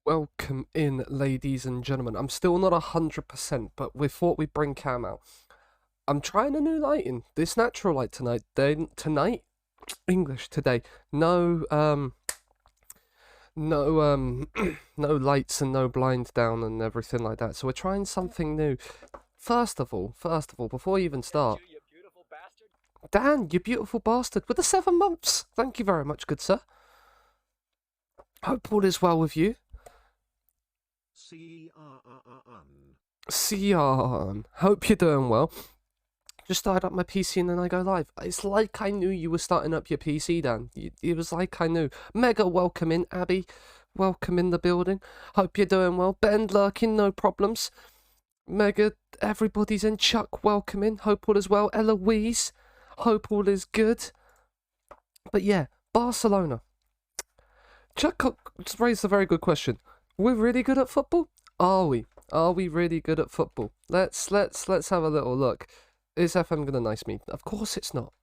Welcome in, ladies and gentlemen. I'm still not 100%, but we thought we'd bring Cam out. I'm trying a new lighting. This natural light tonight, English today. No, no lights and no blind down and everything like that. So we're trying something new. First of all, before you even start, Dan, you beautiful bastard, with the 7 months. Thank you very much, good sir. Hope all is well with you. Sion, hope you're doing well. Just started up my PC and then I go live. It's like I knew you were starting up your PC, Dan. It was like I knew. Mega welcome in, Abby. Welcome in the building. Hope you're doing well. Ben lurking, no problems. Mega, everybody's in. Chuck, welcome in. Hope all is well. Eloise, hope all is good. But yeah, Barcelona. Chuck raised a very good question. We're really good at football? Are we? Are we really good at football? Let's have a little look. Is FM gonna nice me? Of course it's not.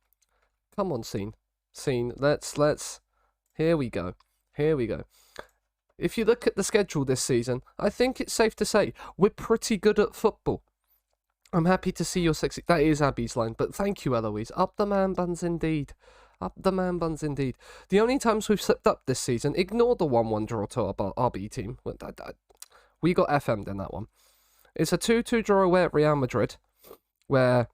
Come on, scene. Let's. Here we go. If you look at the schedule this season, I think it's safe to say we're pretty good at football. I'm happy to see your sexy. That is Abby's line, but thank you, Eloise. Up the man buns indeed. Up the man buns indeed. The only times we've slipped up this season, ignore the 1-1 draw to our RB team. We got FM'd in that one. It's a 2-2 draw away at Real Madrid, where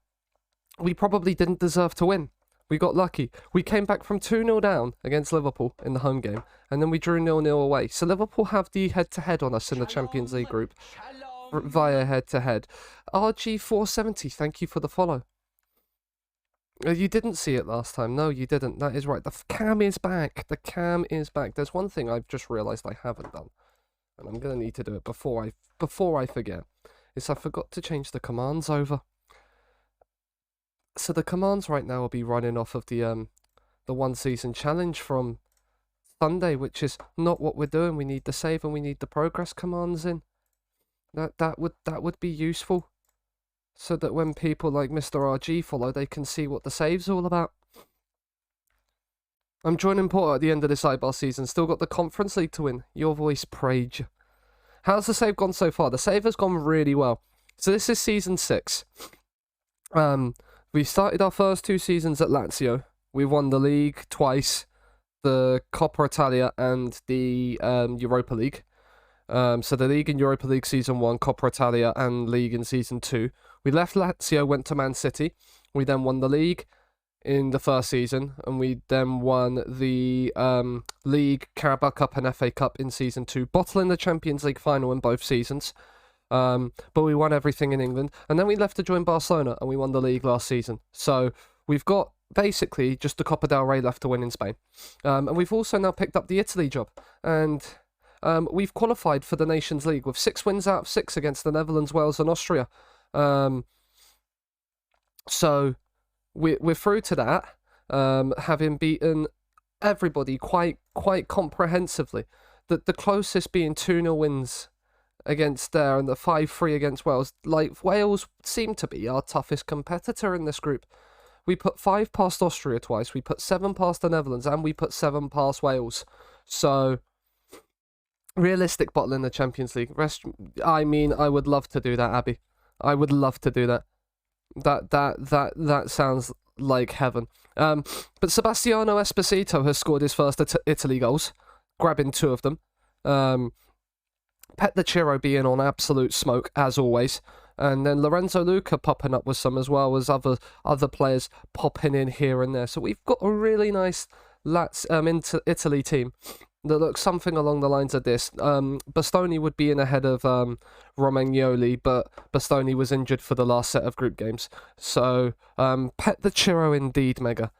we probably didn't deserve to win. We got lucky. We came back from 2-0 down against Liverpool in the home game, and then we drew 0-0 away. So Liverpool have the head-to-head on us in the Champions League group via head-to-head. RG470, thank you for the follow. You didn't see it last time. No, you didn't. That is right. The cam is back. The cam is back. There's one thing I've just realised I haven't done, and I'm going to need to do it before I forget. Is I forgot to change the commands over. So the commands right now will be running off of the one season challenge from Sunday, which is not what we're doing. We need the save and we need the progress commands in. That would be useful, so that when people like Mr. RG follow, they can see what the save's all about. I'm joining Porto at the end of this Ibar season. Still got the Conference League to win. Your voice, Prage. How's the save gone so far? The save has gone really well. So this is season 6. We started our first 2 seasons at Lazio. We won the league twice, the Coppa Italia and the Europa League. So the league in Europa League season 1, Coppa Italia, and league in season 2. We left Lazio, went to Man City. We then won the league in the first season, and we then won the league, Carabao Cup, and FA Cup in season 2, bottling the Champions League final in both seasons. But we won everything in England, and then we left to join Barcelona, and we won the league last season. So we've got basically just the Copa del Rey left to win in Spain, and we've also now picked up the Italy job, and we've qualified for the Nations League with 6 wins out of 6 against the Netherlands, Wales, and Austria. So we're through to that, having beaten everybody quite comprehensively. The closest being 2-0 wins against there, and the 5-3 against Wales. Like, Wales seem to be our toughest competitor in this group. We put 5 past Austria twice, we put 7 past the Netherlands, and we put 7 past Wales. So realistic bottle in the Champions League. I mean, I would love to do that, Abby. I would love to do that. That sounds like heaven. But Sebastiano Esposito has scored his first Italy goals, grabbing 2 of them. Pet the Chiro being on absolute smoke, as always. And then Lorenzo Luca popping up with some, as well as other players popping in here and there. So we've got a really nice Italy team that looks something along the lines of this. Bastoni would be in ahead of Romagnoli, but Bastoni was injured for the last set of group games. So pet the Chiro indeed, Mega.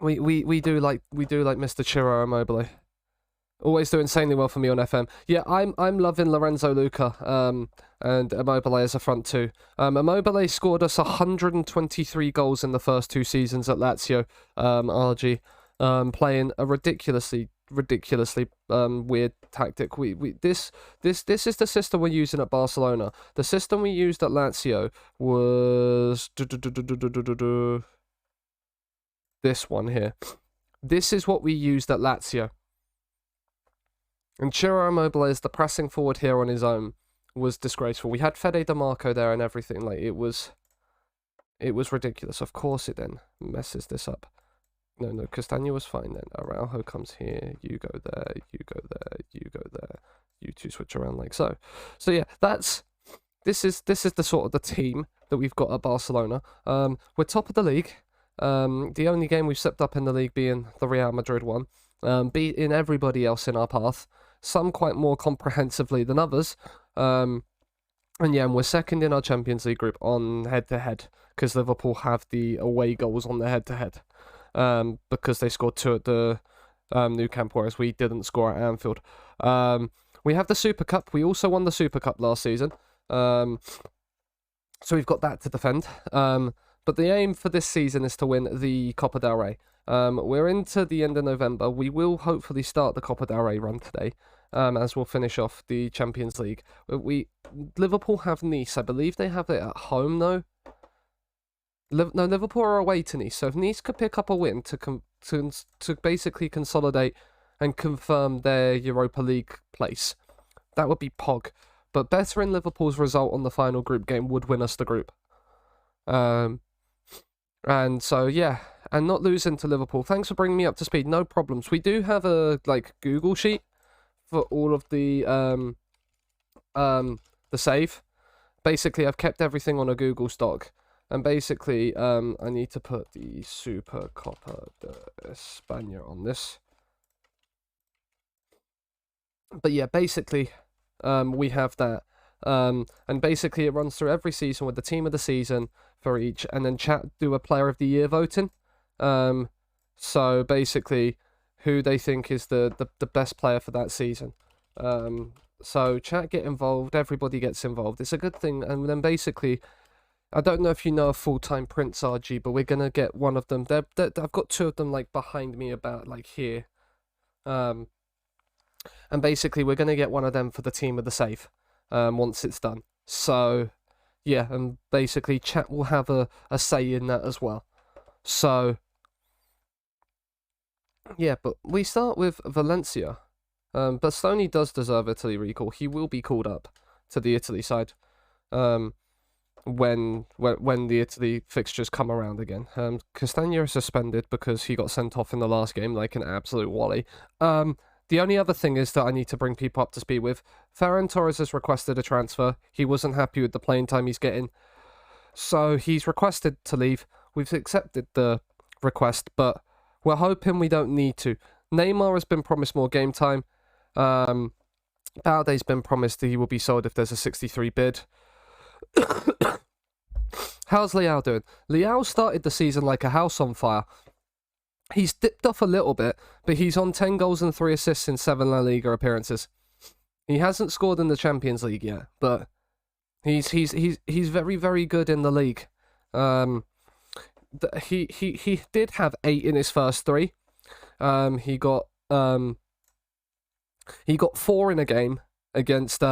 We do like Mr. Chiro Immobile. Always do insanely well for me on FM. Yeah, I'm loving Lorenzo Luca and Immobile as a front 2. Immobile scored us 123 goals in the first 2 seasons at Lazio, RG, playing a ridiculously weird tactic. This is the system we're using at Barcelona. The system we used at Lazio was this one here. This is what we used at Lazio. And Ciro Immobile, the pressing forward here on his own, was disgraceful. We had Fede DeMarco there and everything. Like, it was ridiculous. Of course it then messes this up. No, Castagna was fine then. Araujo comes here, you go there, you go there, you go there. You two switch around like so. So yeah, this is the sort of the team that we've got at Barcelona. We're top of the league. The only game we've stepped up in the league being the Real Madrid one. Beating everybody else in our path. Some quite more comprehensively than others. And we're second in our Champions League group on head-to-head because Liverpool have the away goals on the head-to-head. Because they scored 2 at the Nou Camp, whereas we didn't score at Anfield. We have the Super Cup. We also won the Super Cup last season. So we've got that to defend. But the aim for this season is to win the Copa del Rey. We're into the end of November. We will hopefully start the Copa del Rey run today, as we'll finish off the Champions League. Liverpool have Nice. I believe they have it at home, though. No, Liverpool are away to Nice, so if Nice could pick up a win to basically consolidate and confirm their Europa League place, that would be pog. But better in Liverpool's result on the final group game would win us the group. And so, yeah, and not losing to Liverpool. Thanks for bringing me up to speed. No problems. We do have a, Google sheet for all of the save. Basically, I've kept everything on a Google Doc. And basically, I need to put the Super Copa de España on this. But yeah, basically, we have that. And basically, it runs through every season with the team of the season for each, and then chat do a player of the year voting. So basically, who they think is the best player for that season. So chat get involved, everybody gets involved. It's a good thing, and then basically, I don't know if you know a full-time Prince RG, but we're gonna get one of them. I've got 2 of them behind me about here. And basically we're gonna get one of them for the team of the save. Once it's done. So yeah, and basically chat will have a say in that as well. So yeah, but we start with Valencia. Bastoni does deserve Italy recall. He will be called up to the Italy side. When the Italy fixtures come around again. Castagna is suspended because he got sent off in the last game like an absolute wally. The only other thing is that I need to bring people up to speed with. Ferran Torres has requested a transfer. He wasn't happy with the playing time he's getting, so he's requested to leave. We've accepted the request, but we're hoping we don't need to. Neymar has been promised more game time. Balde's been promised that he will be sold if there's a 63 bid. How's Leao doing? Leao started the season like a house on fire. He's dipped off a little bit, but he's on 10 goals and 3 assists in 7 La Liga appearances. He hasn't scored in the Champions League yet, but he's very, very good in the league. He did have 8 in his first 3. He got 4 in a game against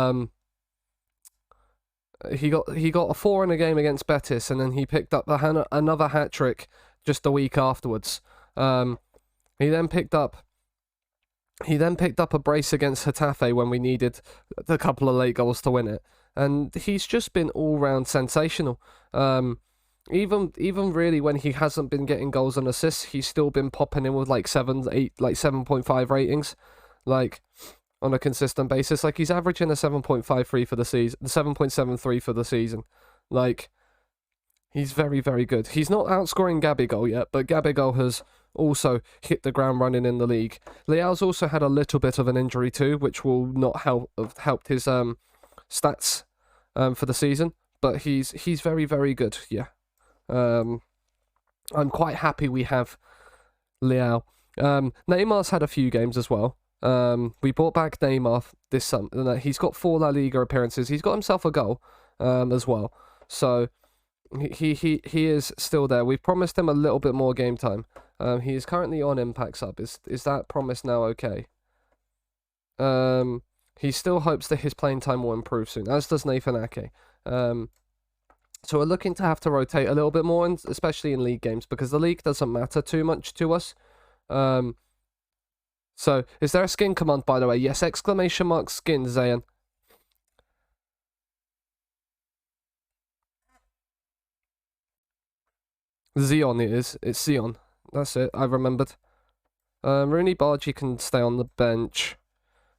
he got a 4 in a game against Betis, and then he picked up another hat trick just a week afterwards. He then picked up a brace against Getafe when we needed a couple of late goals to win it, and he's just been all round sensational. Even really when he hasn't been getting goals and assists, he's still been popping in with 7, 8, 7.5 ratings, on a consistent basis. He's averaging a 7.53 for the season, 7.73 for the season. He's very, very good. He's not outscoring Gabigol yet, but Gabigol has also hit the ground running in the league. Leao's also had a little bit of an injury too, which will not have helped his stats for the season. But he's very, very good. Yeah, I'm quite happy we have Leao. Neymar's had a few games as well. We brought back Neymar this summer. He's got 4 La Liga appearances. He's got himself a goal as well. So he is still there. We've promised him a little bit more game time. He is currently on impact sub. Is that promise now okay? He still hopes that his playing time will improve soon, as does Nathan Ake. So we're looking to have to rotate a little bit more, especially in league games, because the league doesn't matter too much to us. So, is there a skin command, by the way? Yes, exclamation mark skin, Zayn. Xeon it is. It's Xeon. That's it. I remembered. Rooney Bargy can stay on the bench.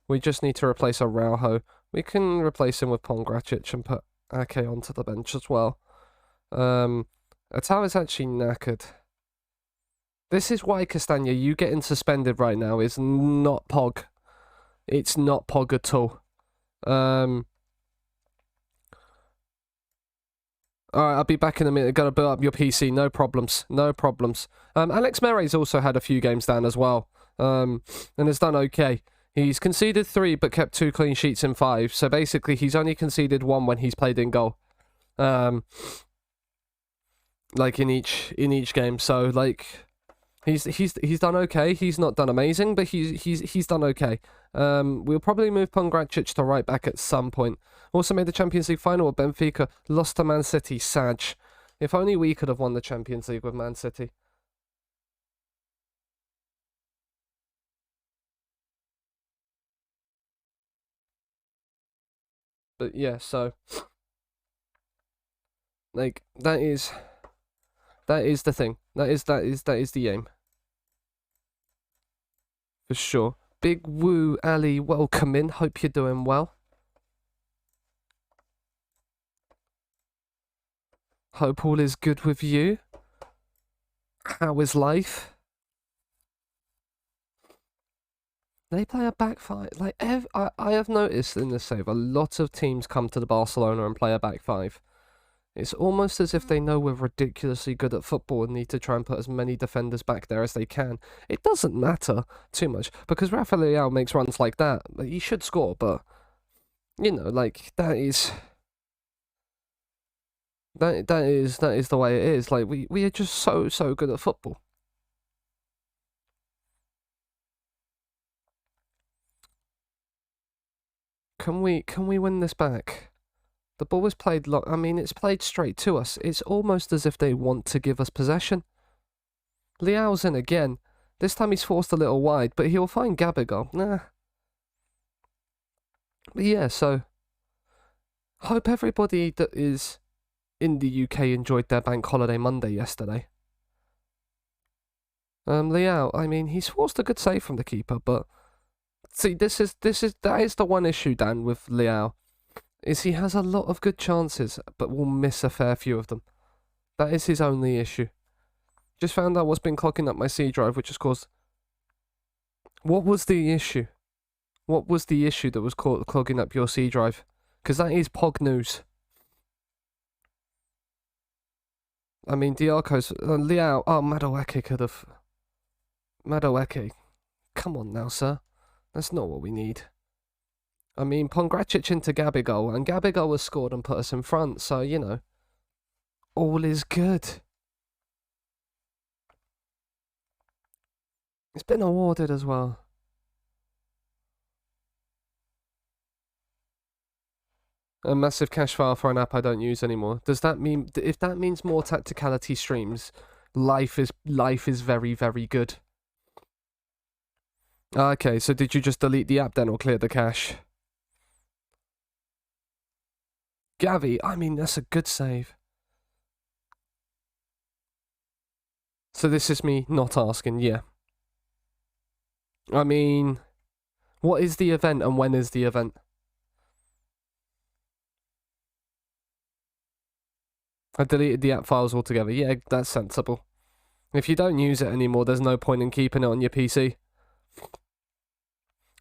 We just need to replace Araujo. We can replace him with Pongracic and put Ake onto the bench as well. Atav is actually knackered. This is why, Castagna, you getting suspended right now is not Pog. It's not Pog at all. Alright, I'll be back in a minute. Gotta build up your PC. No problems. No problems. Alex Mere's also had a few games down as well. And has done okay. He's conceded 3 but kept 2 clean sheets in 5. So basically he's only conceded 1 when he's played in goal. Like in each game. So like he's done okay. He's not done amazing, but he's done okay. We'll probably move Pongracic to right back at some point. Also made the Champions League final with Benfica, lost to Man City. Sag. If only we could have won the Champions League with Man City. But yeah, so like that is the thing. That is the aim. For sure. Big Woo Ali, welcome in. Hope you're doing well. Hope all is good with you. How is life? They play a back five. Like I have noticed in this save, a lot of teams come to the Barcelona and play a back five. It's almost as if they know we're ridiculously good at football and need to try and put as many defenders back there as they can. It doesn't matter too much, because Rafael makes runs like that. He should score, but, you know, like, that is the way it is. Like, we are just so good at football. Can we win this back? The ball was played I mean, it's played straight to us. It's almost as if they want to give us possession. Leao's in again. This time he's forced a little wide, but he'll find Gabigol. Nah. But yeah, so hope everybody that is in the UK enjoyed their bank holiday Monday yesterday. Leao, I mean, he's forced a good save from the keeper, but see, that is the one issue, Dan, with Leao. Is he has a lot of good chances, but will miss a fair few of them. That is his only issue. Just found out what's been clogging up my C drive, which has caused... What was the issue? What was the issue that was clogging up your C drive? Because that is Pog news. I mean, Diarco's... Leao... Oh, Madueke could have... Madueke. Come on now, sir. That's not what we need. I mean, Pongracic into Gabigol, and Gabigol has scored and put us in front, so, you know, all is good. It's been awarded as well. A massive cash file for an app I don't use anymore. Does that mean, if that means more tacticality streams, life is very, very good. Okay, so did you just delete the app then, or clear the cache? Gavi, I mean, that's a good save. So this is me not asking, yeah. I mean, what is the event and when is the event? I deleted the app files altogether. Yeah, that's sensible. If you don't use it anymore, there's no point in keeping it on your PC.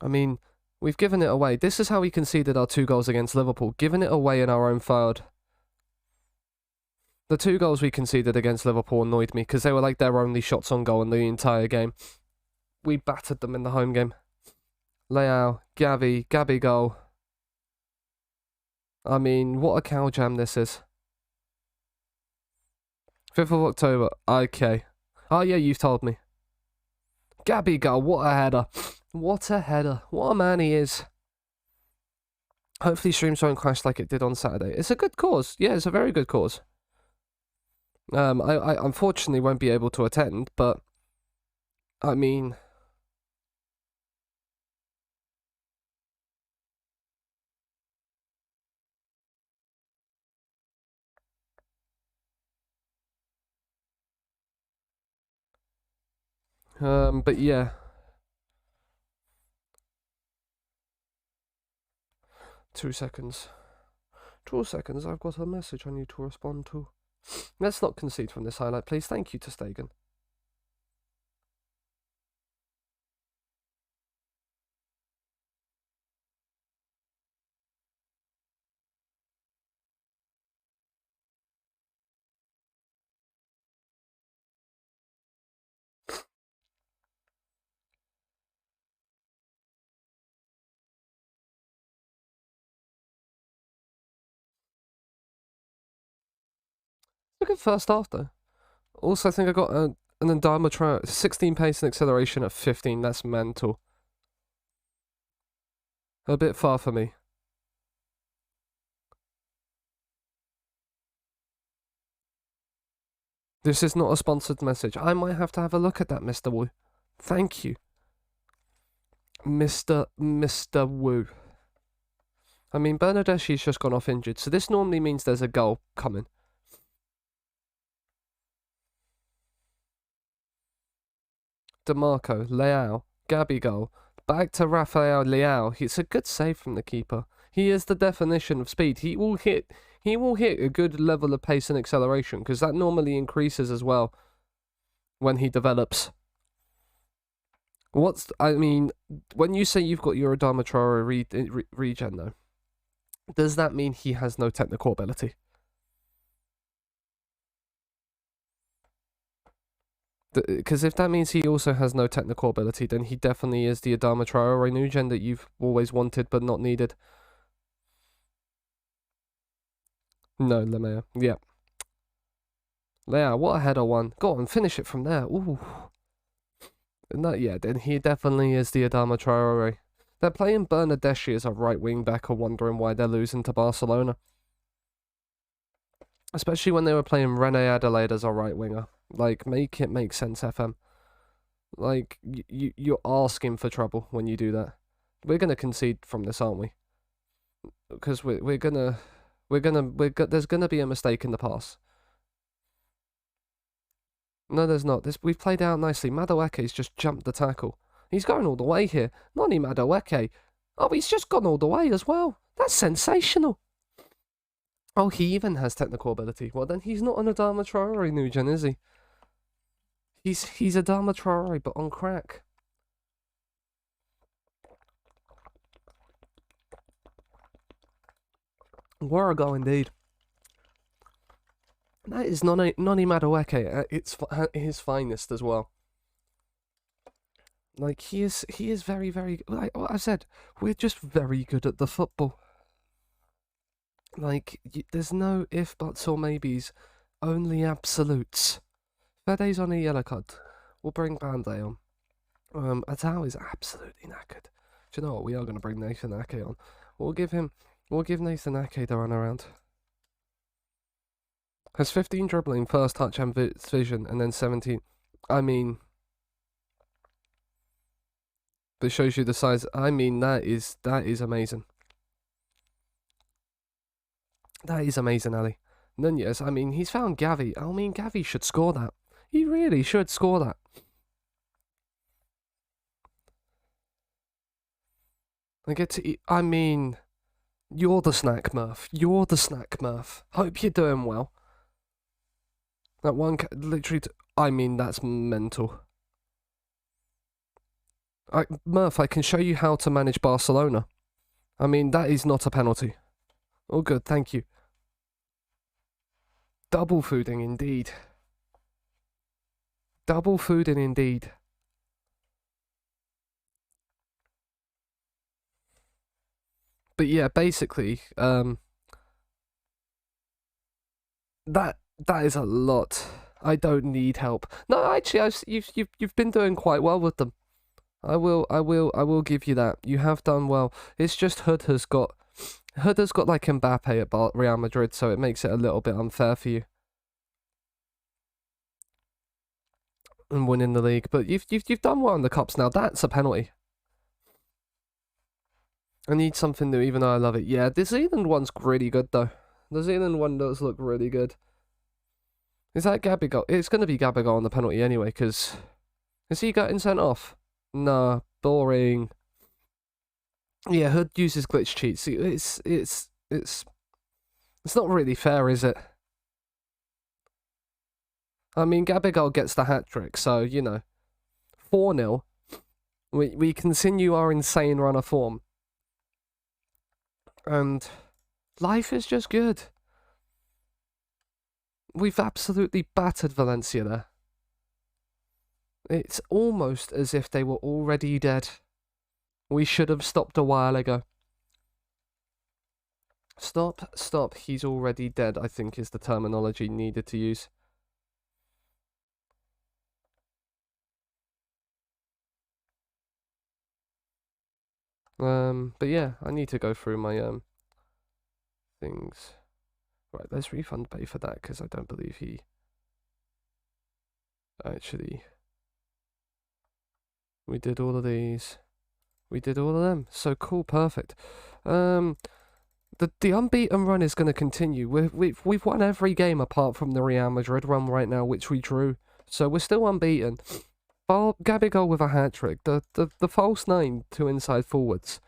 I mean, we've given it away. This is how we conceded our 2 goals against Liverpool, giving it away in our own third. The 2 goals we conceded against Liverpool annoyed me, because they were like their only shots on goal in the entire game. We battered them in the home game. Leao, Gabigol. I mean, what a cow jam this is. 5th of October, okay. Oh yeah, you've told me. Gabigol, what a header. What a header. What a man he is. Hopefully streams won't crash like it did on Saturday. It's a good cause. Yeah, it's a very good cause. I unfortunately won't be able to attend, but I mean, But yeah. 2 seconds. 2 seconds, I've got a message I need to respond to. Let's not concede from this highlight, please. Thank you to Stegen. Look at first half though. Also, I think I got an Endama 16 pace and acceleration at 15. That's mental. A bit far for me. This is not a sponsored message. I might have to have a look at that, Mr. Wu. Thank you. Mr. Wu. I mean, Bernadeschi's just gone off injured, so this normally means there's a goal coming. DeMarco, Leao, Gabigol, back to Rafael Leao. It's a good save from the keeper. He is the definition of speed. He will hit a good level of pace and acceleration, because that normally increases as well when he develops. I mean, when you say you've got your Adama Traore regen though, does that mean he has no technical ability? Because if that means he also has no technical ability, then he definitely is the Adama Traore new gen that you've always wanted but not needed. No, Lemea. Yeah. Leao, what a header one. Go on, finish it from there. Ooh. No, yeah, then he definitely is the Adama Traore. They're playing Bernadeschi as a right wing back and wondering why they're losing to Barcelona. Especially when they were playing Rene Adelaide as a right winger. Like, make it make sense, FM. Like, you're asking for trouble when you do that. We're gonna concede from this, aren't we? Because there's gonna be a mistake in the pass. No, there's not. We've played out nicely. Madueke's just jumped the tackle. He's going all the way here. Noni Madueke. Oh, he's just gone all the way as well. That's sensational. Oh, he even has technical ability. Well, then he's not an Adama Traore new gen, is he? He's Adama Traore, but on crack. Where a go indeed. That is Noni Madueke at his finest as well. Like, he is very, very... Like what I said, we're just very good at the football. Like, there's no if, buts, or maybes. Only absolutes. Fede's on a yellow card. We'll bring Bandai on. Atao is absolutely knackered. Do you know what? We are going to bring Nathan Ake on. We'll give Nathan Ake the run around. Has 15 dribbling, first touch and vision, and then 17. I mean... That shows you the size. I mean, that is amazing. That is amazing, Ali. Nunez, I mean, he's found Gavi. I mean, Gavi should score that. He really should score that. I mean, you're the snack, Murph. You're the snack, Murph. Hope you're doing well. That one, literally, I mean, that's mental. Murph, I can show you how to manage Barcelona. I mean, that is not a penalty. Oh, good, thank you. Double fooding, indeed. Double fooding, indeed. But yeah, basically, that is a lot. I don't need help. No, actually, you've been doing quite well with them. I will give you that. You have done well. It's just Hood has got like Mbappe at Real Madrid, so it makes it a little bit unfair for you. And winning the league, but you've done well in the cups now. That's a penalty. I need something new, even though I love it. Yeah, the Zealand one's really good though. The Zealand one does look really good. Is that Gabigol? It's going to be Gabigol on the penalty anyway, because Is he getting sent off? Nah, boring. Yeah, Hood uses glitch cheats. It's not really fair, is it? I mean, Gabigol gets the hat trick, so 4-0. We continue our insane run of form, and life is just good. We've absolutely battered Valencia there. It's almost as if they were already dead. We should have stopped a while ago. Stop, he's already dead, I think is the terminology needed to use. But yeah, I need to go through my, things. Right, let's refund pay for that, because I don't believe he actually... We did all of these. We did all of them. So cool, perfect. The unbeaten run is going to continue. We've won every game apart from the Real Madrid run right now, which we drew. So we're still unbeaten. Gabigol with a hat trick. The false 9 to inside forwards.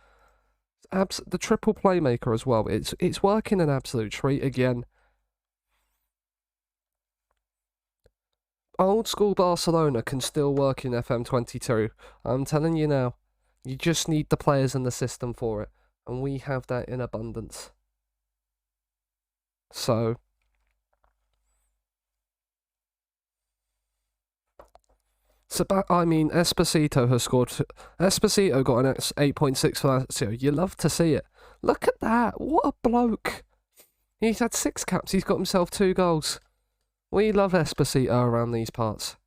The triple playmaker as well. It's working an absolute treat again. Old school Barcelona can still work in FM22. I'm telling you now. You just need the players and the system for it. And we have that in abundance. So... Esposito has scored... Esposito got an 8.6 for Lazio. You love to see it. Look at that. What a bloke. He's had 6 caps. He's got himself 2 goals. We love Esposito around these parts.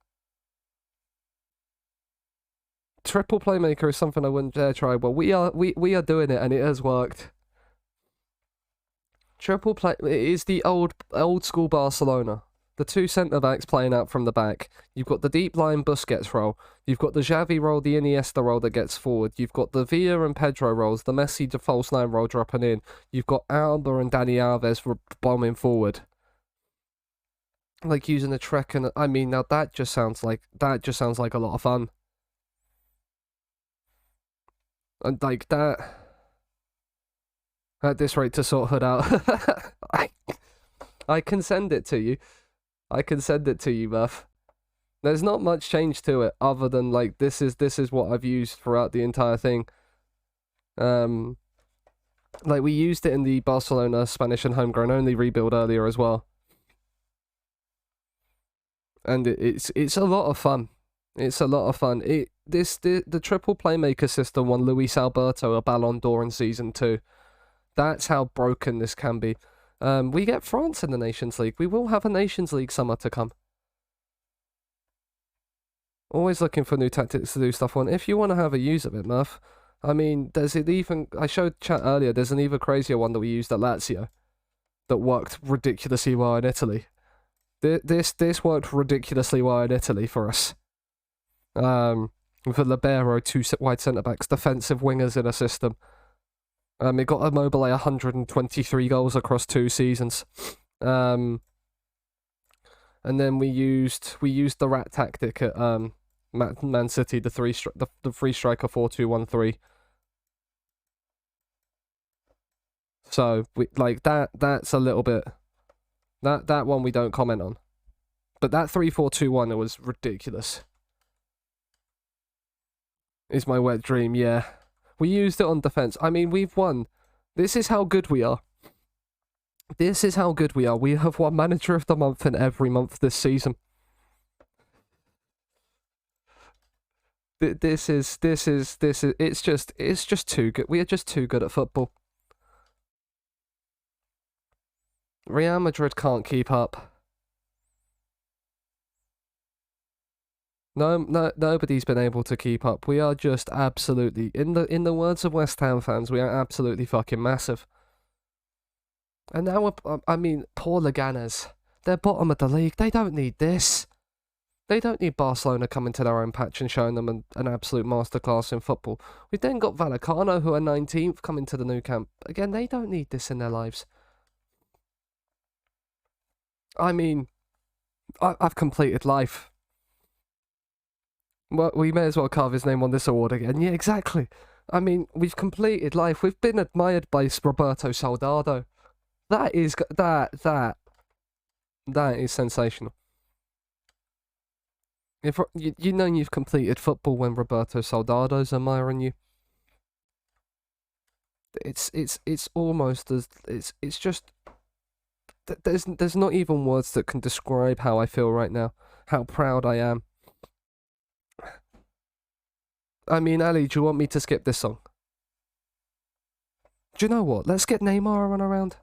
Triple playmaker is something I wouldn't dare try. Well, we are doing it, and it has worked. Triple play... It is the old school Barcelona. The 2 centre-backs playing out from the back. You've got the deep line Busquets role. You've got the Xavi role, the Iniesta role that gets forward. You've got the Villa and Pedro roles, the Messi to false 9 role dropping in. You've got Alba and Dani Alves bombing forward. Like using a trek and... I mean, now that just sounds like a lot of fun. And like that... At this rate to sort Hood out. I can send it to you. I can send it to you, Muff. There's not much change to it other than like this is what I've used throughout the entire thing. Like we used it in the Barcelona Spanish and homegrown only rebuild earlier as well. And it's a lot of fun. It's a lot of fun. The triple playmaker system won Luis Alberto a Ballon d'Or in season 2. That's how broken this can be. We get France in the Nations League. We will have a Nations League summer to come. Always looking for new tactics to do stuff on. If you want to have a use of it, Murph. I mean, I showed chat earlier, there's an even crazier one that we used at Lazio that worked ridiculously well in Italy. This worked ridiculously well in Italy for us. With a Libero, 2 wide centre-backs, defensive wingers in a system. It got Immobile 123 goals across 2 seasons. And then we used the rat tactic at Man City, the three striker 4-2-1-3. So we like that's a little bit that one we don't comment on. But that 3-4-2-1 it was ridiculous. Is my wet dream, yeah. We used it on defense. I mean, we've won. This is how good we are. This is how good we are. We have won Manager of the Month in every month this season. This is it's just too good. We are just too good at football. Real Madrid can't keep up. No, nobody's been able to keep up. We are just absolutely, in the words of West Ham fans, we are absolutely fucking massive. And now I mean, poor Leganes. They're bottom of the league. They don't need this. They don't need Barcelona coming to their own patch and showing them an absolute masterclass in football. We've then got Vallecano, who are 19th, coming to the new camp. Again, they don't need this in their lives. I mean, I've completed life. Well, we may as well carve his name on this award again. Yeah, exactly. I mean, we've completed life. We've been admired by Roberto Soldado. That is sensational. If you know you've completed football when Roberto Soldado's admiring you, it's almost as it's just there's not even words that can describe how I feel right now, how proud I am. I mean, Ali, do you want me to skip this song? Do you know what? Let's get Neymar a run around.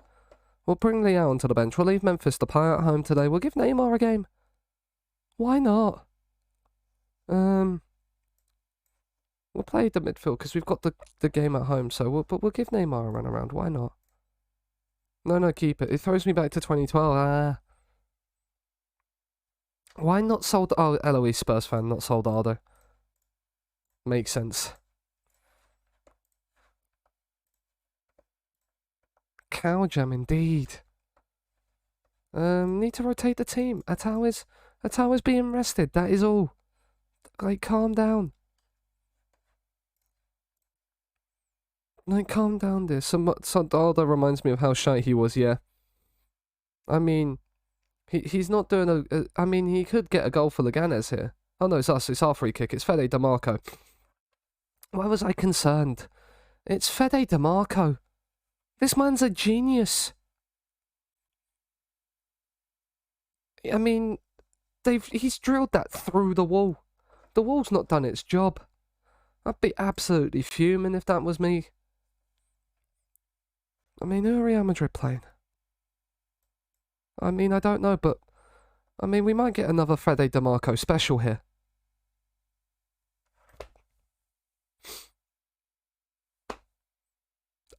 We'll bring Leao onto the bench. We'll leave Memphis Depay at home today. We'll give Neymar a game. Why not? We'll play the midfield because we've got the game at home. So we'll give Neymar a run around. Why not? No, keep it. It throws me back to 2012. Why not Sold? Oh, Eloise Spurs fan, not Soldado. Makes sense. Cow jam indeed. Need to rotate the team. Atao is being rested. That is all. Like, calm down. Like, calm down, dear. Soldado reminds me of how shy he was. Yeah. I mean, he's not doing I mean, he could get a goal for Leganes here. Oh no, it's us. It's our free kick. It's Fede DeMarco. Why was I concerned? It's Fede DeMarco. This man's a genius. I mean, he's drilled that through the wall. The wall's not done its job. I'd be absolutely fuming if that was me. I mean, who are Real Madrid playing? I mean, I don't know, but I mean, we might get another Fede DeMarco special here.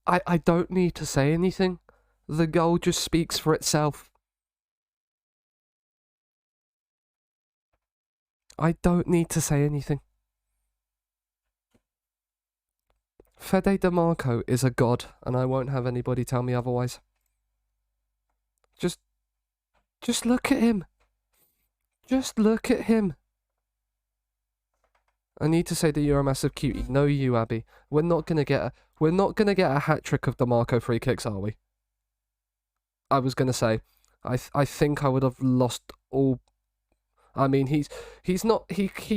I don't need to say anything. The goal just speaks for itself. I don't need to say anything. Fede DeMarco is a god, and I won't have anybody tell me otherwise. Just look at him. Just look at him. I need to say that you're a massive cutie. No, you, Abby. We're not gonna get a hat trick of DeMarco free kicks, are we? I was gonna say, I think I would have lost all. I mean, he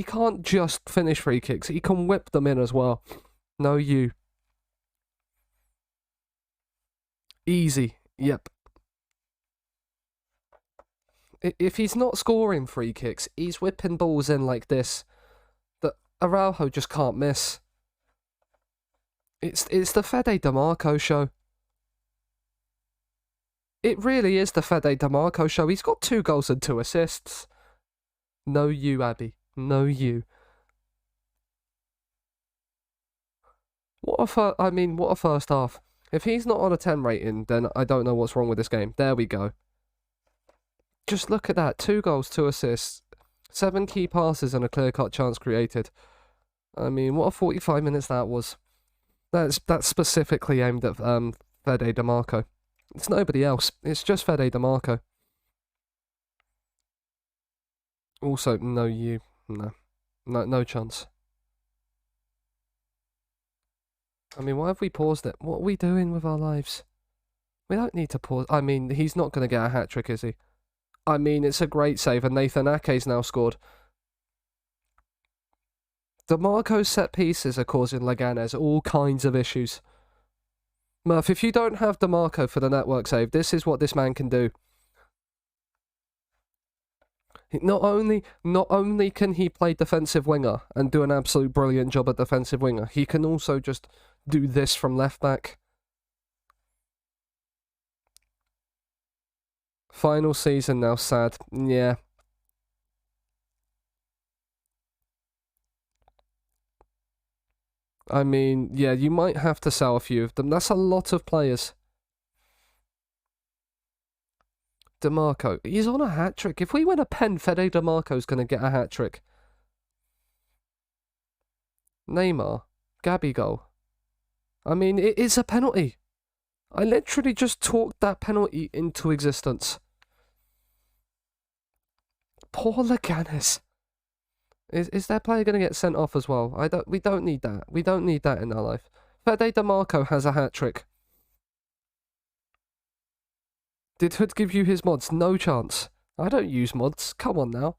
can't just finish free kicks. He can whip them in as well. No, you. Easy. Yep. If he's not scoring free kicks, he's whipping balls in like this that Araujo just can't miss. It's the Fede DeMarco show. It really is the Fede DeMarco show. He's got 2 goals and 2 assists. No, you, Abby. No, you. What a first half. If he's not on a 10 rating, then I don't know what's wrong with this game. There we go. Just look at that. 2 goals, 2 assists. 7 key passes and a clear-cut chance created. I mean, what a 45 minutes that was. That's specifically aimed at Fede DeMarco. It's nobody else. It's just Fede DeMarco. Also, no, you. No chance. I mean, why have we paused it? What are we doing with our lives? We don't need to pause. I mean, he's not going to get a hat-trick, is he? I mean, it's a great save, and Nathan Ake's now scored. DeMarco's set pieces are causing Leganes all kinds of issues. Murph, if you don't have DeMarco for the network save, this is what this man can do. Not only can he play defensive winger and do an absolute brilliant job at defensive winger, he can also just do this from left back. Final season now, sad. Yeah. I mean, yeah, you might have to sell a few of them. That's a lot of players. DeMarco, he's on a hat-trick. If we win a pen, Fede DeMarco's going to get a hat-trick. Neymar, Gabigol. I mean, it is a penalty. I literally just talked that penalty into existence. Poor Leganes. Is their player going to get sent off as well? We don't need that. We don't need that in our life. Fede DeMarco has a hat trick. Did Hood give you his mods? No chance. I don't use mods. Come on now.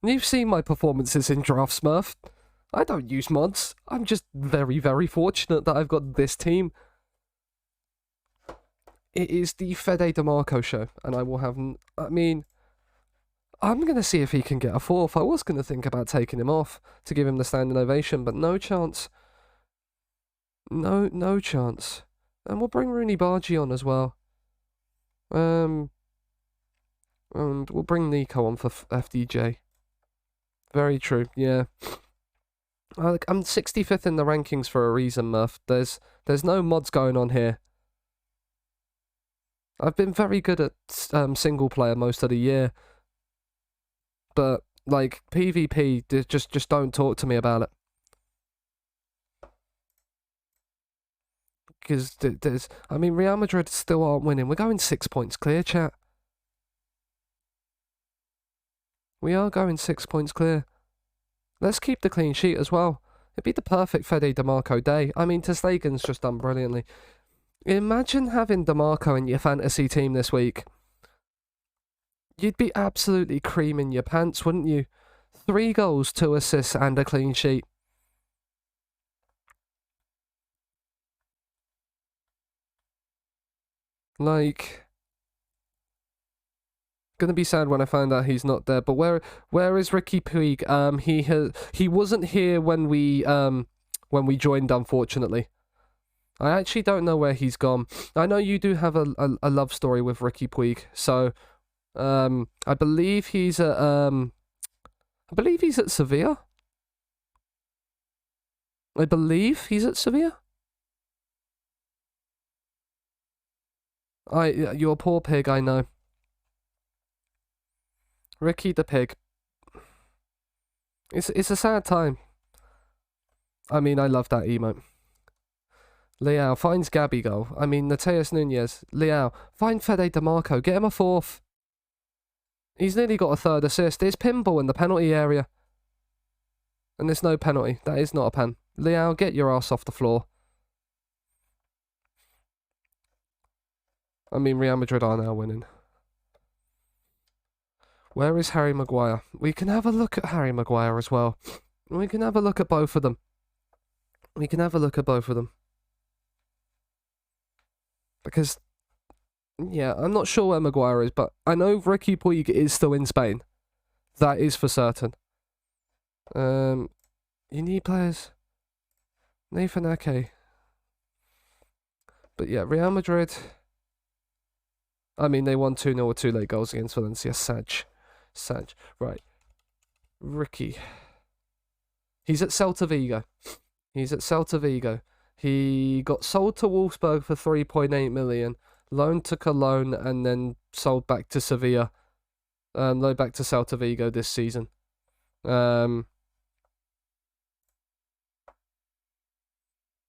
You've seen my performances in Draft Smurf. I don't use mods. I'm just very, very fortunate that I've got this team. It is the Fede DeMarco show, and I will have... I mean, I'm going to see if he can get a fourth. I was going to think about taking him off to give him the standing ovation, but no chance. No chance. And we'll bring Rooney Bargy on as well. And we'll bring Nico on for FDJ. Very true, yeah. I'm 65th in the rankings for a reason, Murph. There's no mods going on here. I've been very good at single player most of the year. But, like, PvP, just don't talk to me about it. Because I mean, Real Madrid still aren't winning. We're going 6 points clear, chat. We are going 6 points clear. Let's keep the clean sheet as well. It'd be the perfect Fede DeMarco day. I mean, ter Stegen's just done brilliantly. Imagine having DeMarco in your fantasy team this week. You'd be absolutely creaming your pants, wouldn't you? 3 goals, 2 assists, and a clean sheet. Like, gonna be sad when I find out he's not there. But where is Ricky Puig? He wasn't here when we joined, unfortunately. I actually don't know where he's gone. I know you do have a love story with Ricky Puig, so I believe he's at Sevilla. I believe he's at Sevilla. You're a poor pig, I know. Ricky the pig. It's a sad time. I mean, I love that emote. Leao finds Gabby goal. I mean, Mateus Nunez. Leao, find Fede DeMarco. Get him a fourth. He's nearly got a third assist. There's pinball in the penalty area. And there's no penalty. That is not a pen. Leao, get your ass off the floor. I mean, Real Madrid are now winning. Where is Harry Maguire? We can have a look at Harry Maguire as well. We can have a look at both of them. Because, yeah, I'm not sure where Maguire is, but I know Ricky Puig is still in Spain. That is for certain. You need players. Nathan Ake. But yeah, Real Madrid. I mean, they won 2-0 with 2 late goals against Valencia. Saj. Right. Ricky. He's at Celta Vigo. He got sold to Wolfsburg for 3.8 million, loaned to Cologne, and then sold back to Sevilla. Loaned back to Celta Vigo this season. That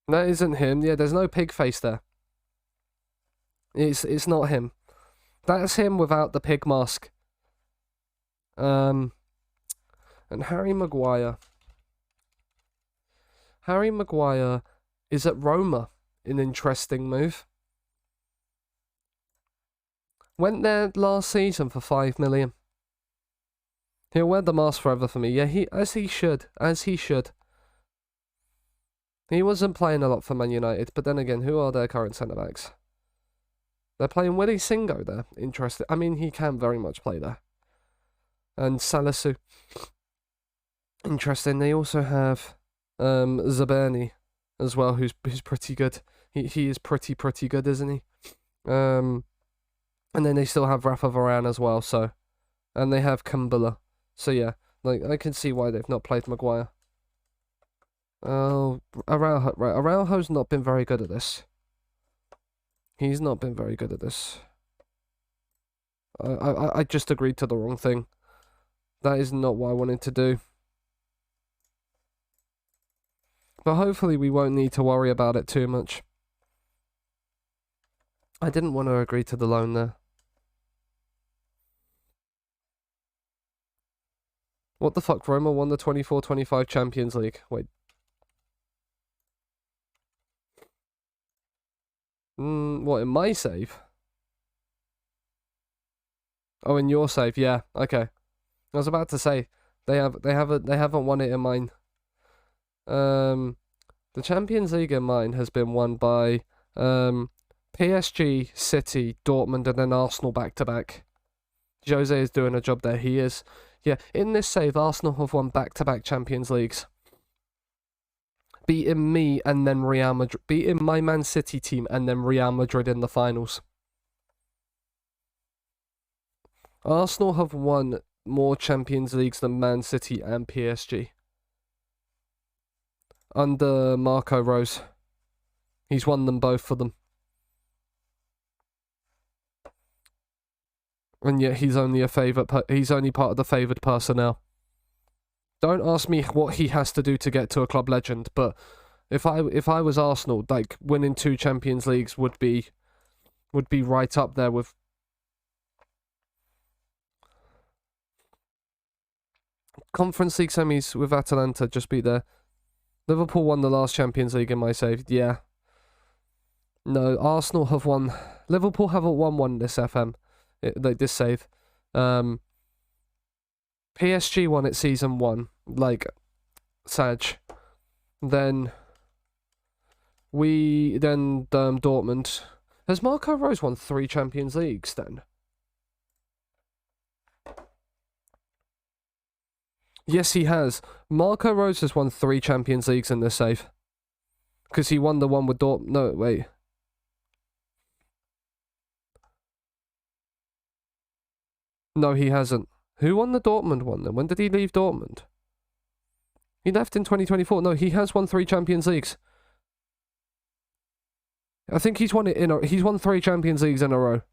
isn't him. Yeah, there's no pig face there. It's not him. That's him without the pig mask. And Harry Maguire. Harry Maguire is at Roma. An interesting move. Went there last season for 5 million. He'll wear the mask forever for me. Yeah, as he should. He wasn't playing a lot for Man United, but then again, who are their current centre-backs? They're playing Willy Singo there. Interesting. I mean, he can very much play there. And Salisu. Interesting. They also have Zaberni as well, who's pretty good. He is pretty good, isn't he? And then they still have Rafa Varane as well, so. And they have Kumbula. So yeah, like, I can see why they've not played Maguire. Oh, Araujo. Right, Araujo's not been very good at this. He's not been very good at this. I just agreed to the wrong thing. That is not what I wanted to do. But hopefully we won't need to worry about it too much. I didn't want to agree to the loan there. What the fuck? Roma won the 24-25 Champions League. Wait. What, in my save? Oh, in your save, yeah. Okay. I was about to say they haven't won it in mine. The Champions League in mine has been won by PSG, City, Dortmund, and then Arsenal back to back. Jose is doing a job there. He is. Yeah, in this save, Arsenal have won back-to-back Champions Leagues. Beating me and then Real Madrid. Beating my Man City team and then Real Madrid in the finals. Arsenal have won more Champions Leagues than Man City and PSG. Under Marco Rose. He's won them both for them. And yet he's only he's only part of the favoured personnel. Don't ask me what he has to do to get to a club legend, but if I was Arsenal, like winning 2 Champions Leagues would be right up there with Conference League semis with Atalanta. Just be there. Liverpool won the last Champions League in my save. Yeah. No, Arsenal have won. Liverpool haven't won one this FM. This save. PSG won it season 1, like Saj. Then Dortmund. Has Marco Rose won 3 Champions Leagues then? Yes, he has. Marco Rose has won 3 Champions Leagues in this save. Because he won the one with Dortmund. No, wait. No, he hasn't. Who won the Dortmund one then? When did he leave Dortmund? He left in 2024. No, he has won 3 Champions Leagues. I think he's won it he's won 3 Champions Leagues in a row.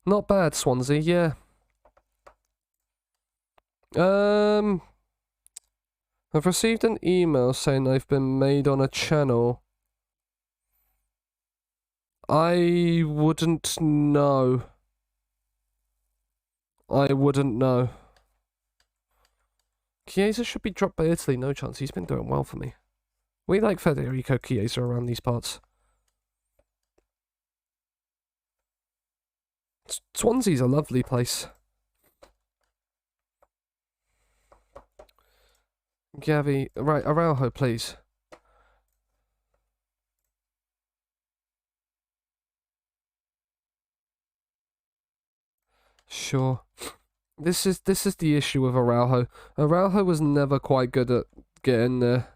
Not bad, Swansea, yeah. I've received an email saying I've been made on a channel. I wouldn't know. I wouldn't know. Chiesa should be dropped by Italy. No chance. He's been doing well for me. We like Federico Chiesa around these parts. Swansea's a lovely place. Gavi, right, Araujo, please. Sure. This is the issue with Araujo. Araujo was never quite good at getting there.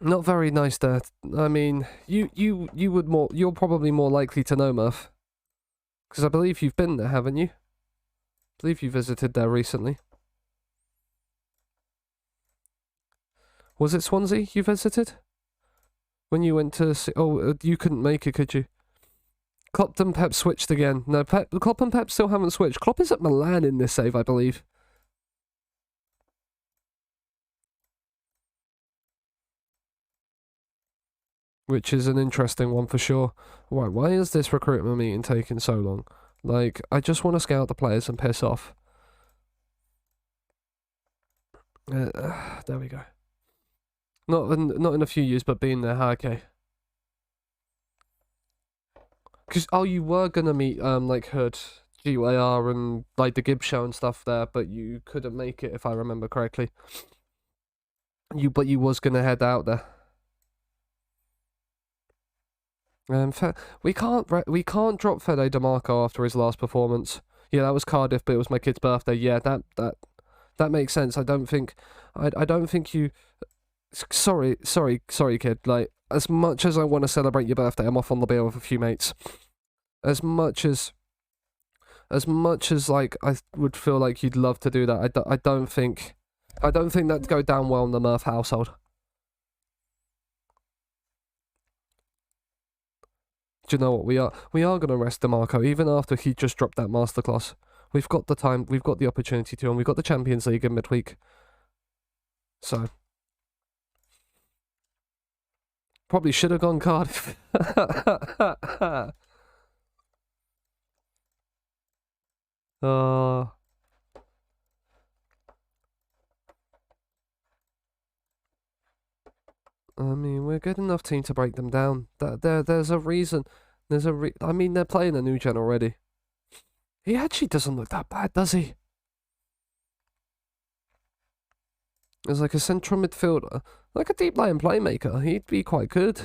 Not very nice there. I mean, you're probably more likely to know, Murph. Because I believe you've been there, haven't you? I believe you visited there recently. Was it Swansea you visited? When you went to see... Oh, you couldn't make it, could you? Klopp and Pep switched again. No, Klopp and Pep still haven't switched. Klopp is at Milan in this save, I believe. Which is an interesting one for sure. Right, why is this recruitment meeting taking so long? Like, I just want to scout the players and piss off. There we go. Not in a few years, but being there, okay. Because, oh, you were gonna meet, like, Hood, GYR, and, like, the Gibbs show and stuff there, but you couldn't make it, if I remember correctly. But you was gonna head out there. We can't drop Fede DeMarco after his last performance. Yeah, that was Cardiff, but it was my kid's birthday. Yeah, that makes sense. I don't think you. Sorry, kid. Like, as much as I want to celebrate your birthday, I'm off on the beer with a few mates. As much as like I would feel like you'd love to do that, I don't think that'd go down well in the Murph household. Do you know what we are gonna rest DeMarco even after he just dropped that masterclass. We've got the time, we've got the opportunity to, and we've got the Champions League in midweek. So Probably should have gone Cardiff. uh, I mean, we're a good enough team to break them down. There's a reason. I mean, they're playing a new gen already. He actually doesn't look that bad, does he? As like a central midfielder, like a deep line playmaker, he'd be quite good.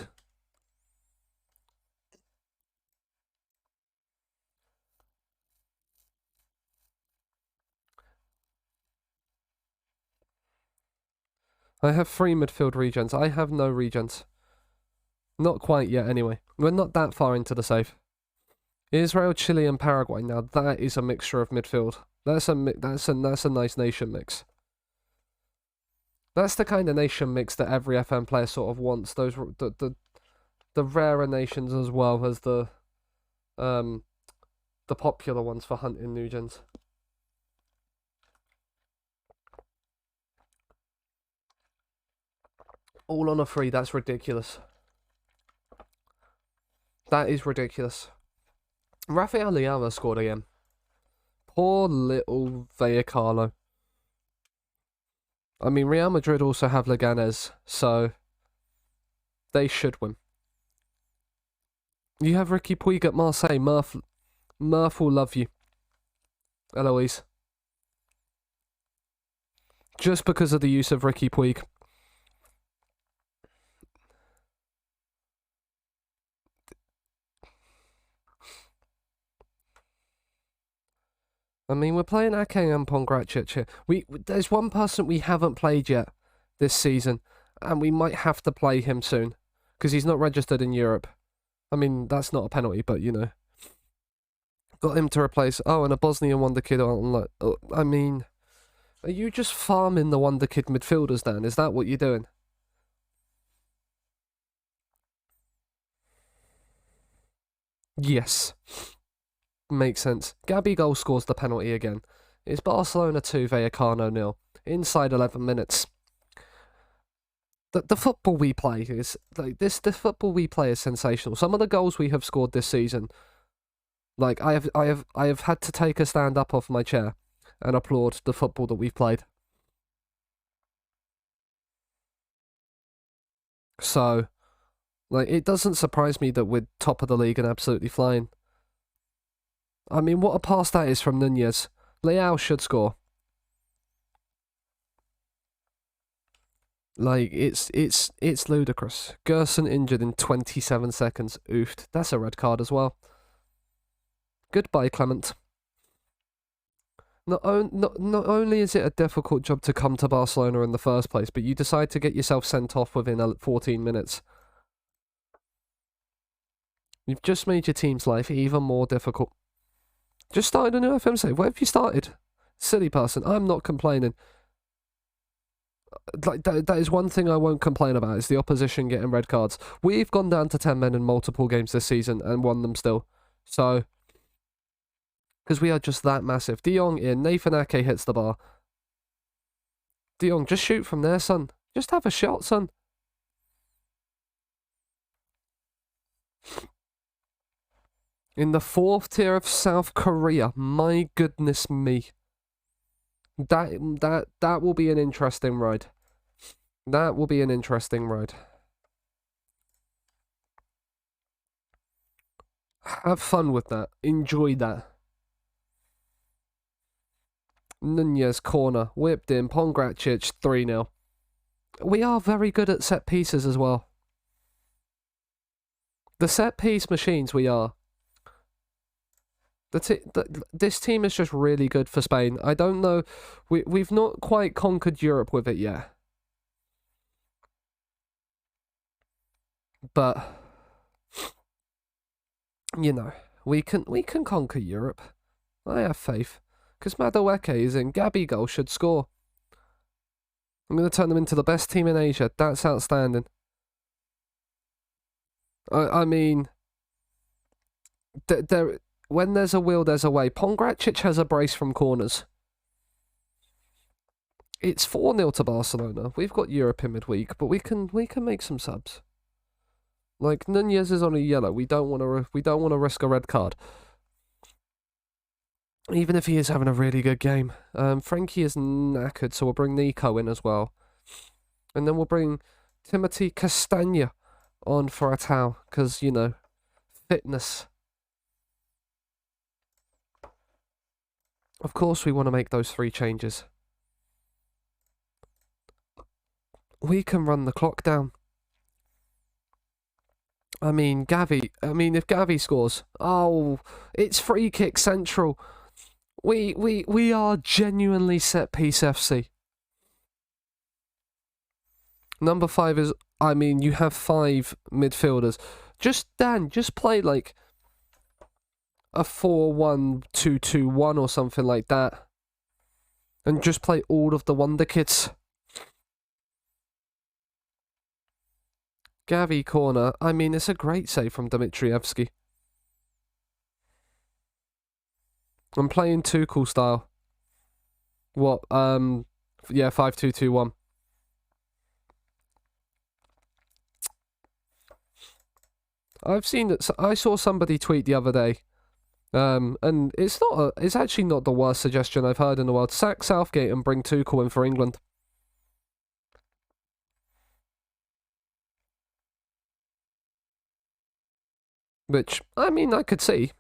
I have 3 midfield regens. I have no regens. Not quite yet, anyway. We're not that far into the save. Israel, Chile, and Paraguay. Now that is a mixture of midfield. That's a nice nation mix. That's the kind of nation mix that every FM player sort of wants. Those the rarer nations as well as the popular ones for hunting new gens. All on a free. That's ridiculous. That is ridiculous. Rafael Leao scored again. Poor little Vallecano. I mean, Real Madrid also have Leganés, so they should win. You have Ricky Puig at Marseille. Murph will love you. Eloise. Just because of the use of Ricky Puig. I mean, we're playing Ake and Pongracic here. There's one person we haven't played yet this season, and we might have to play him soon, because he's not registered in Europe. I mean, that's not a penalty, but, you know. Got him to replace... Oh, and a Bosnian wonder kid. I mean, are you just farming the wonder kid midfielders, Dan? Is that what you're doing? Yes. Makes sense. Gabigol scores the penalty again. It's Barcelona 2, Vallecano 0. Inside 11 minutes. The football we play is like this. The football we play is sensational. Some of the goals we have scored this season, like I have had to take a stand up off my chair and applaud the football that we've played. So, like, it doesn't surprise me that we're top of the league and absolutely flying. I mean, what a pass that is from Nunez. Leao should score. Like, it's ludicrous. Gerson injured in 27 seconds. Oofed. That's a red card as well. Goodbye, Clement. Not only is it a difficult job to come to Barcelona in the first place, but you decide to get yourself sent off within 14 minutes. You've just made your team's life even more difficult. Just started a new FM save. Where have you started? Silly person. I'm not complaining. Like that is one thing I won't complain about, is the opposition getting red cards. We've gone down to 10 men in multiple games this season and won them still. So, because we are just that massive. De Jong in. Nathan Ake hits the bar. De Jong, just shoot from there, son. Just have a shot, son. In the 4th tier of South Korea. My goodness me. That will be an interesting ride. That will be an interesting ride. Have fun with that. Enjoy that. Nunez corner. Whipped in. Pongracic 3-0. We are very good at set pieces as well. The set piece machines we are. This team is just really good for Spain. I don't know. We've not quite conquered Europe with it yet. But, you know, we can conquer Europe. I have faith. Because Madueke is in. Gabigol should score. I'm going to turn them into the best team in Asia. That's outstanding. I mean, when there's a will, there's a way. Pongracic has a brace from corners. It's 4-0 to Barcelona. We've got Europe in midweek, but we can make some subs. Like, Nunez is on a yellow. We don't want to risk a red card. Even if he is having a really good game. Frankie is knackered, so we'll bring Nico in as well. And then we'll bring Timothy Castagna on for a towel, because, you know, fitness. Of course we want to make those 3 changes. We can run the clock down. I mean, if Gavi scores, oh, it's free kick central. We are genuinely set piece FC. Number 5 is, you have 5 midfielders. Just play like a 4-1-2-2-1 or something like that. And just play all of the Wonder Kids. Gavi corner. It's a great save from Dmitrievski. I'm playing Tuchel style. What? Yeah, 5-2-2-1. I saw somebody tweet the other day. And it's actually not the worst suggestion I've heard in the world. Sack Southgate and bring Tuchel in for England. Which, I could see.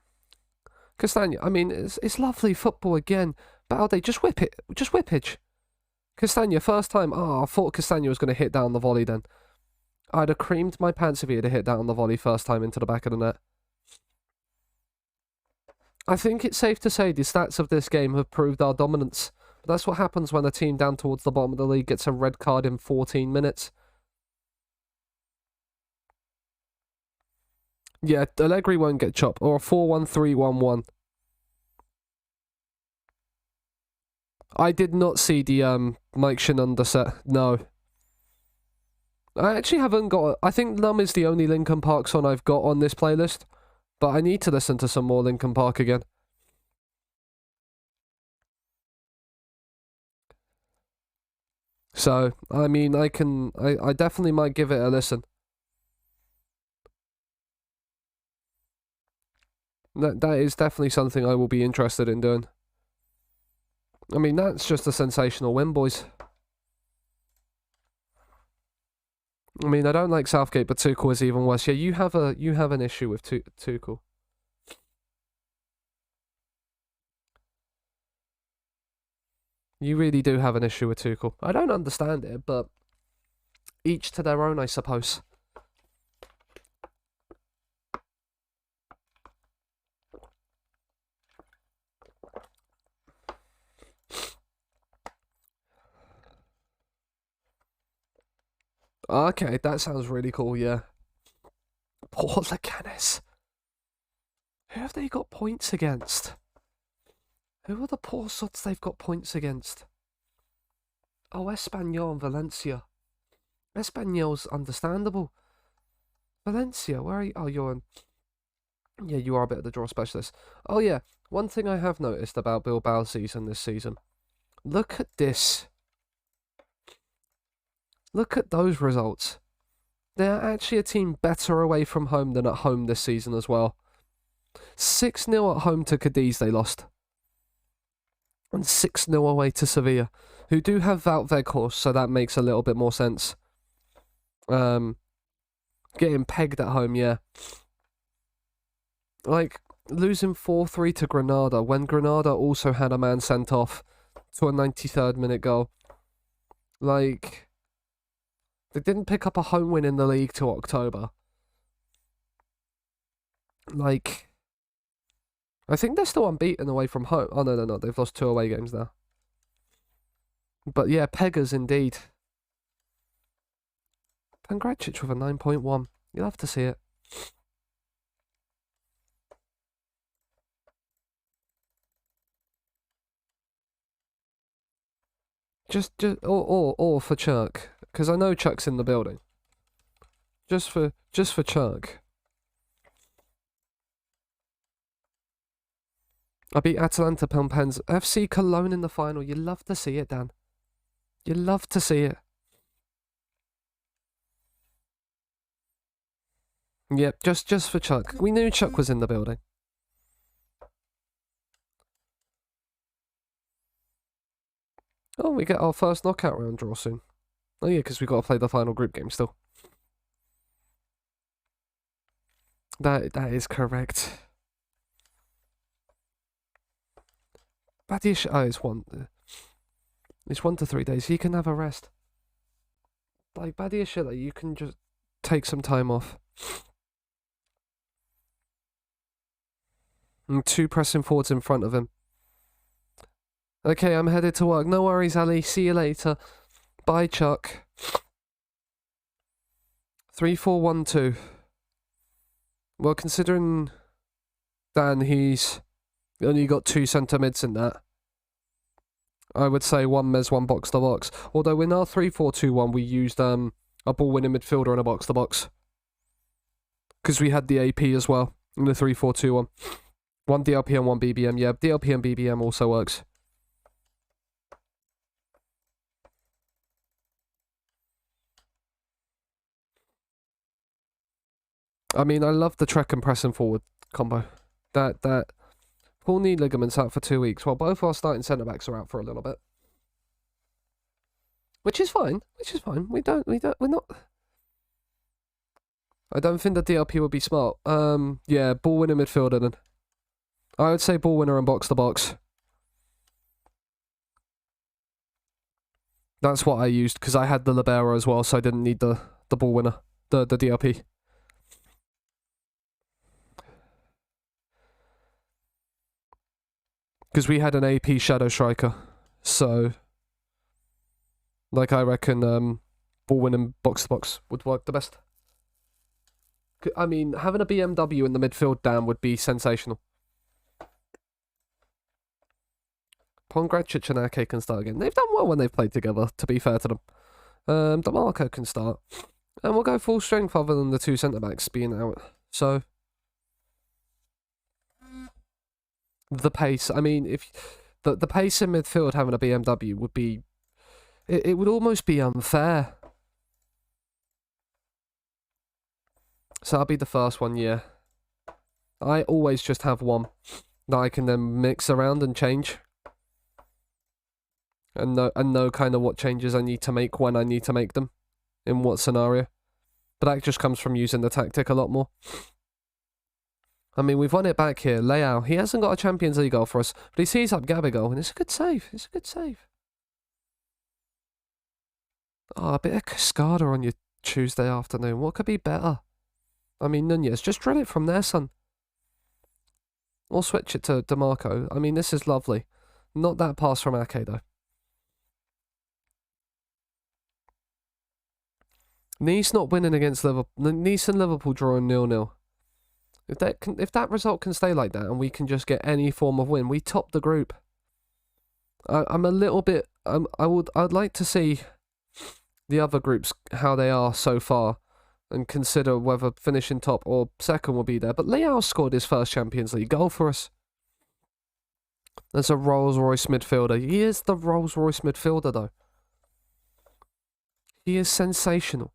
Castagna, it's lovely football again. Balde, just whip it. Just whippage. Castagna, first time. Oh, I thought Castagna was going to hit down the volley then. I'd have creamed my pants if he had hit down the volley first time into the back of the net. I think it's safe to say the stats of this game have proved our dominance. But that's what happens when a team down towards the bottom of the league gets a red card in 14 minutes. Yeah, Allegri won't get chopped. Or a 4-1-3-1-1. I did not see the Mike Shinunda set. No. I actually haven't got... I think Numb is the only Linkin Park song I've got on this playlist. But I need to listen to some more Linkin Park again. So, I definitely might give it a listen. That is definitely something I will be interested in doing. That's just a sensational win, boys. I don't like Southgate, but Tuchel is even worse. Yeah, you have an issue with Tuchel. You really do have an issue with Tuchel. I don't understand it, but each to their own, I suppose. Okay, that sounds really cool, yeah. Poor Leganes. Who have they got points against? Who are the poor sods they've got points against? Oh, Espanyol and Valencia. Espanyol's understandable. Valencia, where are you? Oh, you're in... Yeah, you are a bit of the draw specialist. Oh, yeah. One thing I have noticed about Bilbao's season this season. Look at this. Look at those results. They're actually a team better away from home than at home this season as well. 6-0 at home to Cadiz they lost. And 6-0 away to Sevilla, who do have Wout Weghorst, so that makes a little bit more sense. Getting pegged at home, yeah. Like, losing 4-3 to Granada, when Granada also had a man sent off to a 93rd minute goal. Like, they didn't pick up a home win in the league till October. Like, I think they're still unbeaten away from home. Oh, no. They've lost 2 away games now. But yeah, Peggers indeed. Pangracic with a 9.1. You'll have to see it. Or for Chuck, because I know Chuck's in the building. Just for Chuck. I beat Atalanta Pelmpens. FC Cologne in the final. You love to see it, Dan. You love to see it. Yep, just for Chuck. We knew Chuck was in the building. Oh, we get our first knockout round draw soon. Oh yeah, because we got to play the final group game still. That is correct. Badish, it's 1 to 3 days. You can have a rest. Like Badiashile, you can just take some time off. And 2 pressing forwards in front of him. Okay, I'm headed to work. No worries, Ali. See you later. Bye, Chuck. 3-4-1-2. Well, considering Dan, he's only got 2 centre mids in that. I would say 1 mes, 1 box to box. Although in our 3-4-2-1, we used a ball winning midfielder and a box to box. Because we had the AP as well in the 3-4-2-1. 1 DLP and 1 BBM. Yeah, DLP and BBM also works. I mean, I love the trek and pressing forward combo. That pull knee ligaments out for 2 weeks, while both our starting centre backs are out for a little bit, which is fine. We're not. I don't think the DLP would be smart. Yeah, ball winner midfielder then. I would say ball winner and box to box. That's what I used because I had the libero as well, so I didn't need the ball winner, the DLP. Because we had an AP shadow striker, so like I reckon ball winning box to box would work the best. I mean, having a BMW in the midfield down would be sensational. Pongracic and Ake can start again. They've done well when they've played together, to be fair to them. DeMarco can start. And we'll go full strength other than the 2 centre-backs being out. So, the pace. I mean, if the pace in midfield having a BMW would be... It would almost be unfair. So that'll be the first one, yeah. I always just have one that I can then mix around and change. And know kind of what changes I need to make when I need to make them. In what scenario. But that just comes from using the tactic a lot more. I mean, we've won it back here. Leao, he hasn't got a Champions League goal for us, but he sees up Gabigol, and it's a good save. It's a good save. Oh, a bit of Cascada on your Tuesday afternoon. What could be better? I mean, Nunez, just drill it from there, son. Or switch it to DeMarco. I mean, this is lovely. Not that pass from Ake, though. Nice not winning against Liverpool. Nice and Liverpool drawing 0-0. If that result can stay like that and we can just get any form of win, we top the group. I'm a little bit... I'd like to see the other groups, how they are so far, and consider whether finishing top or second will be there. But Leao scored his first Champions League goal for us. As a Rolls-Royce midfielder. He is the Rolls-Royce midfielder, though. He is sensational.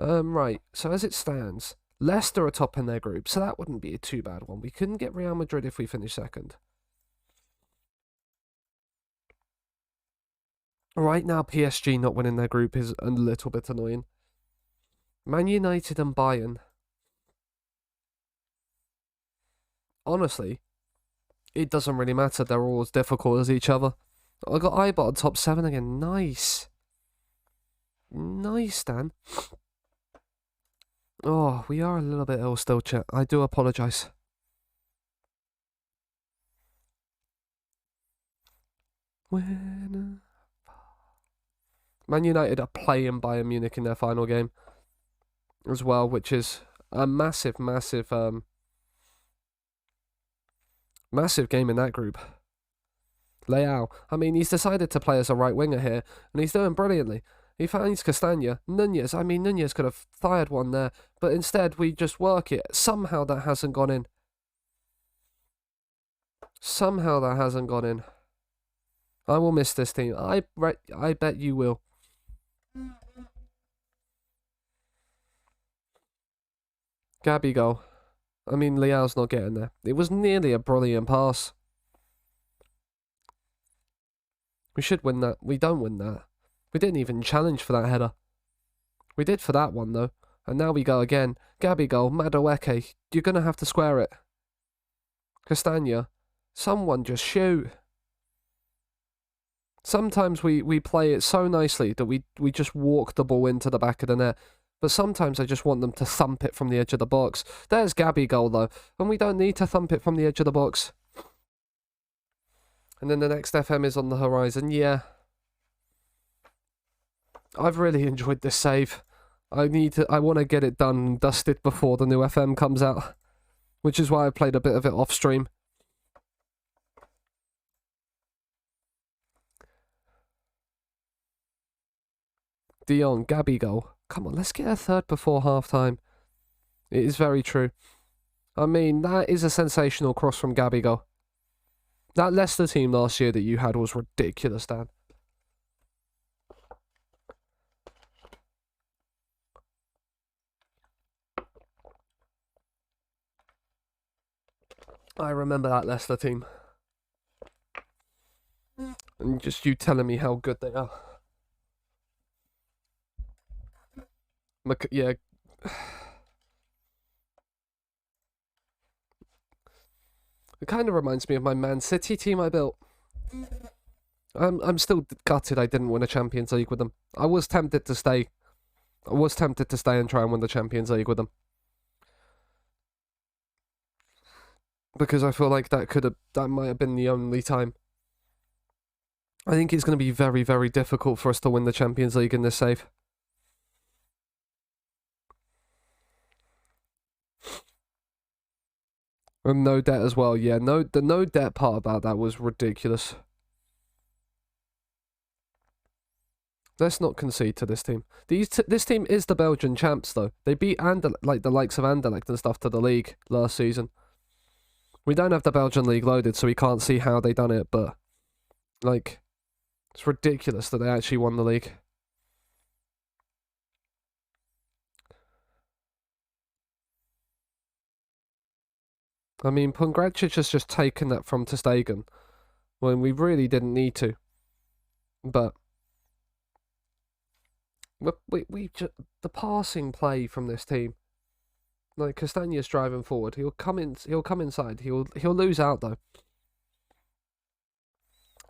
Right, so as it stands, Leicester are top in their group, so that wouldn't be a too bad one. We couldn't get Real Madrid if we finish second. Right now, PSG not winning their group is a little bit annoying. Man United and Bayern. Honestly, it doesn't really matter. They're all as difficult as each other. I got Ibot top 7 again. Nice. Nice, Dan. Oh, we are a little bit ill still, chat. I do apologise. Man United are playing Bayern Munich in their final game as well, which is a massive game in that group. Leao, I mean, he's decided to play as a right winger here, and he's doing brilliantly. He finds Castagna. Nunez, I mean, Nunez could have fired one there, but instead we just work it. Somehow that hasn't gone in. Somehow that hasn't gone in. I will miss this team. I bet you will. Gabby goal. I mean, Leao's not getting there. It was nearly a brilliant pass. We should win that. We don't win that. We didn't even challenge for that header. We did for that one, though. And now we go again. Gabby goal. Madueke. You're going to have to square it. Castagna. Someone just shoot. Sometimes we play it so nicely that we just walk the ball into the back of the net. But sometimes I just want them to thump it from the edge of the box. There's Gabby goal, though. And we don't need to thump it from the edge of the box. And then the next FM is on the horizon. Yeah. I've really enjoyed this save. I want to get it done and dusted before the new FM comes out. Which is why I played a bit of it off stream. Dion, Gabby goal. Come on, let's get a third before half-time. It is very true. I mean, that is a sensational cross from Gabby goal. That Leicester team last year that you had was ridiculous, Dan. I remember that Leicester team. And just you telling me how good they are. Yeah. It kind of reminds me of my Man City team I built. I'm still gutted I didn't win a Champions League with them. I was tempted to stay. And try and win the Champions League with them. Because I feel like that might have been the only time. I think it's going to be very, very difficult for us to win the Champions League in this save. And no debt as well, yeah. The no debt part about that was ridiculous. Let's not concede to this team. This team is the Belgian champs, though. They beat the likes of Anderlecht and stuff to the league last season. We don't have the Belgian league loaded, so we can't see how they done it, but like, it's ridiculous that they actually won the league. I mean, Pongracic has just taken that from ter Stegen when we really didn't need to. But the passing play from this team, like Castagna's driving forward, he'll come inside. He'll lose out though.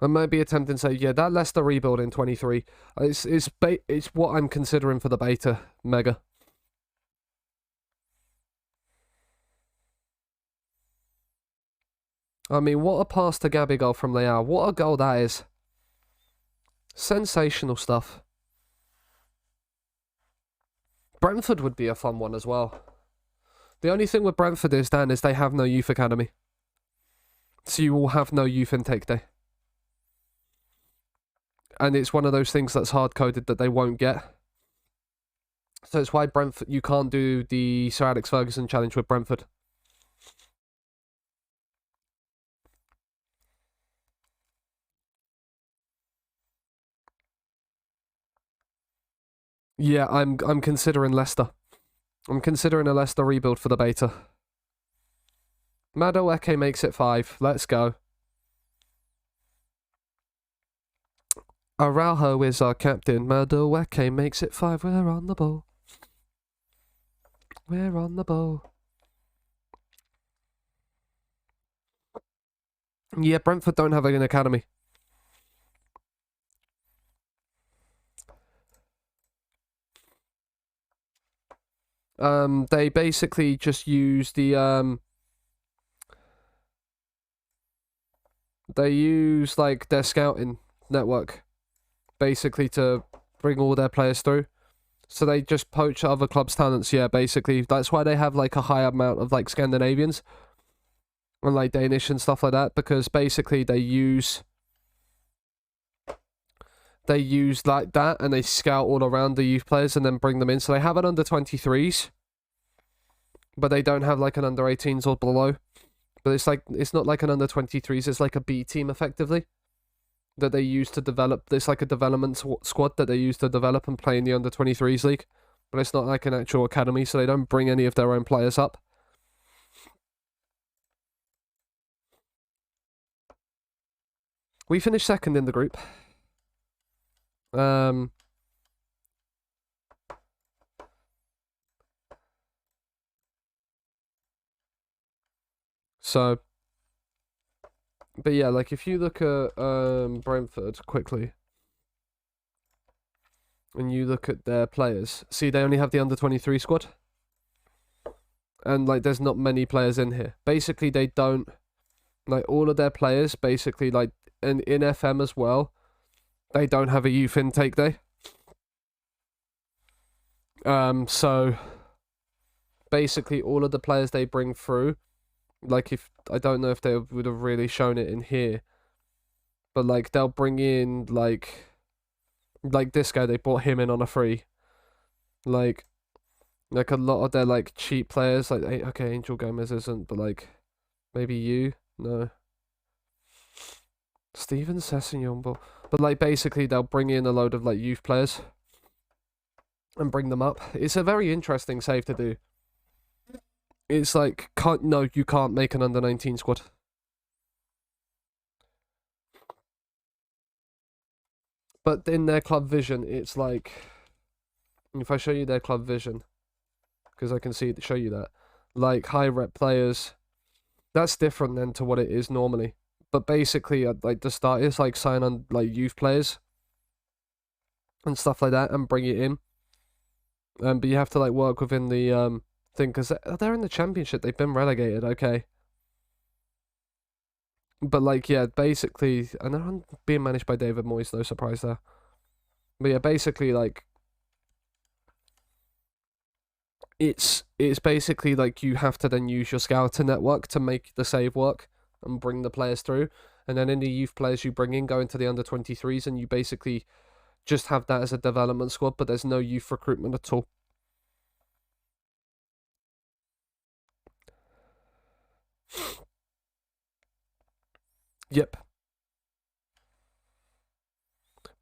I might be attempting to say, yeah, that Leicester rebuild in 23. It's what I'm considering for the beta mega. I mean, what a pass to Gabigol from Leao. What a goal that is. Sensational stuff. Brentford would be a fun one as well. The only thing with Brentford is, Dan, is they have no youth academy. So you will have no youth intake day. And it's one of those things that's hard-coded that they won't get. So it's why Brentford, you can't do the Sir Alex Ferguson challenge with Brentford. Yeah, I'm considering Leicester. I'm considering a Leicester rebuild for the beta. Madueke makes it 5. Let's go. Araujo is our captain. Madueke makes it 5. We're on the ball. We're on the ball. Yeah, Brentford don't have an academy. They basically just use the they use like their scouting network basically to bring all their players through. So they just poach other clubs' talents, yeah, basically. That's why they have like a high amount of like Scandinavians and like Danish and stuff like that, because basically they use like that and they scout all around the youth players and then bring them in. So they have an under 23s, but they don't have like an under 18s or below. But it's not like an under 23s, it's like a B team effectively that they use to develop. It's like a development squad that they use to develop and play in the under 23s league. but it's not like an actual academy, so they don't bring any of their own players up. We finished second in the group. So, but yeah, like if you look at Brentford quickly, and you look at their players, see they only have the under-23 squad, and like there's not many players in here. Basically, they don't, like, all of their players basically, like, and in FM as well, they don't have a youth intake day. So basically all of the players they bring through, like, if I don't know if they would have really shown it in here, but like they'll bring in like this guy, they brought him in on a free. Like a lot of their like cheap players, like, okay, Angel Gomez isn't, but like maybe you, no, Steven Sessegnon, but like basically they'll bring in a load of like youth players and bring them up. It's a very interesting save to do. It's like, you can't make an under-19 squad. But in their club vision, it's like, if I show you their club vision, because I can show you that, like high rep players, that's different than to what it is normally. But basically, like the start is like sign on like youth players and stuff like that and bring it in. But you have to like work within the thing, because they're in the championship. They've been relegated, okay. But like, yeah, basically, and they're being managed by David Moyes, no surprise there. But yeah, basically, like, it's basically like you have to then use your scouting network to make the save work and bring the players through, and then any youth players you bring in go into the under-23s, and you basically just have that as a development squad, but there's no youth recruitment at all. Yep.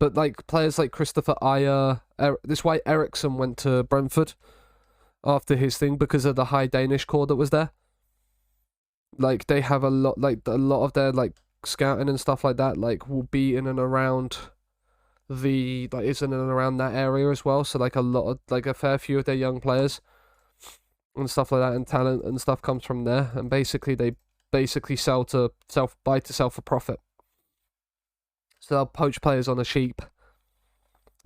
But like players like Christopher Ayer, this is why Ericsson went to Brentford after his thing, because of the high Danish core that was there. Like they have a lot of their like scouting and stuff like that, like, will be in and around is in and around that area as well. So like a lot of, like, a fair few of their young players and stuff like that, and talent and stuff comes from there, and basically they buy to sell for profit. So they'll poach players on a sheep,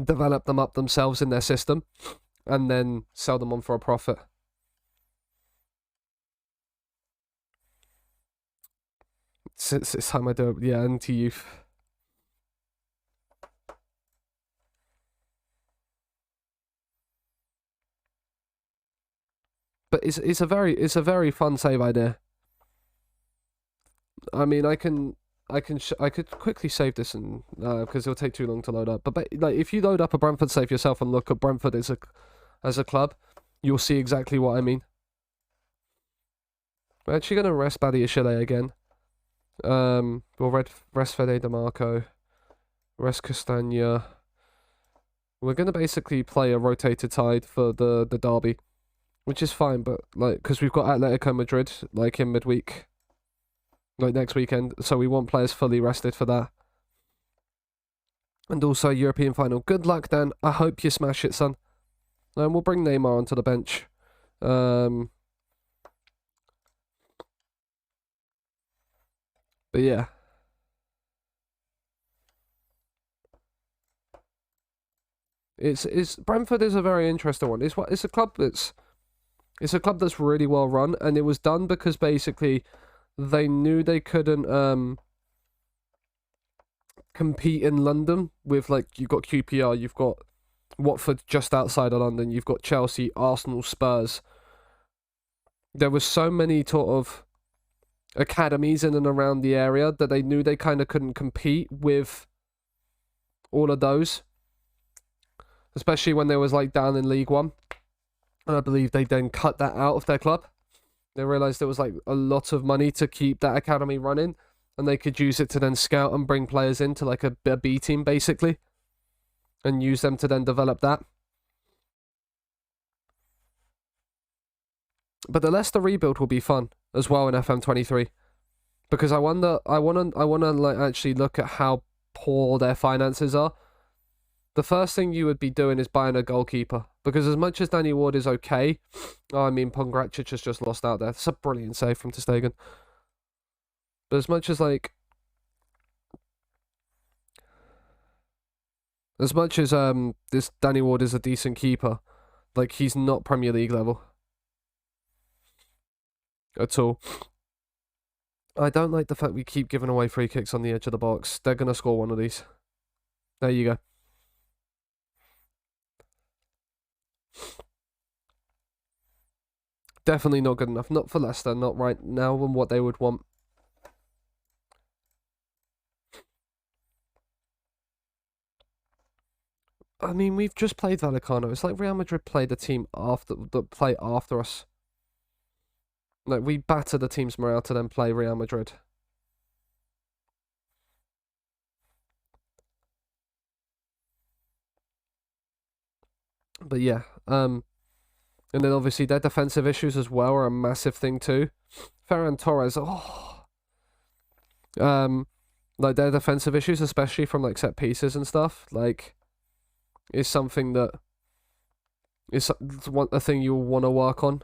develop them up themselves in their system, and then sell them on for a profit. It's time I do it, yeah, anti-youth. But it's a very fun save idea. I mean, I could quickly save this, and because it'll take too long to load up. But like, if you load up a Brentford save yourself and look at Brentford as a club, you'll see exactly what I mean. We're actually gonna rest Badiashile again. We'll rest Fede DeMarco, rest Castagna. We're gonna basically play a rotated side for the derby, which is fine. But like, because we've got Atletico Madrid like in midweek, like next weekend, so we want players fully rested for that. And also European final. Good luck, Dan. I hope you smash it, son. And we'll bring Neymar onto the bench. But yeah. It's Brentford is a very interesting one. It's a club that's really well run, and it was done because basically they knew they couldn't compete in London with, like, you've got QPR, you've got Watford just outside of London, you've got Chelsea, Arsenal, Spurs. There was so many sort of academies in and around the area that they knew they kind of couldn't compete with all of those, especially when they was like down in League One. And I believe they then cut that out of their club. They realised there was like a lot of money to keep that academy running, and they could use it to then scout and bring players into like a B team basically, and use them to then develop that. But the Leicester rebuild will be fun as well in FM23. Because I wanna like actually look at how poor their finances are. The first thing you would be doing is buying a goalkeeper. Because as much as Danny Ward is okay, Pongracic has just lost out there. It's a brilliant save from ter Stegen. But as much as this Danny Ward is a decent keeper, like he's not Premier League level at all. I don't like the fact we keep giving away free kicks on the edge of the box. They're gonna score one of these. There you go. Definitely not good enough. Not for Leicester. Not right now and what they would want. I mean, we've just played Vallecano. It's like Real Madrid played the team that play after us. Like, we batter the team's morale to then play Real Madrid. But yeah, and then obviously their defensive issues as well are a massive thing too. Ferran Torres, like their defensive issues, especially from like set pieces and stuff, like, is something that is a thing you'll want to work on.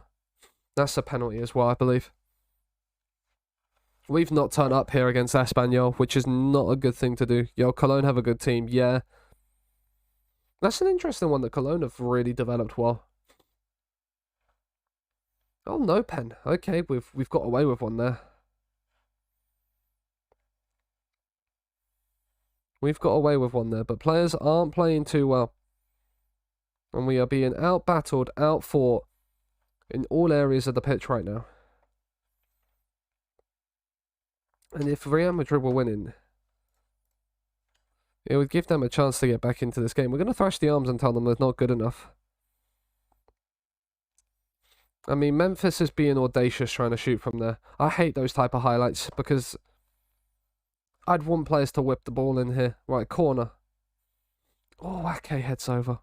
That's a penalty as well, I believe. We've not turned up here against Espanyol, which is not a good thing to do. Yo, Cologne have a good team, yeah. That's an interesting one that Cologne have really developed well. Oh, no pen. Okay, we've got away with one there. We've got away with one there, but players aren't playing too well. And we are being out-battled, out-fought in all areas of the pitch right now. And if Real Madrid were winning, it would give them a chance to get back into this game. We're going to thrash the arms and tell them they're not good enough. I mean, Memphis is being audacious trying to shoot from there. I hate those type of highlights because I'd want players to whip the ball in here. Right, corner. Oh, Ake heads over.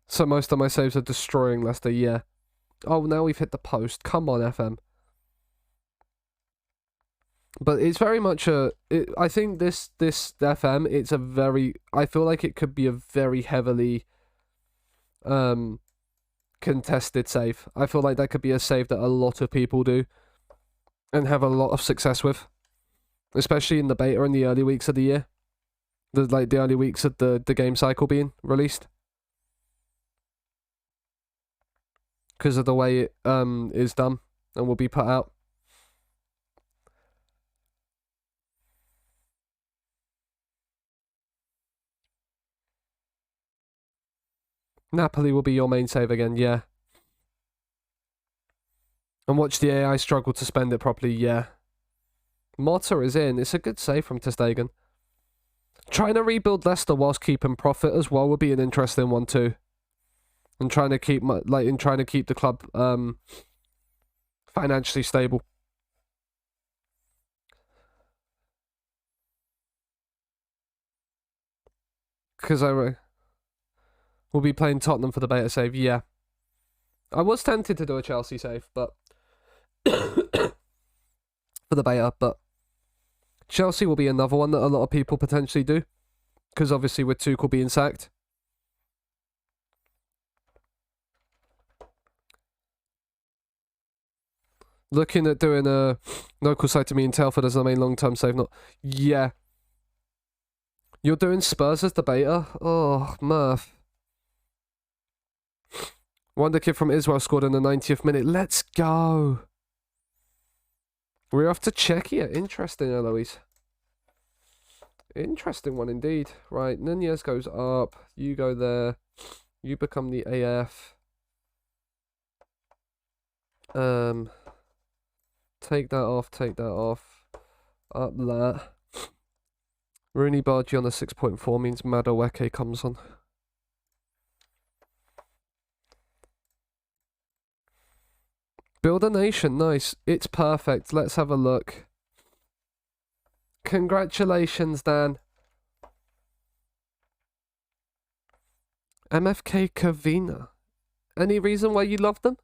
So most of my saves are destroying Leicester, yeah. Oh, now we've hit the post. Come on, FM. But it's very much I think this FM, it's a very... I feel like it could be a very heavily contested save. I feel like that could be a save that a lot of people do and have a lot of success with. Especially in the beta in the early weeks of the year. The early weeks of the game cycle being released. Because of the way it is done and will be put out. Napoli will be your main save again, yeah. And watch the AI struggle to spend it properly, yeah. Motta is in. It's a good save from ter Stegen. Trying to rebuild Leicester whilst keeping profit as well would be an interesting one too. And trying to keep the club financially stable. Because we'll be playing Tottenham for the beta save, yeah. I was tempted to do a Chelsea save, but for the beta, but Chelsea will be another one that a lot of people potentially do. Because obviously with Tuchel being sacked. Looking at doing a local side to me in Telford as the main long-term save, not... Yeah. You're doing Spurs as the beta? Oh, Murph. Wonder Kid from Israel scored in the 90th minute. Let's go. We're off to Czechia. Interesting, Eloise. Interesting one indeed. Right, Nunez goes up. You go there. You become the AF. Take that off, take that off. Up that. Rooney Bargy on the 6.4 means Madueke comes on. Build a nation, nice. It's perfect. Let's have a look. Congratulations, Dan. MFK Cavina. Any reason why you love them?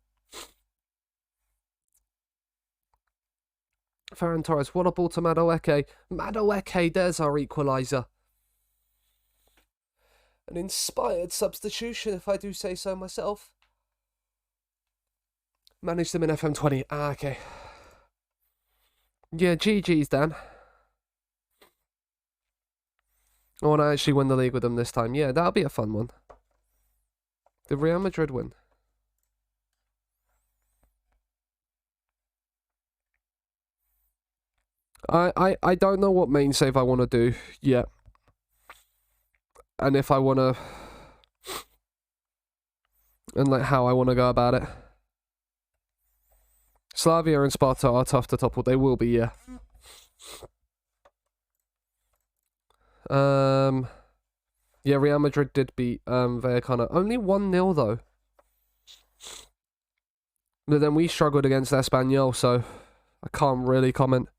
Ferran Torres, what a ball to Madueke. Madueke, there's our equaliser. An inspired substitution, if I do say so myself. Managed them in FM20. Ah, okay. Yeah, GG's, Dan. I want to actually win the league with them this time. Yeah, that'll be a fun one. Did Real Madrid win? I don't know what main save I want to do yet. And if I want to... And like how I want to go about it. Slavia and Sparta are tough to topple. They will be, yeah. Yeah, Real Madrid did beat Vallecano. Only 1-0 though. But then we struggled against Espanyol, so I can't really comment.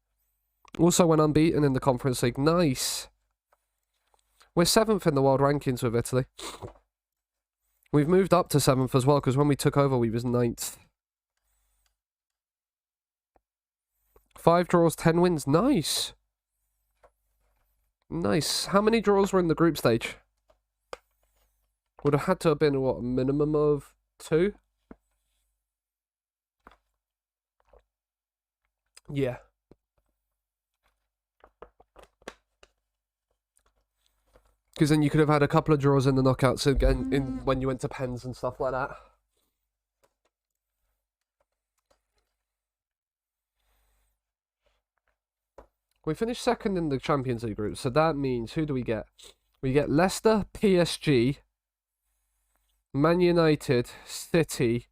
Also went unbeaten in the Conference League. Nice. We're 7th in the world rankings with Italy. We've moved up to 7th as well, because when we took over, we was 9th. 5 draws, 10 wins. Nice. Nice. How many draws were in the group stage? Would have had to have been, what, a minimum of 2? Yeah. Because then you could have had a couple of draws in the knockouts again when you went to pens and stuff like that. We finished 2nd in the Champions League group, so that means, who do we get? We get Leicester, PSG, Man United, City,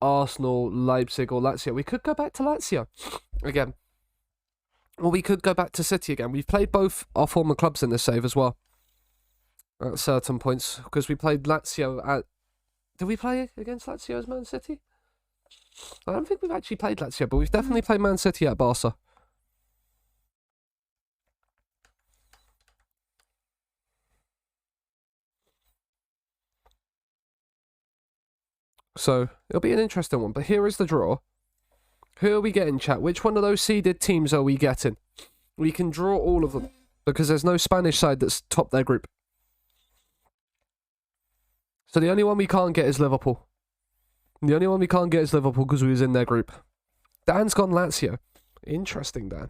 Arsenal, Leipzig, or Lazio. We could go back to Lazio again. Or we could go back to City again. We've played both our former clubs in this save as well. At certain points. Because we played Lazio at... Did we play against Lazio as Man City? I don't think we've actually played Lazio, but we've definitely played Man City at Barca. So, it'll be an interesting one. But here is the draw. Who are we getting, chat? Which one of those seeded teams are we getting? We can draw all of them. Because there's no Spanish side that's topped their group. So the only one we can't get is Liverpool. The only one we can't get is Liverpool because we was in their group. Dan's gone Lazio. Interesting, Dan.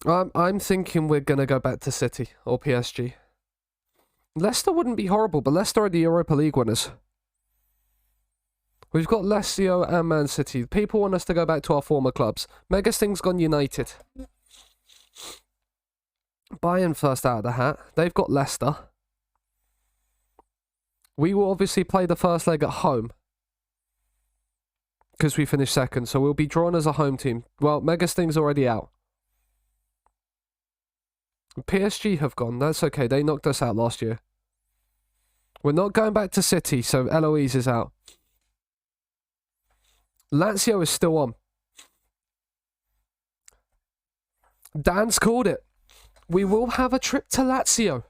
I'm thinking we're going to go back to City or PSG. Leicester wouldn't be horrible, but Leicester are the Europa League winners. We've got Lazio and Man City. People want us to go back to our former clubs. Megasting's gone United. Bayern first out of the hat. They've got Leicester. We will obviously play the first leg at home. Because we finished 2nd, so we'll be drawn as a home team. Well, Megasting's already out. PSG have gone. That's okay. They knocked us out last year. We're not going back to City, so Eloise is out. Lazio is still on. Dan's called it. We will have a trip to Lazio.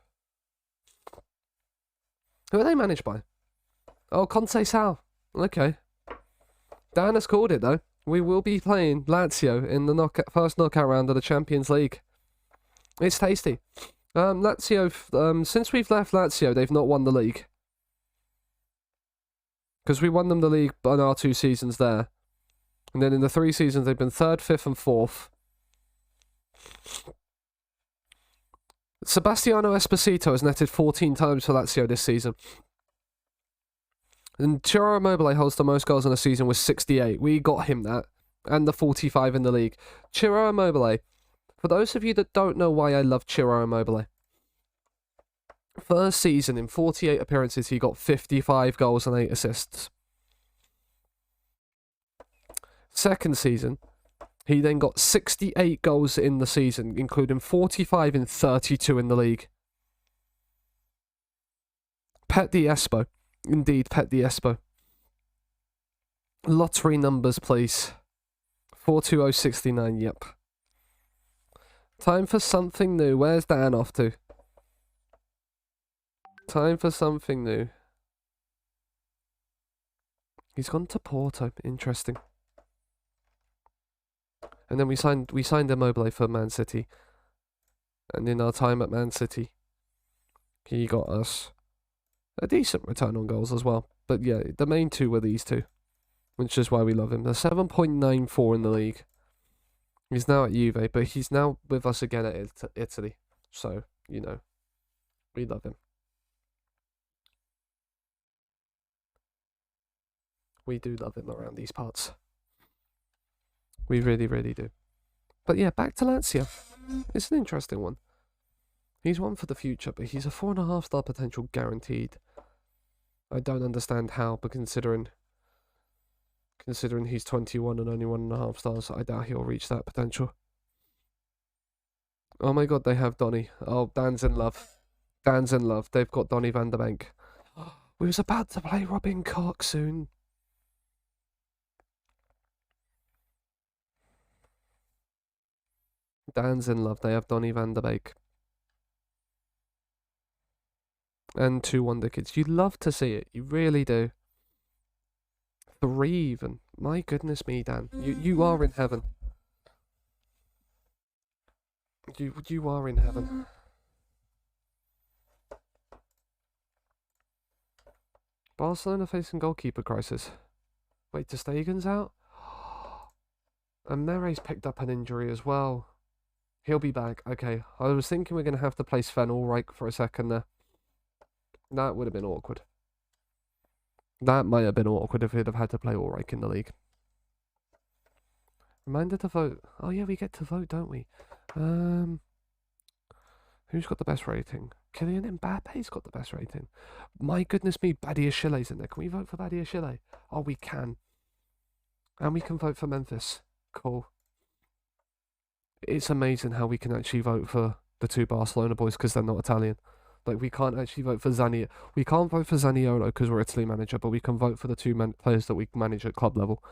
Who are they managed by? Oh, Conte Sal. Okay. Dan has called it, though. We will be playing Lazio in the first knockout round of the Champions League. It's tasty. Lazio, since we've left Lazio, they've not won the league. Because we won them the league in our 2 seasons there. And then in the 3 seasons, they've been 3rd, 5th, and 4th. Sebastiano Esposito has netted 14 times for Lazio this season. And Ciro Immobile holds the most goals in a season with 68. We got him that. And the 45 in the league. Ciro Immobile. For those of you that don't know why I love Ciro Immobile. First season, in 48 appearances, he got 55 goals and 8 assists. Second season, he then got 68 goals in the season, including 45 in 32 in the league. Pet the Espo. Indeed, Pet the Espo. Lottery numbers, please. 42069, yep. Time for something new. Where's Dan off to? Time for something new. He's gone to Porto. Interesting. And then we signed Immobile for Man City. And in our time at Man City, he got us a decent return on goals as well. But yeah, the main two were these two, which is why we love him. The 7.94 in the league. He's now at Juve, but he's now with us again at Italy. So, you know, we love him. We do love him around these parts. We really, really do. But yeah, back to Lazio. It's an interesting one. He's one for the future, but he's a 4.5-star potential guaranteed. I don't understand how, but considering he's 21 and only 1.5 stars, I doubt he'll reach that potential. Oh my god, they have Donny. Oh, Dan's in love. Dan's in love. They've got Donny van der Bank. We was about to play Robin Koch soon. Dan's in love. They have Donny van der Beek. And 2 wonder kids. You love to see it. You really do. 3 even. My goodness me, Dan. You are in heaven. You are in heaven. Barcelona facing goalkeeper crisis. Wait, Ter Stegen's out? And Mere's picked up an injury as well. He'll be back. Okay, I was thinking we're going to have to play Sven Ulreich for a second there. That would have been awkward. That might have been awkward if we'd have had to play Ulreich in the league. Reminder to vote. Oh yeah, we get to vote, don't we? Who's got the best rating? Kylian Mbappe's got the best rating. My goodness me, Badiashile's in there. Can we vote for Badiashile? Oh, we can. And we can vote for Memphis. Cool. It's amazing how we can actually vote for the 2 Barcelona boys because they're not Italian. Like, we can't actually vote for Zaniolo. We can't vote for Zaniolo because we're Italy manager, but we can vote for the 2 players that we manage at club level.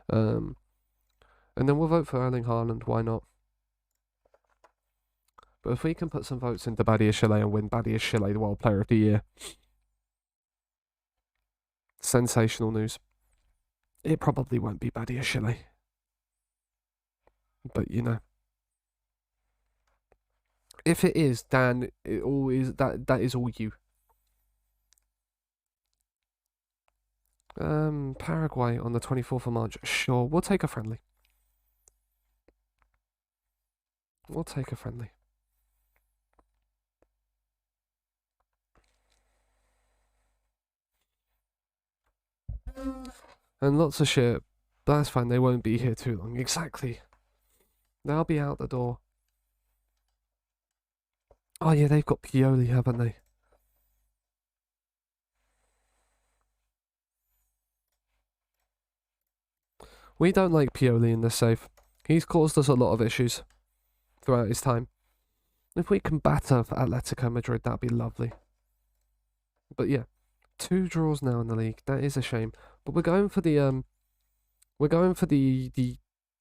And then we'll vote for Erling Haaland. Why not? But if we can put some votes into Badiashile and win Badiashile the World Player of the Year. Sensational news. It probably won't be Badiashile. But, you know. If it is, Dan, it always that is all you. Paraguay on the 24th of March. Sure, we'll take a friendly. We'll take a friendly. And lots of shit. But that's fine, they won't be here too long. Exactly. They'll be out the door. Oh yeah, they've got Pioli, haven't they? We don't like Pioli in this save. He's caused us a lot of issues throughout his time. If we can batter Atletico Madrid, that'd be lovely. But yeah, 2 draws now in the league. That is a shame. But we're going for the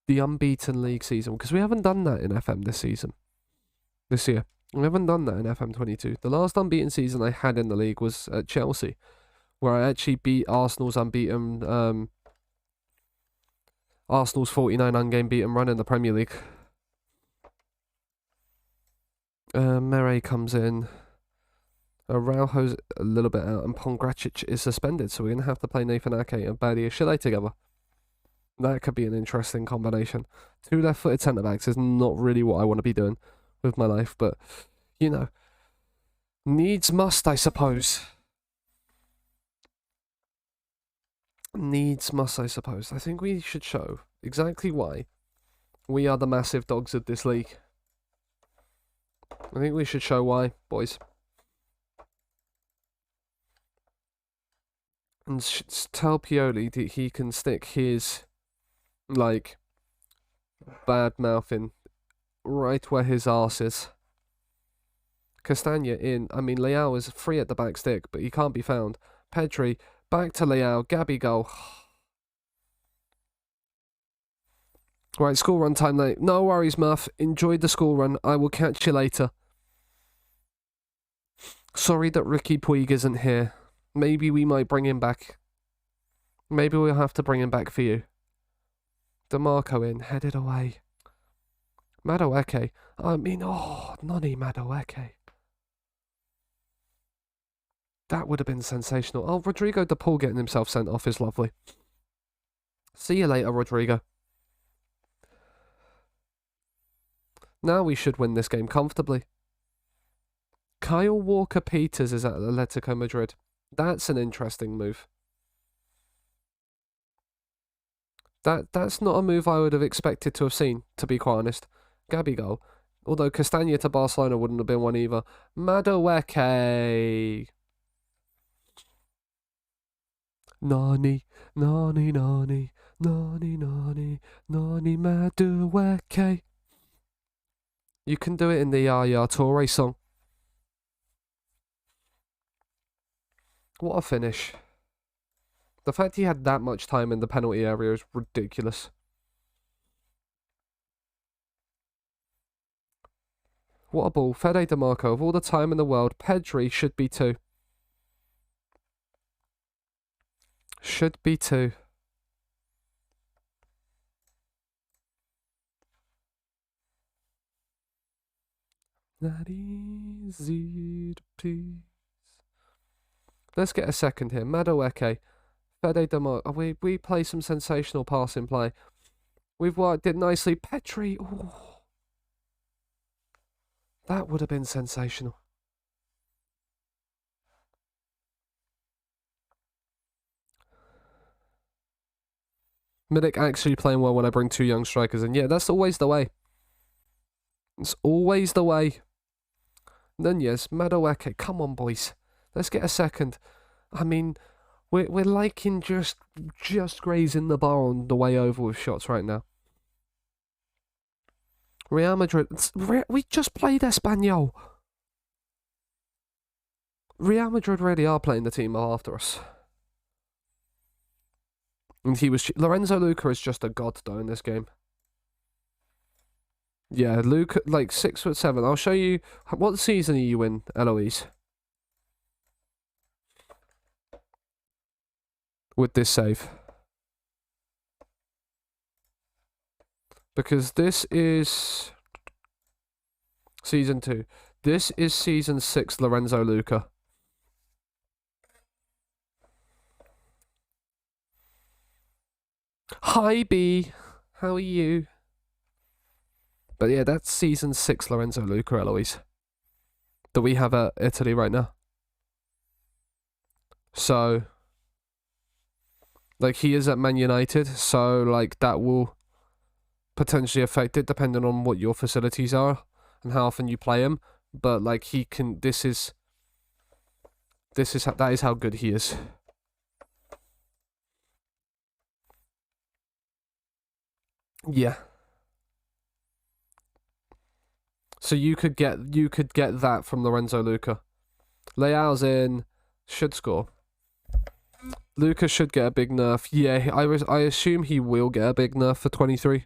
unbeaten league season because we haven't done that in FM this year. We haven't done that in FM22. The last unbeaten season I had in the league was at Chelsea, where I actually beat Arsenal's unbeaten Arsenal's 49 unbeaten beaten run in the Premier League. Mere comes in. Araujo's a little bit out, and Pongracic is suspended, so we're going to have to play Nathan Ake and Badiashile together. That could be an interesting combination. 2 left-footed centre-backs is not really what I want to be doing with my life, but, you know, needs must, I suppose. Needs must, I suppose. I think we should show exactly why we are the massive dogs of this league. I think we should show why, boys. And tell Pioli that he can stick his, like, bad mouth in right where his arse is. Castagna in. I mean, Leao is free at the back stick, but he can't be found. Pedri, back to Leao. Gabby goal. Right, school run time, mate. No worries, Muff. Enjoy the school run. I will catch you later. Sorry that Ricky Puig isn't here. Maybe we might bring him back. Maybe we'll have to bring him back for you. DeMarco in, headed away. Madueke. Nani Madueke. That would have been sensational. Oh, Rodrigo de Paul getting himself sent off is lovely. See you later, Rodrigo. Now we should win this game comfortably. Kyle Walker-Peters is at Atletico Madrid. That's an interesting move. That's not a move I would have expected to have seen, to be quite honest. Gabigol. Although Castagna to Barcelona wouldn't have been one either. Madueke. Nani Madueke. You can do it in the Yaya Toure song. What a finish. The fact he had that much time in the penalty area is ridiculous. What a ball. Fede DeMarco, of all the time in the world, Pedri should be 2. Should be 2. That easy to please. Let's get a second here. Madueke. Fede DeMarco. We play some sensational passing play. We've worked it nicely. Petri. Ooh. That would have been sensational. Milik actually playing well when I bring 2 young strikers in. Yeah, that's always the way. It's always the way. Nunez, Madueke, come on, boys. Let's get a second. I mean, we're liking just grazing the bar on the way over with shots right now. Real Madrid. We just played Espanyol. Real Madrid really are playing the team after us. And Lorenzo Luca is just a god though in this game. Yeah, Luca, like 6'7". I'll show you. What season are you in, Eloise? With this save. Because this is season 2. This is season 6 Lorenzo Luca. Hi B, how are you? But yeah, that's season 6 Lorenzo Luca, Eloise. That we have at Italy right now. So, like, he is at Man United, so, like, that will potentially affect it depending on what your facilities are and how often you play him. But, like, he can, that is how good he is. Yeah. So you could get that from Lorenzo Luca. Leao's in, should score. Luca should get a big nerf. Yeah, I assume he will get a big nerf for 23.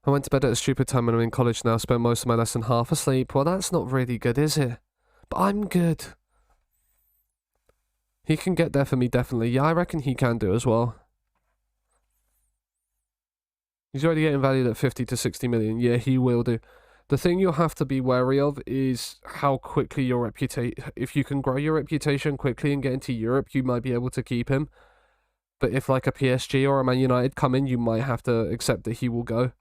I went to bed at a stupid time when I'm in college now. Spent most of my lesson half asleep. Well, that's not really good, is it? But I'm good. He can get there for me, definitely. Yeah, I reckon he can do as well. He's already getting valued at 50 to 60 million. Yeah, he will do. The thing you'll have to be wary of is how quickly your reputation... If you can grow your reputation quickly and get into Europe, you might be able to keep him. But if like a PSG or a Man United come in, you might have to accept that he will go.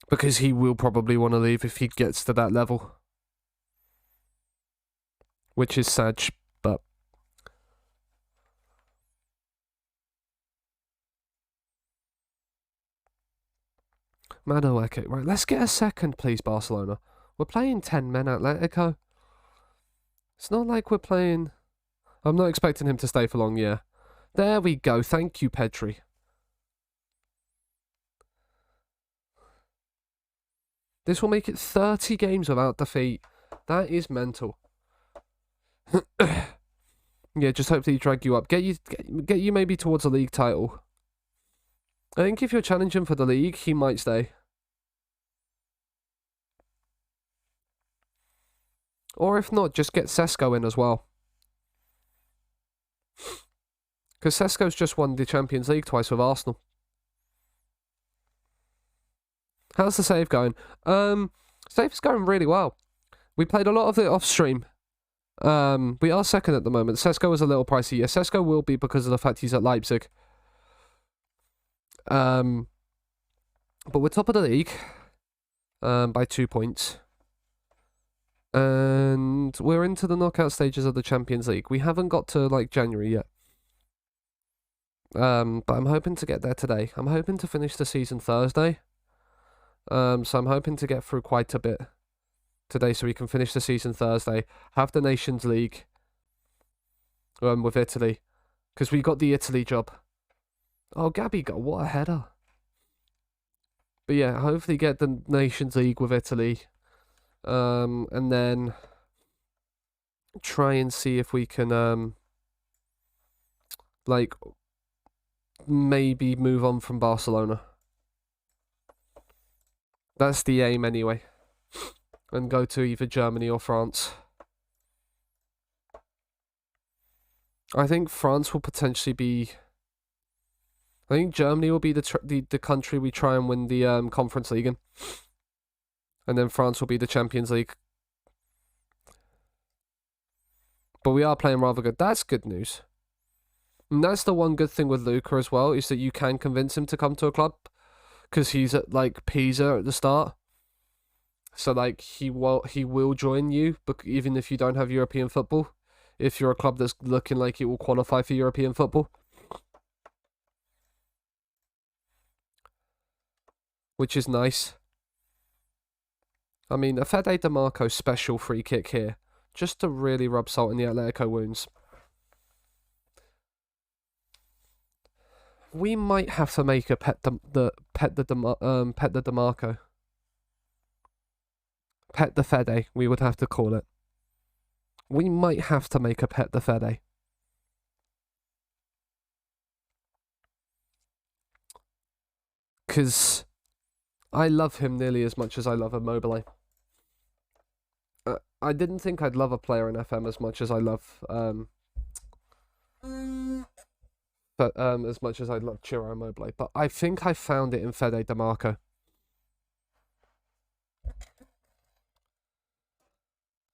Because he will probably want to leave if he gets to that level. Which is sad, but... Madueke. Right, let's get a second, please, Barcelona. We're playing 10 men Atletico. It's not like we're playing... I'm not expecting him to stay for long, yeah. There we go. Thank you, Pedri. This will make it 30 games without defeat. That is mental. Yeah, just hopefully drag you up. Get you maybe towards a league title. I think if you're challenging for the league, he might stay. Or if not, just get Sesko in as well. Because Sesko's just won the Champions League twice with Arsenal. How's the save going? Save's going really well. We played a lot of it off stream. We are second at the moment. Sesko is a little pricey. Yeah, Sesko will be because of the fact he's at Leipzig. But we're top of the league. By 2 points. And we're into the knockout stages of the Champions League. We haven't got to, like, January yet. But I'm hoping to get there today. I'm hoping to finish the season Thursday. So I'm hoping to get through quite a bit today so we can finish the season Thursday. Have the Nations League with Italy. Because we got the Italy job. Oh, Gabby got what a header. But yeah, hopefully get the Nations League with Italy. And then try and see if we can like maybe move on from Barcelona. That's the aim anyway. And go to either Germany or France. I think France will potentially be... I think Germany will be the country we try and win the Conference League in. And then France will be the Champions League. But we are playing rather good. That's good news. And that's the one good thing with Luca as well, is that you can convince him to come to a club. Because he's at, like, Pisa at the start. So, like, he will join you, but even if you don't have European football. If you're a club that's looking like it will qualify for European football. Which is nice. I mean, a Fede DeMarco special free kick here. Just to really rub salt in the Atletico wounds. We might have to make a Pet the DeMarco. Pet the Fede, we would have to call it. We might have to make a Pet the Fede. Because I love him nearly as much as I love Immobile. I didn't think I'd love a player in FM as much as I love as much as I love Ciro Immobile, but I think I found it in Fede DeMarco.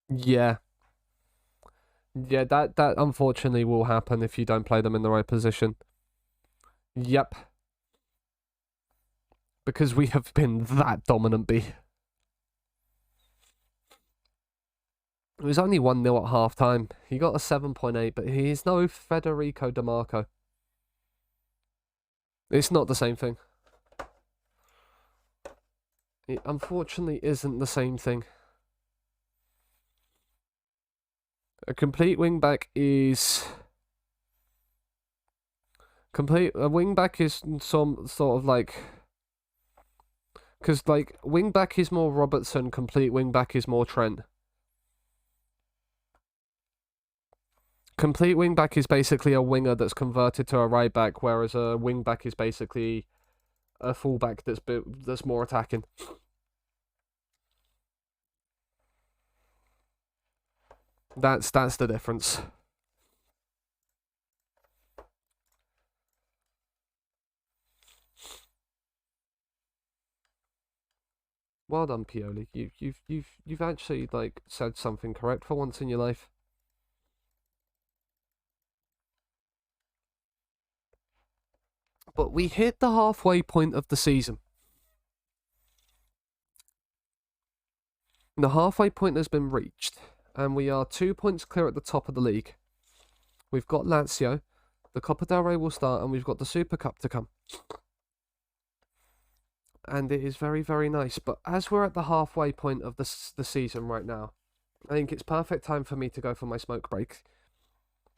Yeah. Yeah, that unfortunately will happen if you don't play them in the right position. Yep. Because we have been that dominant, B. It was only 1-0 at half-time. He got a 7.8, but he's no Federico DeMarco. It's not the same thing. It unfortunately isn't the same thing. A complete wing-back is... A wing-back is some sort of like... Because, like, wing-back is more Robertson, complete wing-back is more Trent. Complete wing-back is basically a winger that's converted to a right-back, whereas a wing-back is basically a full-back that's more attacking. That's the difference. Well done, Pioli. You've actually, like, said something correct for once in your life. But we hit the halfway point of the season. The halfway point has been reached, and we are 2 points clear at the top of the league. We've got Lazio, the Copa del Rey will start, and we've got the Super Cup to come. And it is very, very nice. But as we're at the halfway point of the season right now, I think it's perfect time for me to go for my smoke break.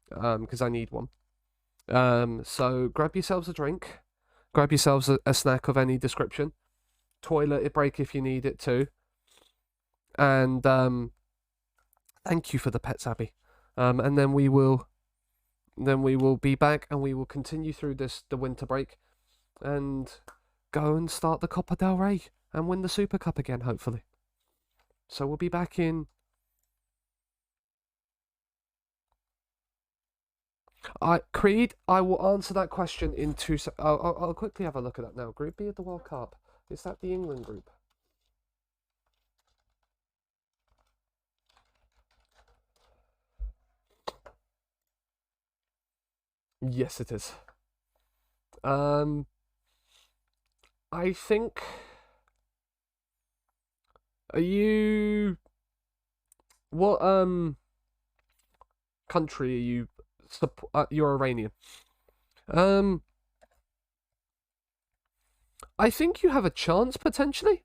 Because I need one. So grab yourselves a drink. Grab yourselves a snack of any description. Toilet break if you need it too. And thank you for the pets, Abby. And then we will be back, and we will continue through the winter break, and go and start the Copa del Rey and win the Super Cup again, hopefully. So we'll be back in. Creed, I will answer that question in 2 seconds. I'll quickly have a look at that now. Group B of the World Cup. Is that the England group? Yes, it is. I think. Are you? What country are you? You're Iranian. I think you have a chance potentially.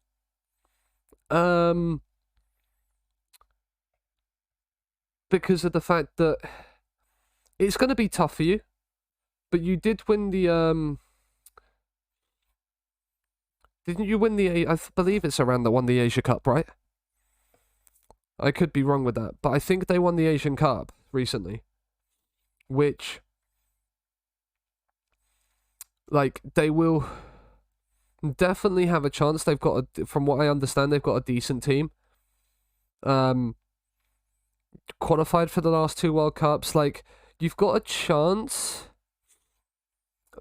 Because of the fact that it's going to be tough for you, but you did win the Didn't you win the? I believe it's Iran that won the Asia Cup, right? I could be wrong with that, but I think they won the Asian Cup recently, which, like, they will definitely have a chance. They've got from what I understand, they've got a decent team. Qualified for the last 2 World Cups. Like, you've got a chance.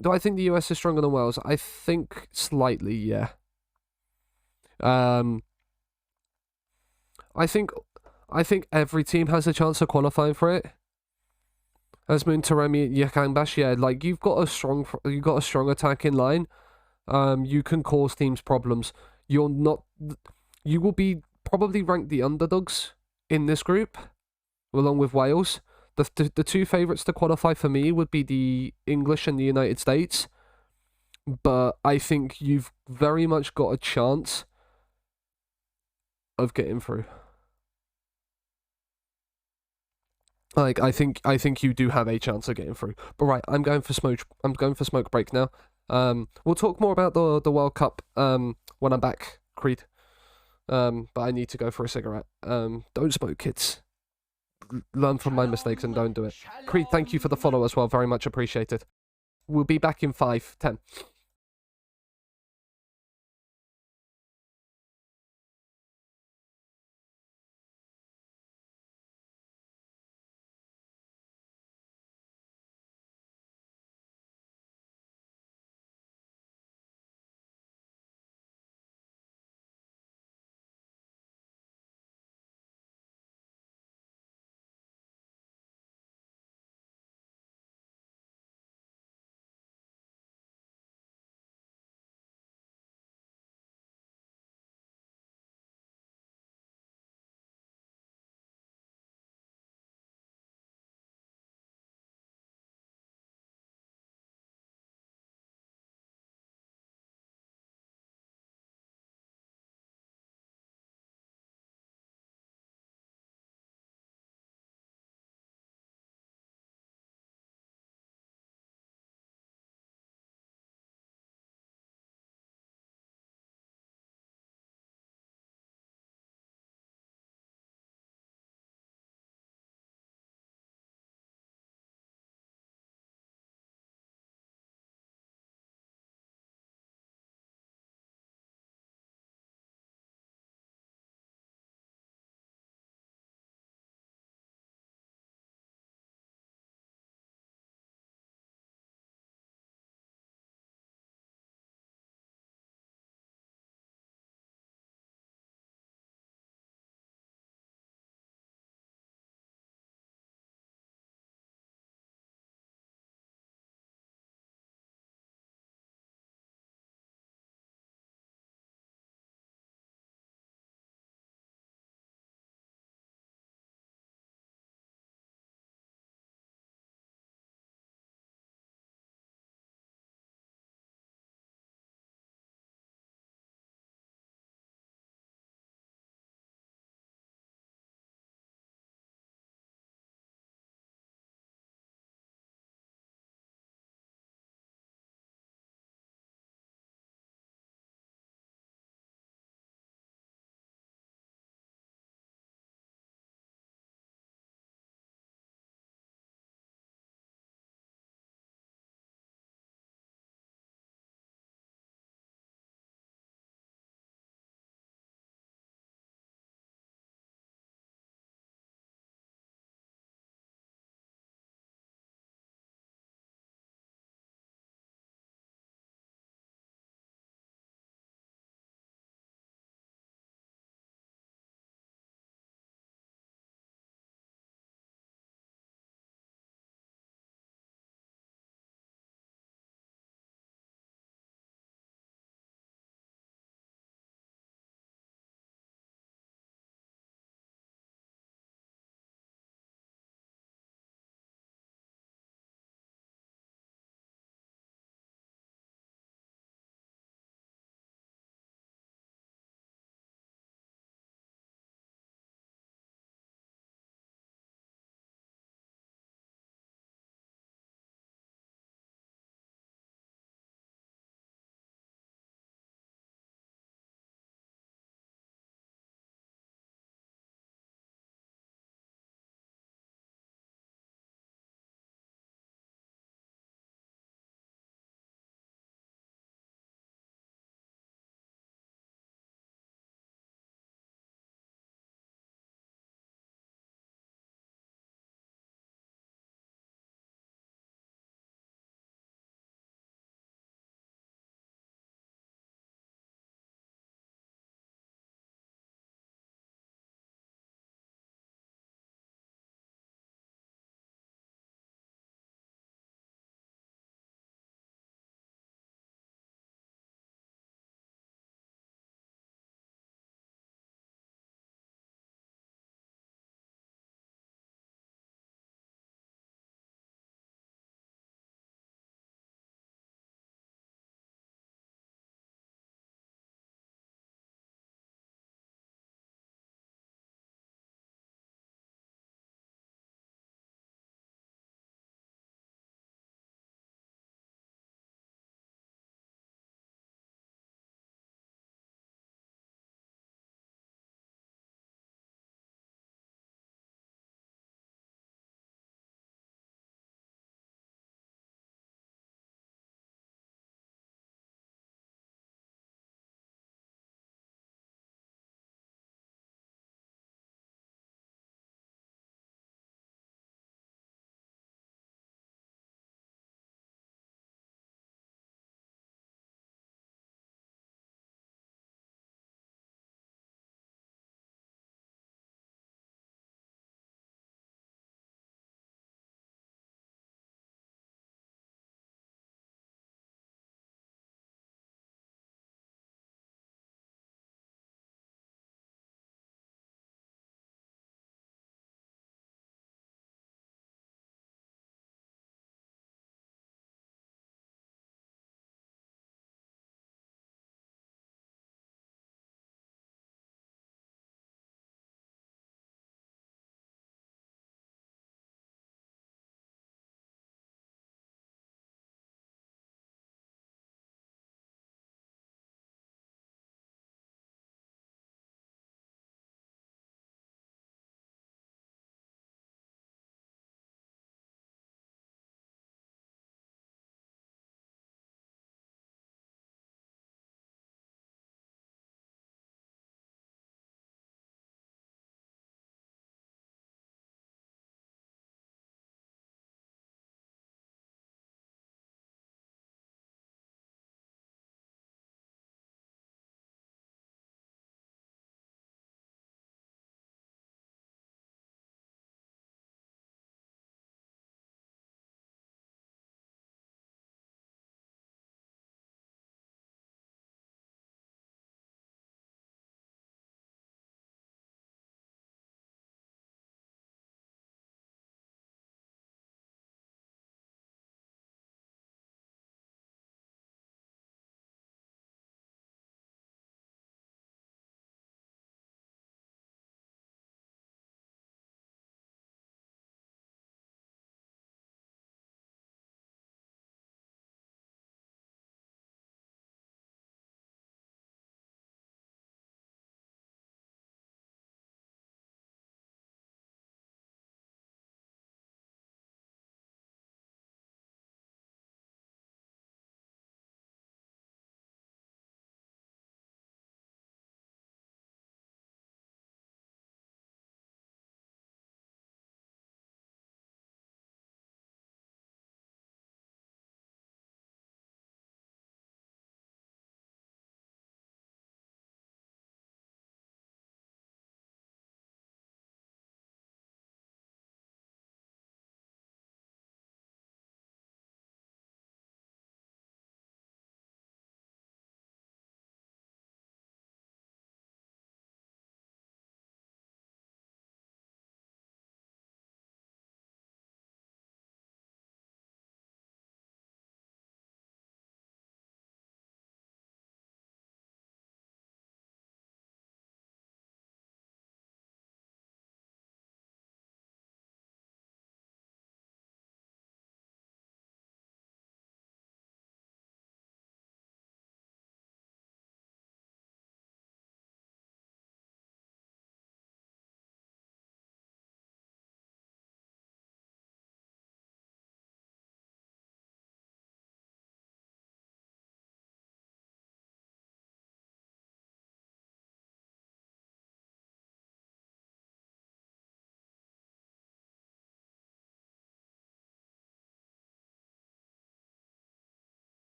Do I think the US is stronger than Wales? I think slightly, yeah. I think every team has a chance of qualifying for it. Asmun Taremi, Yakanbash, yeah, like you've got a strong attacking line. You can cause teams problems. You will be probably ranked the underdogs in this group, along with Wales. The 2 favourites to qualify for me would be the English and the United States. But I think you've very much got a chance of getting through. Like, I think you do have a chance of getting through. But right, I'm going for smoke break now. We'll talk more about the World Cup when I'm back, Creed. But I need to go for a cigarette. Don't smoke, kids. Learn from my mistakes and don't do it. Creed, thank you for the follow as well. Very much appreciated. We'll be back in 5, 10.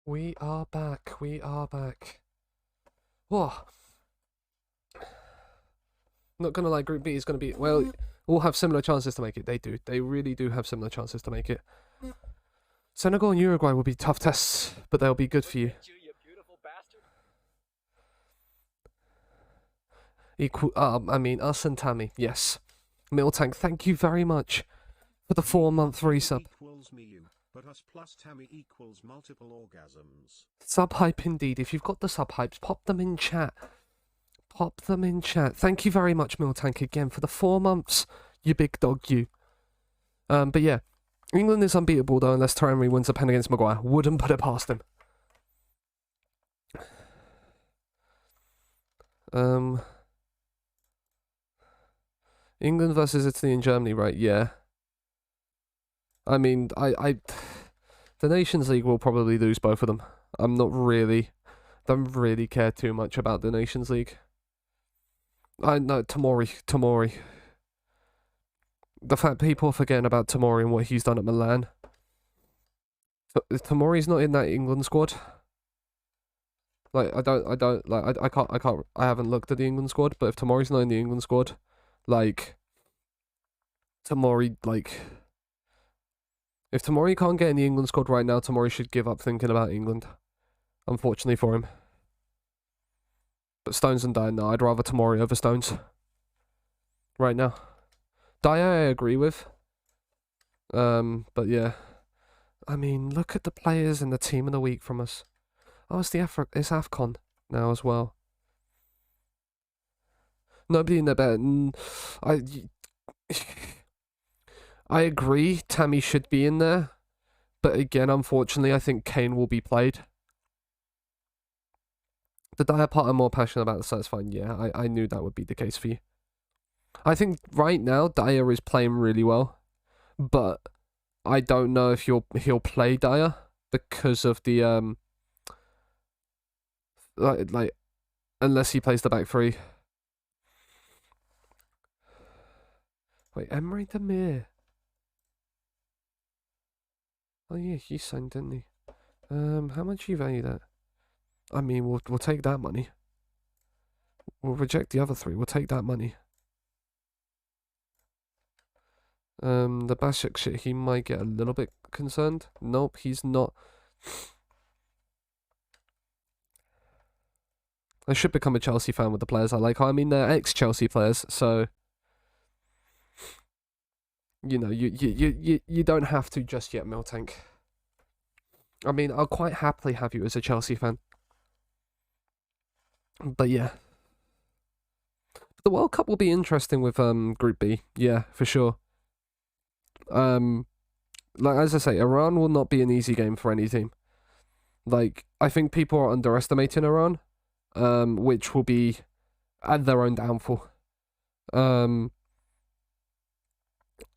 We are back. We are back. Whoa. Not gonna lie, Group B is gonna be, well, all have similar chances to make it. They do. They really do have similar chances to make it. Senegal and Uruguay will be tough tests, but they'll be good for you. I mean, us and Tammy, yes. Miltank, thank you very much for the 4-month resub. But us plus Tammy equals multiple orgasms. Sub hype indeed. If you've got the sub hypes, pop them in chat. Pop them in chat. Thank you very much, Miltank, again for the 4 months. You big dog, you. But yeah, England is unbeatable though unless Henry wins a pen against Maguire. Wouldn't put it past him. England versus Italy and Germany, right? Yeah. I mean, the Nations League will probably lose both of them. Don't really care too much about the Nations League. I know Tomori. The fact people are forgetting about Tomori and what he's done at Milan. Tomori's not in that England squad. Like, I haven't looked at the England squad, but if Tomori's not in the England squad, like, Tomori, like, if Tomori can't get in the England squad right now, Tomori should give up thinking about England. Unfortunately for him. But Stones and Dyer, no, I'd rather Tomori over Stones. Right now. Dyer, I agree with. But yeah. I mean, look at the players in the team of the week from us. Oh, it's AFCON now as well. Nobody in there better. I agree, Tammy should be in there. But again, unfortunately, I think Kane will be played. The Dyer part I'm more passionate about, so that's fine. Yeah, I knew that would be the case for you. I think right now, Dyer is playing really well. But I don't know if he'll play Dyer because of the like unless he plays the back three. Wait, Emery Demir. Oh yeah, he signed, didn't he? How much do you value that? I mean, we'll take that money. We'll reject the other 3. We'll take that money. The Bashik shit, he might get a little bit concerned. Nope, he's not. I should become a Chelsea fan with the players I like. I mean, they're ex-Chelsea players, so you know, you don't have to just yet, Miltank. I mean, I'll quite happily have you as a Chelsea fan. But yeah. The World Cup will be interesting with Group B. Yeah, for sure. Like as I say, Iran will not be an easy game for any team. Like, I think people are underestimating Iran, which will be at their own downfall.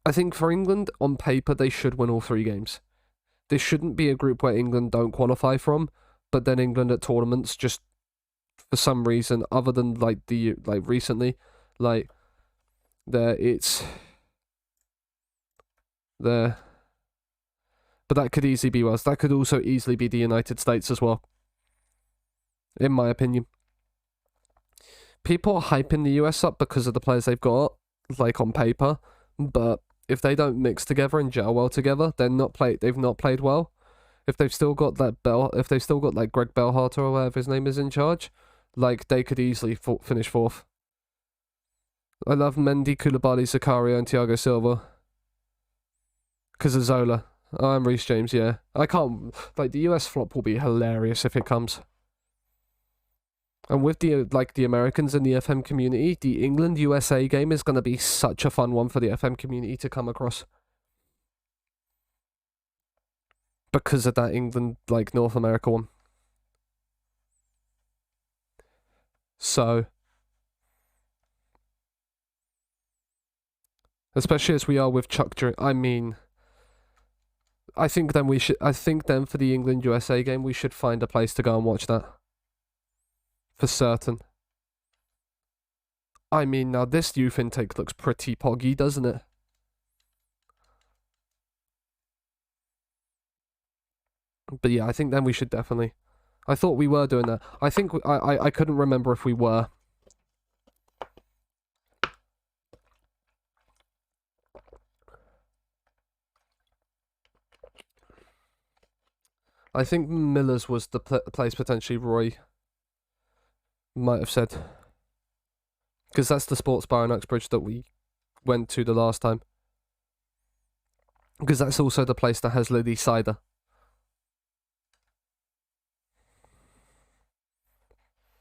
I think for England, on paper, they should win all 3 games. This shouldn't be a group where England don't qualify from, but then England at tournaments just for some reason, other than like recently, like it's there. But that could easily be worse. That could also easily be the United States as well. In my opinion. People are hyping the US up because of the players they've got, like on paper, but if they don't mix together and gel well together, they've not played well. If they've still got like Greg Bellharter or whatever his name is in charge, like they could easily finish 4th. I love Mendy, Koulibaly, Zakaria, and Thiago Silva. Because of Zola. Oh, I'm Reece James, yeah. I can't, like, the US flop will be hilarious if it comes. And with the Americans in the FM community, the England-USA game is going to be such a fun one for the FM community to come across. Because of that England, North America one. So, especially as we are with Chuck during, I think then for the England-USA game, we should find a place to go and watch that. For certain. I mean, now this youth intake looks pretty poggy, doesn't it? But yeah, I think then we should definitely. I thought we were doing that. I think I couldn't remember if we were. I think Miller's was the place potentially Roy might have said. Because that's the sports bar in Uxbridge that we went to the last time. Because that's also the place that has Lily Cider.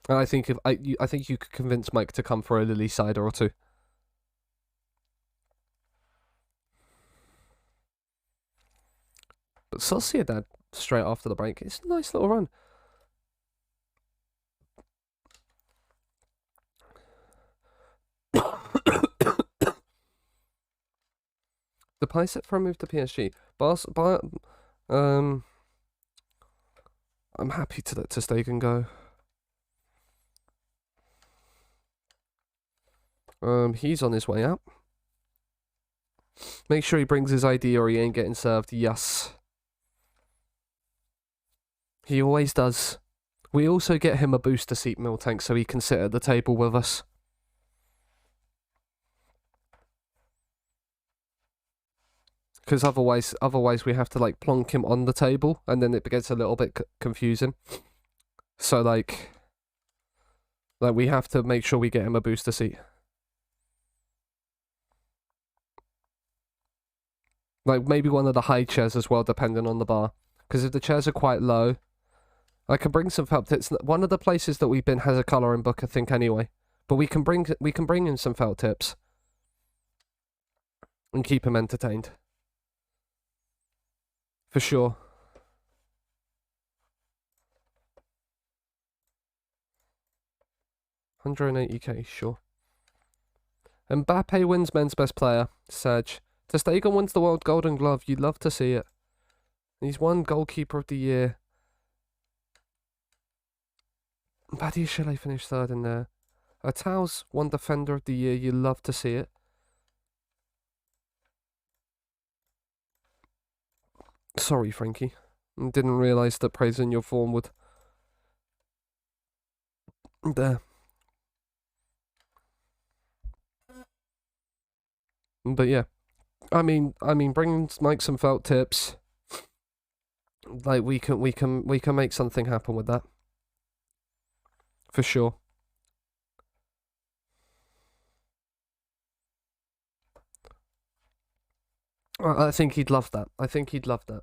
And I think I think you could convince Mike to come for a Lily Cider or two. But Sociedad straight after the break, it's a nice little run. The pie set for a move to PSG. I'm happy to let Stegen go. He's on his way out. Make sure he brings his ID or he ain't getting served. Yes. He always does. We also get him a booster seat meal tank so he can sit at the table with us. Because otherwise we have to like plonk him on the table and then it gets a little bit confusing. So like we have to make sure we get him a booster seat. Like maybe one of the high chairs as well, depending on the bar. Because if the chairs are quite low, I can bring some felt tips. One of the places that we've been has a colouring book, I think, anyway. But we can bring in some felt tips and keep him entertained. For sure. $180k, sure. Mbappe wins men's best player, Serge. Ter Stegen wins the World Golden Glove. You'd love to see it. He's won Goalkeeper of the Year. Badiashile finished third in there. Atau's won Defender of the Year. You'd love to see it. Sorry, Frankie. Didn't realise that praising your form would... There. But yeah. I mean, bring Mike some felt tips. Like we can make something happen with that. For sure. I think he'd love that. I think he'd love that.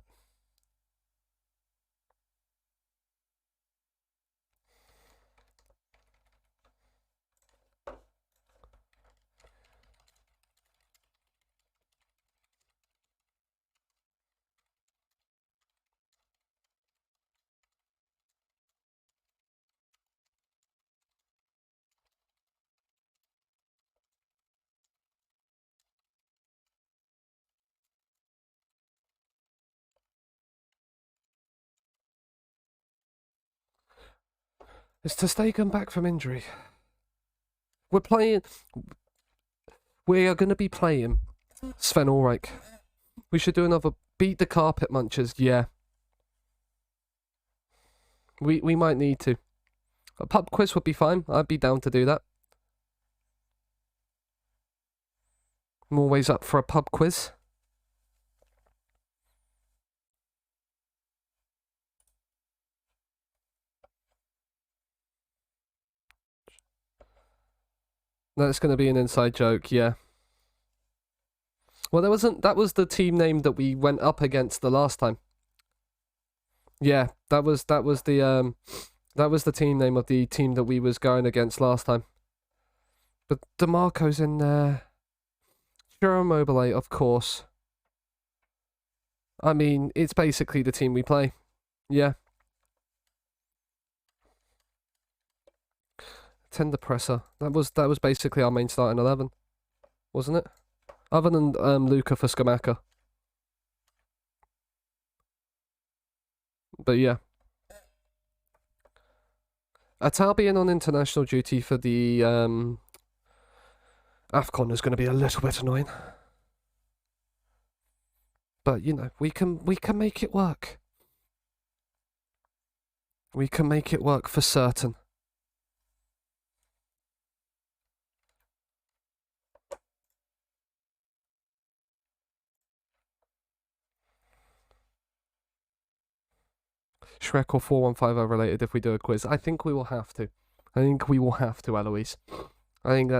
Is Ter Stegen back from injury? We are going to be playing Sven Ulreich. We should do another Beat the Carpet Munchers, yeah. We might need to. A pub quiz would be fine. I'd be down to do that. I'm always up for a pub quiz. That's going to be an inside joke, yeah. Well, that was the team name that we went up against the last time. Yeah, that was the team name of the team that we was going against last time. But DeMarco's in there. Sure, Immobile, of course. I mean, it's basically the team we play. Yeah. Tender presser. That was basically our main starting 11, wasn't it? Other than Luca for Skamaka. But yeah. Atau being on international duty for the AFCON is going to be a little bit annoying. But you know, we can make it work. We can make it work for certain. Shrek or 415 are related if we do a quiz. I think we will have to. I think we will have to, Eloise. I think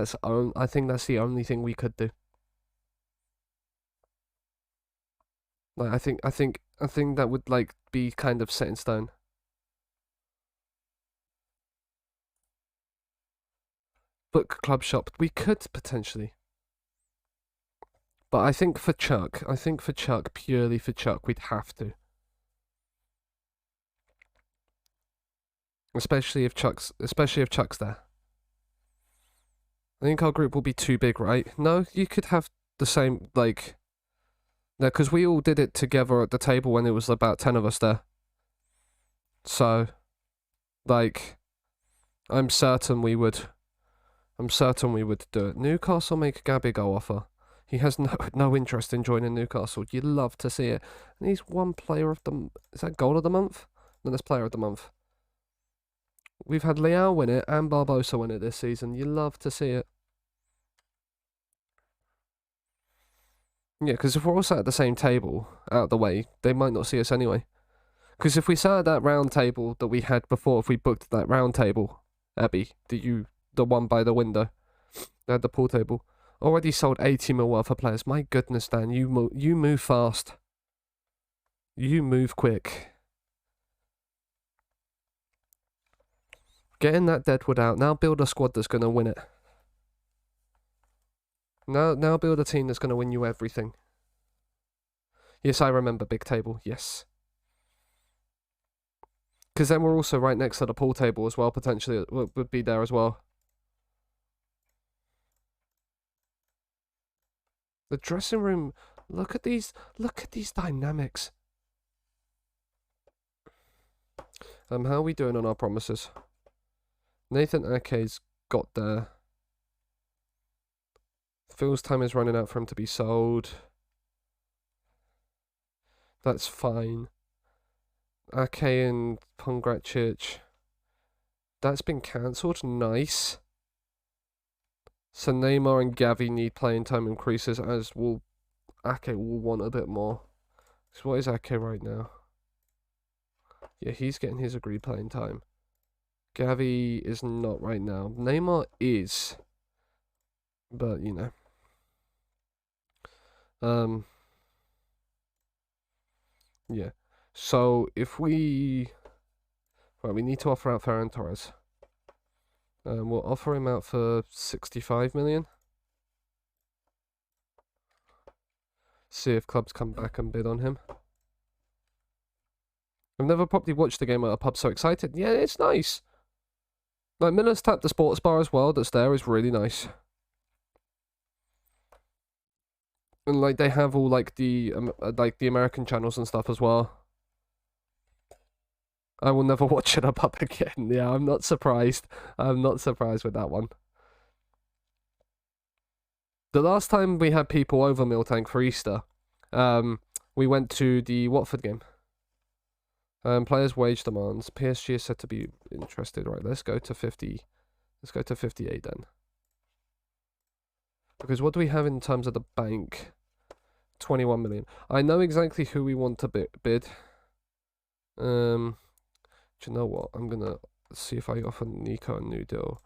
that's the only thing we could do. Like I think that would like be kind of set in stone. Book club shop, we could potentially. But I think for Chuck, purely for Chuck, we'd have to. Especially if Chuck's there. I think our group will be too big, right? No, you could have the same, like... No, because we all did it together at the table when it was about 10 of us there. So, like, I'm certain we would do it. Newcastle make Gabby go offer. He has no interest in joining Newcastle. You'd love to see it. And he's one player of the... Is that goal of the month? No, that's player of the month. We've had Leao win it and Barbosa win it this season. You love to see it. Yeah, because if we're all sat at the same table, out the way, they might not see us anyway. Because if we sat at that round table that we had before, if we booked that round table, Abby, the one by the window, they had the pool table, already sold 80 mil worth of players. My goodness, Dan, you move fast. You move quick. Getting that Deadwood out. Now build a squad that's going to win it. Now build a team that's going to win you everything. Yes, I remember big table. Yes. Because then we're also right next to the pool table as well. Potentially it would be there as well. The dressing room. Look at these dynamics. How are we doing on our promises? Nathan Ake's got there. Phil's time is running out for him to be sold. That's fine. Ake and Pongracic. That's been cancelled. Nice. So Neymar and Gavi need playing time increases, as will Ake will want a bit more. So what is Ake right now? Yeah, he's getting his agreed playing time. Gavi is not right now. Neymar is. But, you know. Yeah. So, if we... Right, we need to offer out Ferran Torres. We'll offer him out for 65 million. See if clubs come back and bid on him. I've never properly watched the game at a pub so excited. Yeah, it's nice. Like, Miller's Tap, the sports bar as well, that's there, is really nice. And, like, they have all, like the American channels and stuff as well. I will never watch it a pub again. Yeah, I'm not surprised. I'm not surprised with that one. The last time we had people over Miltank for Easter, we went to the Watford game. Players' wage demands. PSG is said to be interested. Right, let's go to 50. Let's go to 58 then. Because what do we have in terms of the bank? 21 million. I know exactly who we want to bid. Do you know what? I'm gonna see if I offer Nico a new deal.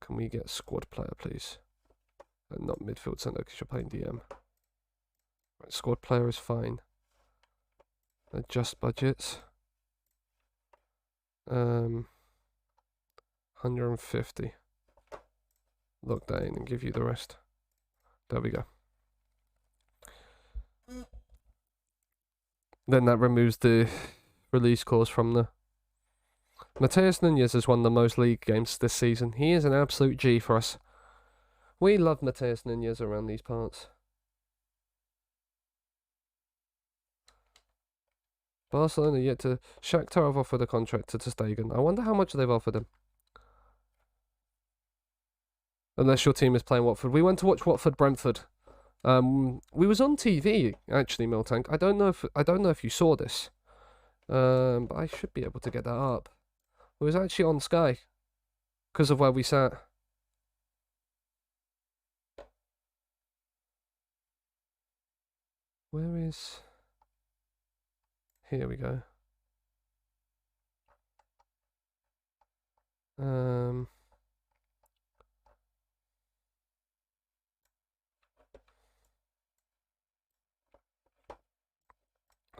Can we get squad player, please? And not midfield centre because you're playing DM. Right, squad player is fine. Adjust budgets. 150. Lock that in and give you the rest. There we go. Then that removes the release clause from the... Mateus Nunez has won the most league games this season. He is an absolute G for us. We love Mateus Nunez around these parts. Barcelona yet to... Shakhtar have offered a contract to Stegen. I wonder how much they've offered him. Unless your team is playing Watford. We went to watch Watford-Brentford. We was on TV, actually, Miltank. I don't know if you saw this. But I should be able to get that up. It was actually on Sky because of where we sat. Where is... Here we go.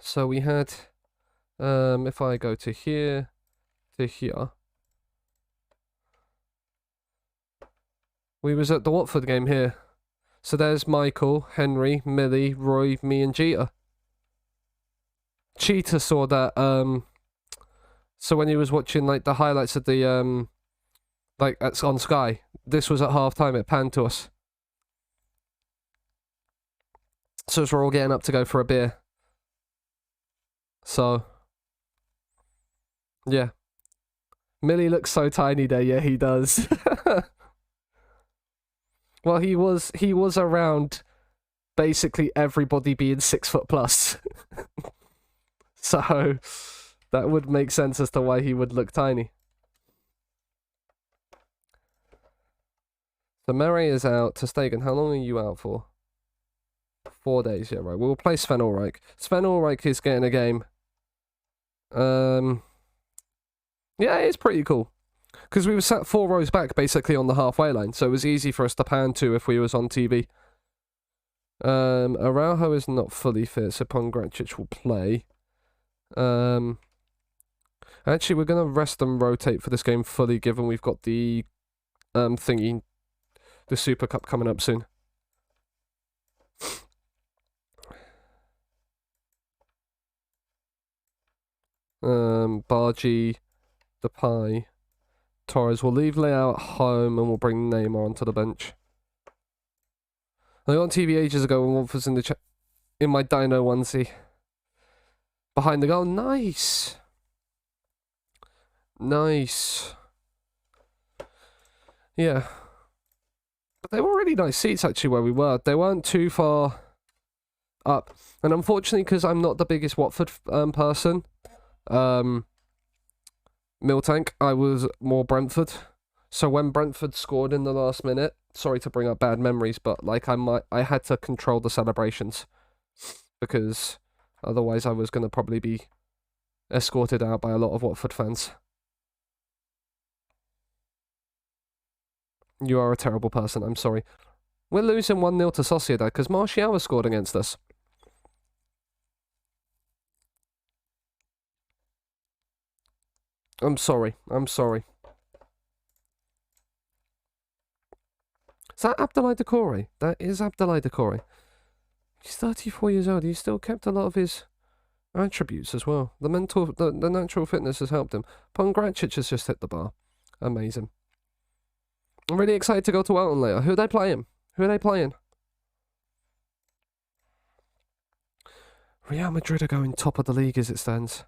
So we had, if I go to here, to here, we was at the Watford game here. So there's Michael, Henry, Millie, Roy, me and Jeter. Cheetah saw that, so when he was watching like the highlights of the, like it's on Sky, this was at half time, it panned to us. So as we're all getting up to go for a beer. So, yeah. Millie looks so tiny there, yeah, he does. Well, he was around basically everybody being 6 foot plus. So, that would make sense as to why he would look tiny. So, Murray is out. To Stegen, how long are you out for? 4 days, yeah, right. We'll play Sven Ulreich. Sven Ulreich is getting a game. Yeah, it's pretty cool. Because we were sat 4 rows back, basically, on the halfway line, so it was easy for us to pan to if we was on TV. Araujo is not fully fit, so Pongracic will play. Actually, we're going to rest and rotate for this game fully, given we've got the, thingy, the Super Cup coming up soon. Bargy, Depay, Torres. We'll leave Leao at home and we'll bring Neymar onto the bench. I got on TV ages ago when Wolf was in the in my Dino onesie. Behind the goal. Nice. Nice. Yeah. But they were really nice seats actually where we were. They weren't too far up. And unfortunately, because I'm not the biggest Watford person, Miltank, I was more Brentford. So when Brentford scored in the last minute, sorry to bring up bad memories, but like I had to control the celebrations because otherwise I was going to probably be escorted out by a lot of Watford fans. You are a terrible person, I'm sorry. We're losing 1-0 to Sociedad because Martial has scored against us. I'm sorry. I'm sorry. Is that Abdoulaye Doucouré? That is Abdoulaye Doucouré. He's 34 years old. He's still kept a lot of his attributes as well. The natural fitness has helped him. Pongracic has just hit the bar. Amazing. I'm really excited to go to Elton later. Who are they playing? Who are they playing? Real Madrid are going top of the league as it stands.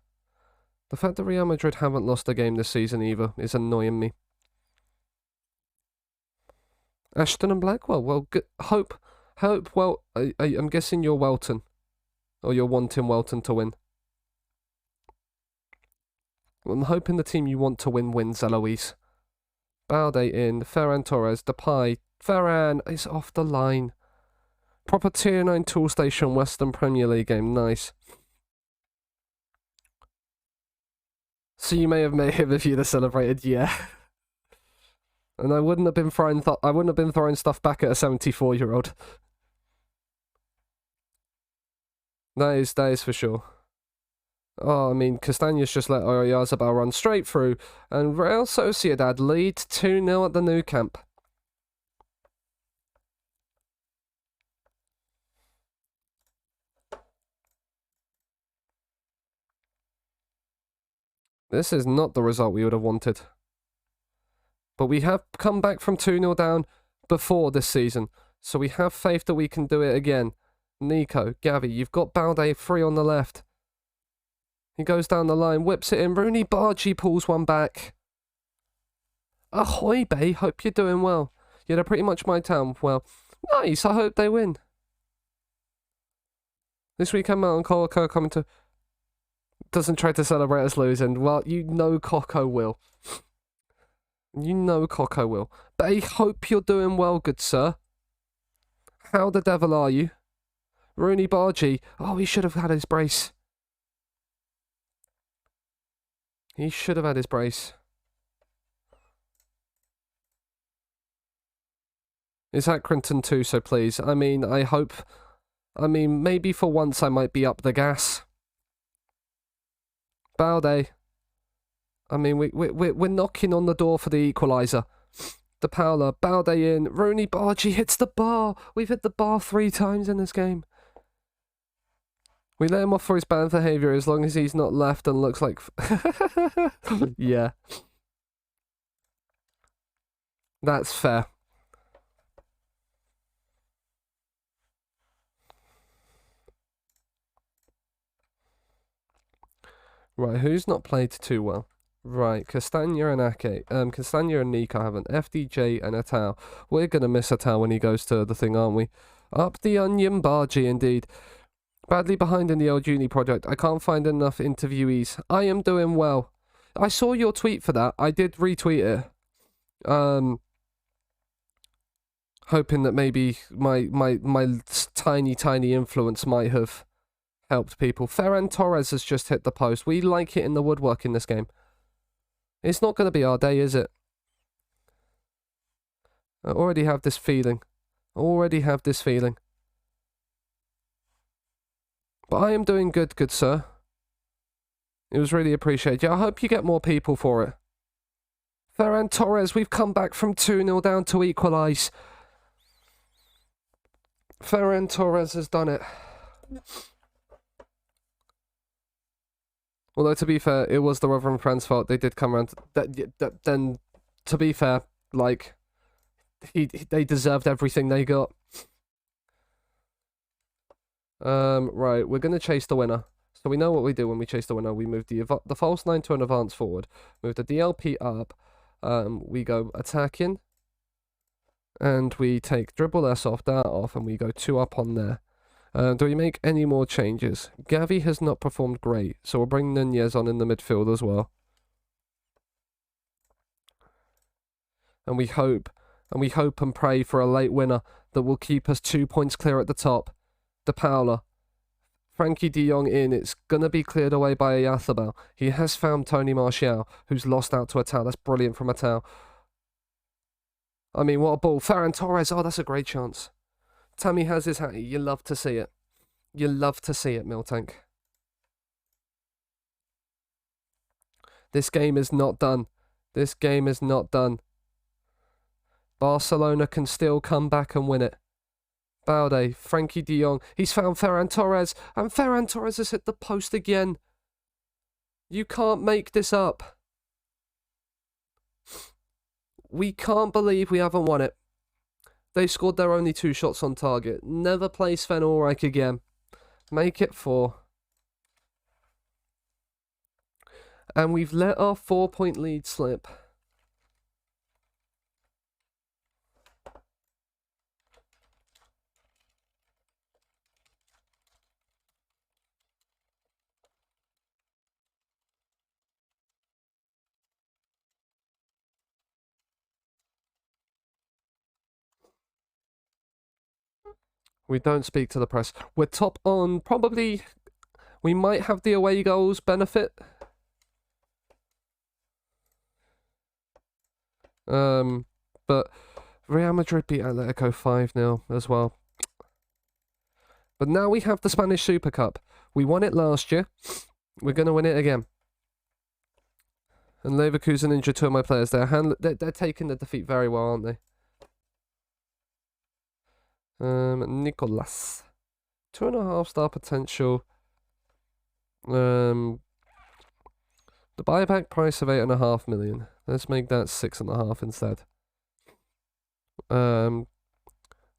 The fact that Real Madrid haven't lost a game this season either is annoying me. Ashton and Blackwell. Well, hope. Well, I'm guessing you're Welton, or you're wanting Welton to win. I'm hoping the team you want to win wins, Eloise. Balde in, Ferran Torres, Depay. Ferran is off the line. Proper Tier 9 tool station Western Premier League game. Nice. So you may have met him if you'd have celebrated, yeah. And I wouldn't have been throwing stuff back at a 74-year-old. That is for sure. Oh, I mean, Castaños just let Oyarzabal run straight through, and Real Sociedad lead 2-0 at the Nou Camp. This is not the result we would have wanted. But we have come back from 2-0 down before this season, so we have faith that we can do it again. Nico, Gavi, you've got Balde free on the left. He goes down the line, whips it in. Rooney Bargy pulls one back. Ahoy, Bay. Hope you're doing well. Yeah, they're pretty much my town. Well, nice. I hope they win. This weekend, Mountain Colico coming to doesn't try to celebrate us losing. Well, you know Coco will. You know Coco will. But I hope you're doing well, good sir. How the devil are you? Rooney Bargy. Oh, he should have had his brace. He should have had his brace. Is Accrington too, so please? I mean, I hope... I mean, maybe for once I might be up the gas. Balde. I mean, we're knocking on the door for the equaliser. De Paula, Balde in. Rooney Bargy hits the bar. We've hit the bar 3 times in this game. We let him off for his bad behaviour as long as he's not left and looks like... Yeah. That's fair. Right, who's not played too well? Right, Castagna and Ake. Castagna and Nico haven't. FDJ and Atal. We're gonna miss Atal when he goes to the thing, aren't we? Up the onion, Bargy, indeed. Badly behind in the old uni project. I can't find enough interviewees. I am doing well. I saw your tweet for that. I did retweet it. Hoping that maybe my tiny influence might have helped people. Ferran Torres has just hit the post. We like hitting the woodwork in this game. It's not going to be our day, is it? I already have this feeling. But I am doing good sir. It was really appreciated. Yeah, I hope you get more people for it. Ferran Torres, we've come back from 2-0 down to equalise. Ferran Torres has done it. Although, to be fair, it was the Rotherham fans' fault. They did come around. Then, to be fair, like, they deserved everything they got. Right, we're going to chase the winner. So we know what we do when we chase the winner. We move the false 9 to an advance forward. Move the DLP up. We go attacking. And we take dribble S off, that off, and we go 2 up on there. Do we make any more changes? Gavi has not performed great, so we'll bring Nunez on in the midfield as well. And we hope and pray for a late winner that will keep us 2 points clear at the top. De Paula. Frankie de Jong in. It's going to be cleared away by Ayathabal. He has found Tony Martial, who's lost out to Atal. That's brilliant from Atal. I mean, what a ball. Ferran Torres. Oh, that's a great chance. Tammy has his hat. You love to see it. You love to see it, Miltank. This game is not done. This game is not done. Barcelona can still come back and win it. Balde, Frankie de Jong. He's found Ferran Torres. And Ferran Torres has hit the post again. You can't make this up. We can't believe we haven't won it. They scored their only 2 shots on target. Never play Sven Ulreich again. Make it 4. And we've let our 4-point lead slip. We don't speak to the press. We're top on probably... We might have the away goals benefit. But Real Madrid beat Atletico 5-0 as well. But now we have the Spanish Super Cup. We won it last year. We're going to win it again. And Leverkusen injured 2 of my players. They're taking the defeat very well, aren't they? Nicolas. 2.5 star potential. The buyback price of 8.5 million. Let's make that 6.5 instead.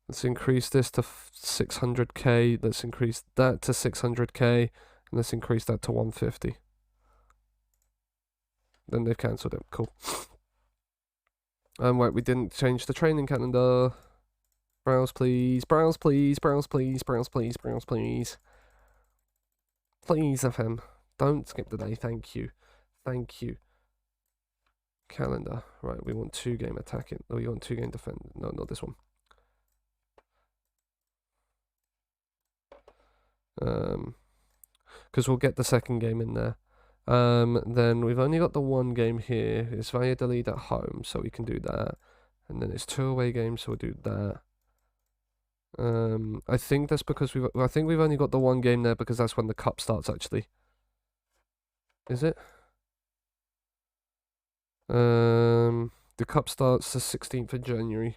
Let's increase this to 600k. Let's increase that to 600k. And let's increase that to 150. Then they've cancelled it. Cool. Right, we didn't change the training calendar. Browse please, browse please, browse please, browse please, browse please. Please FM. Don't skip the day. Thank you. Thank you. Calendar. Right, we want 2-game attacking. Oh, you want 2-game defend. No, not this one. Because we'll get the second game in there. Then we've only got the 1 game here. It's Valladolid at home, so we can do that. And then it's 2 away games, so we'll do that. I think that's because we've only got the 1 game there because that's when the cup starts actually. Is it? The cup starts the 16th of January.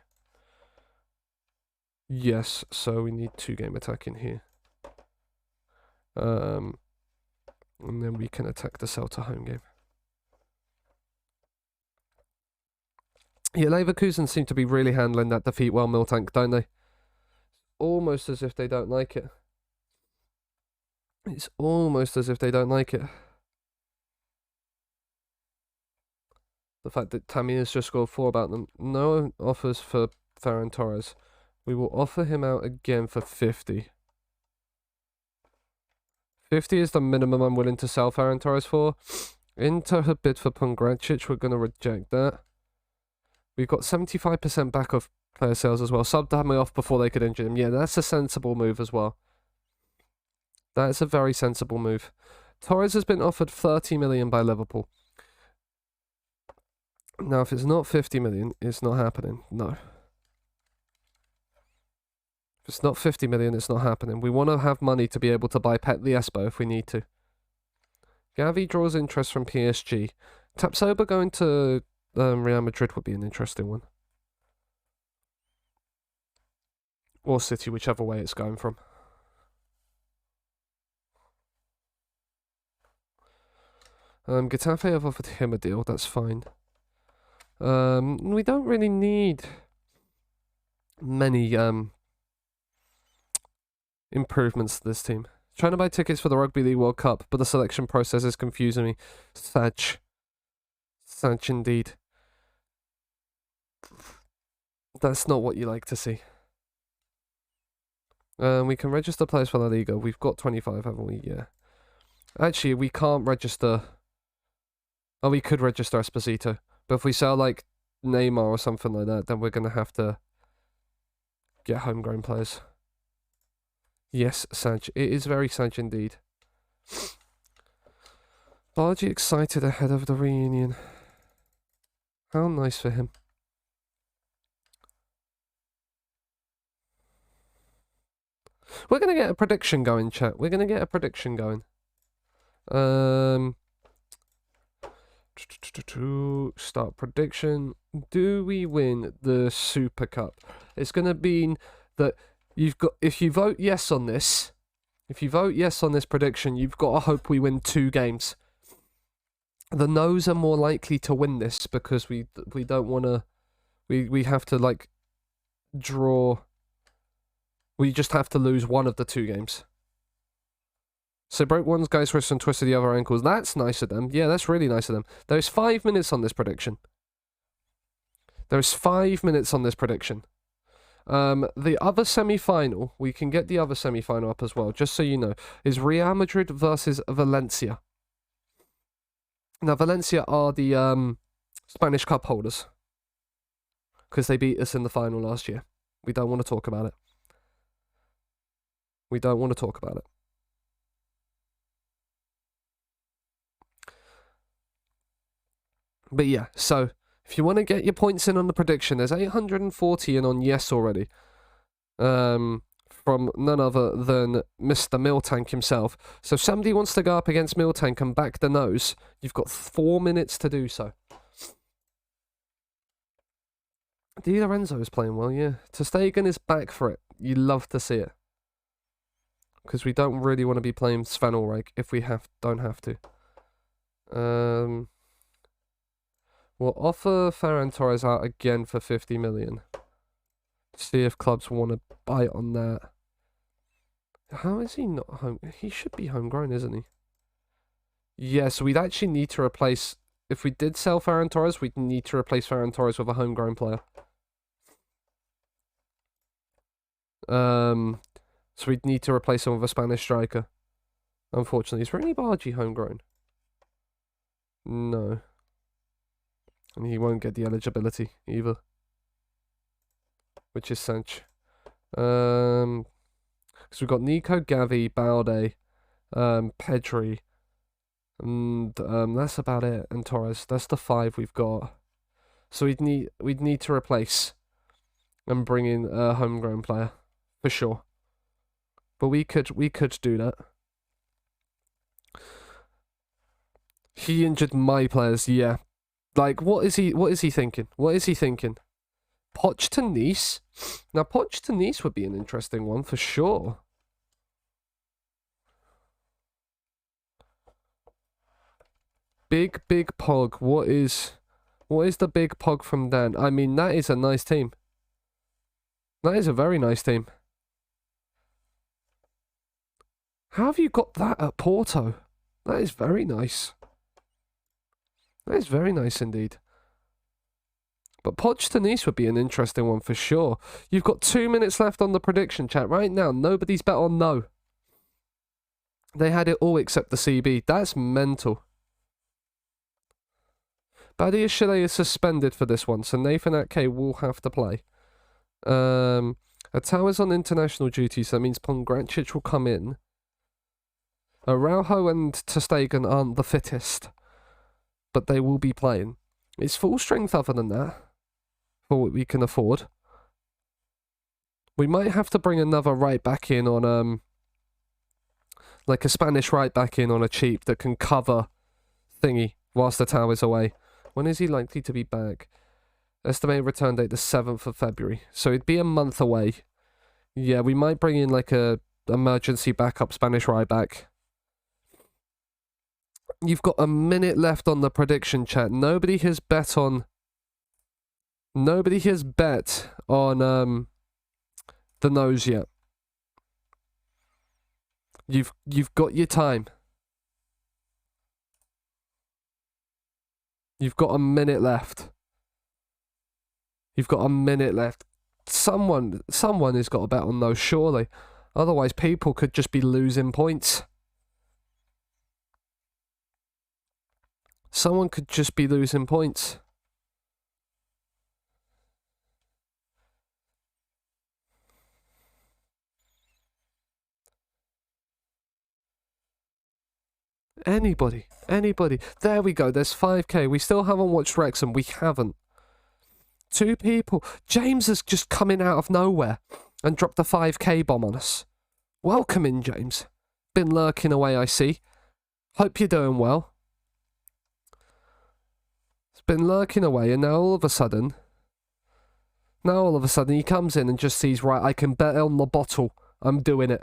Yes, so we need 2-game attack in here. And then we can attack the Celta home game. Yeah, Leverkusen seem to be really handling that defeat well, Miltank, don't they? Almost as if they don't like it. It's almost as if they don't like it. The fact that Tammy has just scored 4 about them. No offers for Ferran Torres. We will offer him out again for 50. 50 is the minimum I'm willing to sell Ferran Torres for. Into her bid for Pongracic, we're going to reject that. We've got 75% back of player sales as well. Subbed Tammy off before they could injure him. Yeah, that's a sensible move as well. That's a very sensible move. Torres has been offered 30 million by Liverpool. Now, if it's not 50 million, it's not happening. No. If it's not 50 million, it's not happening. We want to have money to be able to buy Pet the Espo if we need to. Gavi draws interest from PSG. Tapsoba going to Real Madrid would be an interesting one. Or City, whichever way it's going from. Getafe have offered him a deal, that's fine. We don't really need many improvements to this team. Trying to buy tickets for the Rugby League World Cup, but the selection process is confusing me. Sad indeed. That's not what you like to see. We can register players for La Liga. We've got 25, haven't we? Yeah. Actually, we can't register. Oh, we could register Esposito. But if we sell, like, Neymar or something like that, then we're going to have to get homegrown players. Yes, Saj. It is very Saj indeed. Bargy excited ahead of the reunion. How nice for him. We're going to get a prediction going, chat. We're going to get a prediction going. Start prediction. Do we win the Super Cup? It's going to be that you've got, if you vote yes on this prediction, you've got to hope we win 2 games. The no's are more likely to win this because we don't want to, we have to like draw. We just have to lose one of the 2 games. So broke one guy's wrist and twisted the other ankles. That's nice of them. Yeah, that's really nice of them. There's 5 minutes on this prediction. There's 5 minutes on this prediction. The other semi-final, we can get the other semi-final up as well, just so you know, is Real Madrid versus Valencia. Now, Valencia are the Spanish Cup holders. Because they beat us in the final last year. We don't want to talk about it. We don't want to talk about it. But yeah, so if you want to get your points in on the prediction, there's 840 in on yes already. From none other than Mr. Miltank himself. So if somebody wants to go up against Miltank and back the nose, you've got 4 minutes to do so. Di Lorenzo is playing well, yeah. Ter Stegen is back for it. You love to see it. Because we don't really want to be playing Sven Ulreich if we don't have to. We'll offer Ferran Torres out again for 50 million. See if clubs want to bite on that. How is he not home? He should be homegrown, isn't he? Yeah, so we'd actually need to replace... If we did sell Ferran Torres, we'd need to replace Ferran Torres with a homegrown player. So we'd need to replace him with a Spanish striker. Unfortunately, is Rooney Bargy homegrown? No. And he won't get the eligibility either. Which is cinch. Because we've got Nico, Gavi, Balde, Pedri, and that's about it. And Torres. That's the 5 we've got. So we'd need to replace and bring in a homegrown player for sure. But we could do that. He injured my players, yeah. Like, what is he thinking? What is he thinking? Poch to Nice? Now, Poch to Nice would be an interesting one for sure. Big Pog. What is the big Pog from Dan? I mean, that is a nice team. That is a very nice team. How have you got that at Porto? That is very nice. That is very nice indeed. But Poch to Nice would be an interesting one for sure. You've got 2 minutes left on the prediction chat right now. Nobody's bet on no. They had it all except the CB. That's mental. Badia Chile is suspended for this one, so Nathan Ake will have to play. Atawa's on international duty, so that means Pongracic will come in. Araujo and Testegen aren't the fittest, but they will be playing. It's full strength other than that, for what we can afford. We might have to bring another right back in on, like a Spanish right back in on a cheap that can cover thingy whilst the tower's away. When is he likely to be back? Estimated return date the 7th of February. So it'd be a month away. Yeah, we might bring in like a emergency backup Spanish right back. You've got a minute left on the prediction chat. Nobody has bet on the nose yet. You've got your time. You've got a minute left. You've got a minute left. Someone has got to bet on those, surely. Otherwise, people could just be losing points. Someone could just be losing points. Anybody. There we go. There's 5k. We still haven't watched Wrexham. We haven't. 2 people. James has just come in out of nowhere and dropped a 5k bomb on us. Welcome in, James. Been lurking away, I see. Hope you're doing well. It's been lurking away, and now all of a sudden he comes in and just sees, right, I can bet on the bottle. I'm doing it.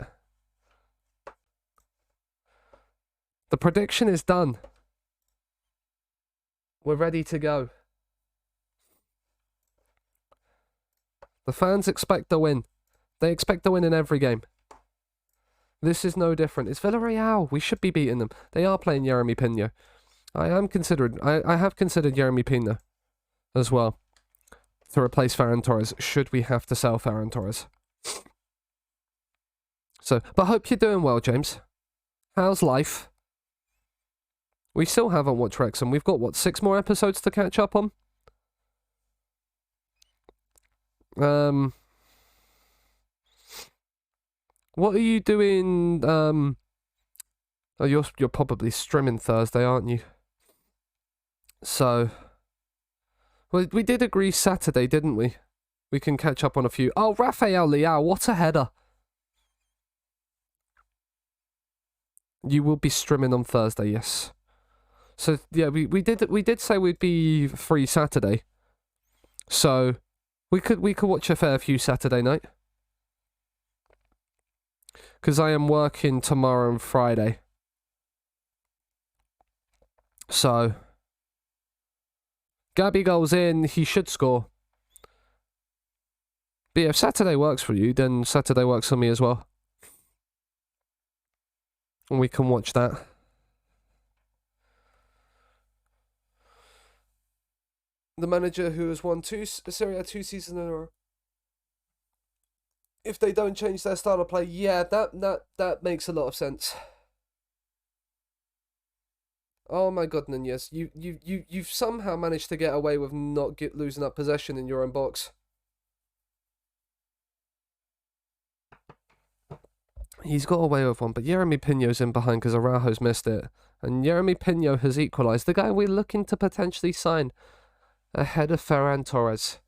The prediction is done. We're ready to go. The fans expect a win. They expect a win in every game. This is no different. It's Villarreal. We should be beating them. They are playing Jeremy Pino. I have considered Jeremy Pino as well to replace Ferran Torres, should we have to sell Ferran Torres. So, but hope you're doing well, James. How's life? We still haven't watched Wrexham. We've got, what, 6 more episodes to catch up on? What are you doing? Oh, you're probably streaming Thursday, aren't you? So, well, we did agree Saturday, didn't we? We can catch up on a few. Oh, Rafael Leao, what a header! You will be streaming on Thursday, yes. So yeah, we did say we'd be free Saturday. So we could watch a fair few Saturday night. Because I am working tomorrow and Friday. So Gabby goes in, he should score. But yeah, if Saturday works for you, then Saturday works for me as well. And we can watch that. The manager who has won Serie A 2 seasons in a row. If they don't change their style of play, yeah, that makes a lot of sense. Oh my god, Nunez, you've somehow managed to get away with not losing up possession in your own box. He's got away with one, but Jeremy Pino's in behind because Araujo's missed it. And Jeremy Pino has equalised. The guy we're looking to potentially sign ahead of Ferran Torres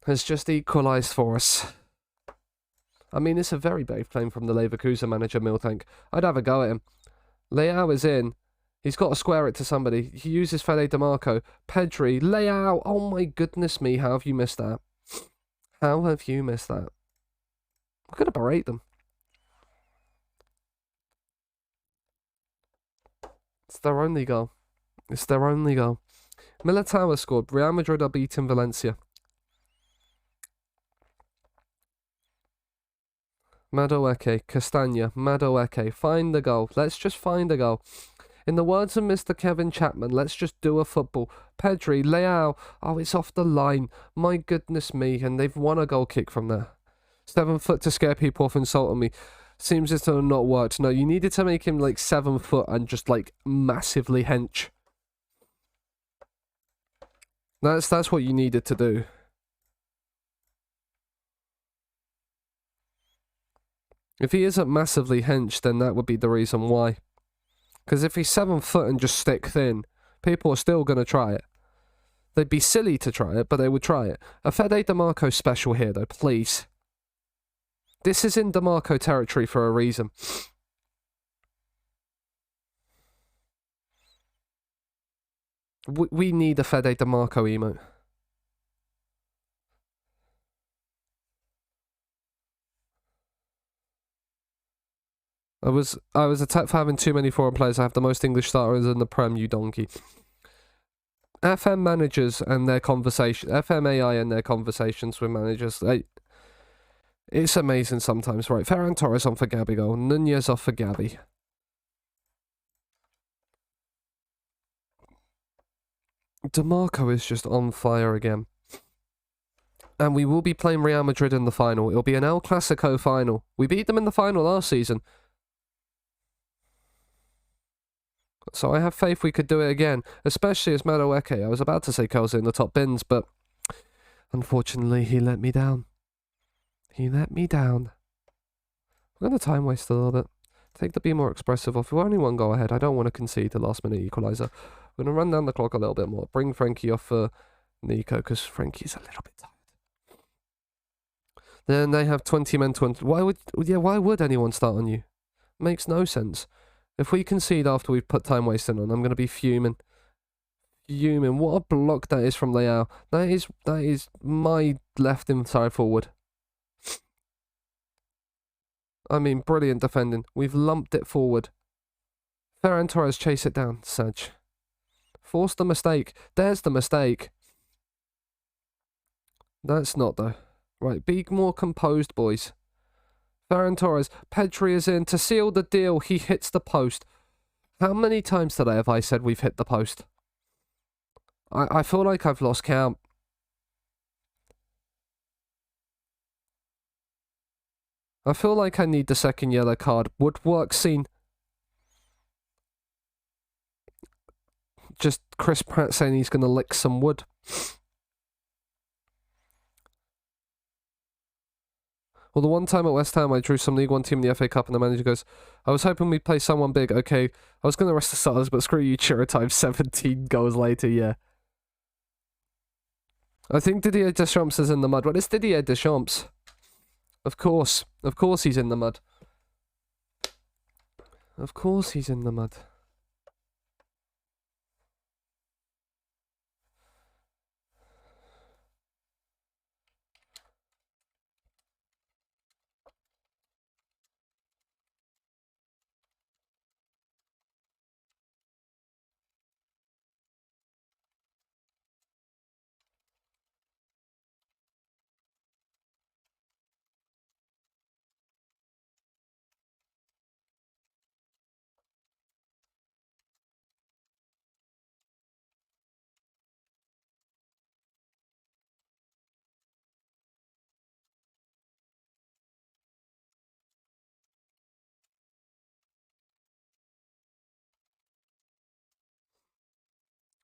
has just equalised for us. I mean, it's a very brave claim from the Leverkusen manager, Miltank. I'd have a go at him. Leao is in. He's got to square it to somebody. He uses Fede DeMarco. Pedri. Leao. Oh my goodness me. How have you missed that? How have you missed that? I'm going to berate them. It's their only goal. It's their only goal. Militao scored. Real Madrid are beating Valencia. Madueke, Castagna, Madueke. Find the goal. Let's just find a goal. In the words of Mr. Kevin Chapman, let's just do a football. Pedri, Leao. Oh, it's off the line. My goodness me. And they've won a goal kick from there. 7 foot to scare people off insulting me. Seems as though it not worked. No, you needed to make him like 7 foot and just like massively hench. That's what you needed to do. If he isn't massively hench, then that would be the reason why. Because if he's 7 foot and just stick thin, people are still going to try it. They'd be silly to try it, but they would try it. A Fede DeMarco special here, though, please. This is in DeMarco territory for a reason. We need a Fede DeMarco emote. I was attacked for having too many foreign players. I have the most English starters in the Prem, you donkey. FM managers and their conversation, FMAI and their conversations with managers. It's amazing sometimes, right? Ferran Torres on for Gabigol, Nunez off for Gabi. DeMarco is just on fire again. And we will be playing Real Madrid in the final. It'll be an El Clasico final. We beat them in the final last season. So I have faith we could do it again, especially as Madueke. I was about to say curls in the top bins, but unfortunately he let me down. He let me down. We're going to time waste a little bit. Take the be more expressive off. We're only one goal ahead. I don't want to concede the last minute equaliser. We're going to run down the clock a little bit more. Bring Frankie off for Nico, because Frankie's a little bit tired. Then they have 20 men, 20. Why would anyone start on you? Makes no sense. If we concede after we've put time wasting on, I'm going to be fuming. Fuming. What a block that is from Leao. That is my left inside forward. I mean, brilliant defending. We've lumped it forward. Ferran Torres chase it down. Saj. Force the mistake. There's the mistake. That's not though. Right, be more composed, boys. Ferran Torres. Pedri is in. To seal the deal, he hits the post. How many times today have I said we've hit the post? I feel like I've lost count. I feel like I need the second yellow card. Woodwork scene. Just Chris Pratt saying he's going to lick some wood. Well, the one time at West Ham I drew some League One team in the FA Cup and the manager goes, I was hoping we'd play someone big. Okay, I was going to rest the starters, but screw you, Chirotime. 17 goals later, yeah. I think Didier Deschamps is in the mud. Well, it's Didier Deschamps. Of course. Of course he's in the mud. Of course he's in the mud.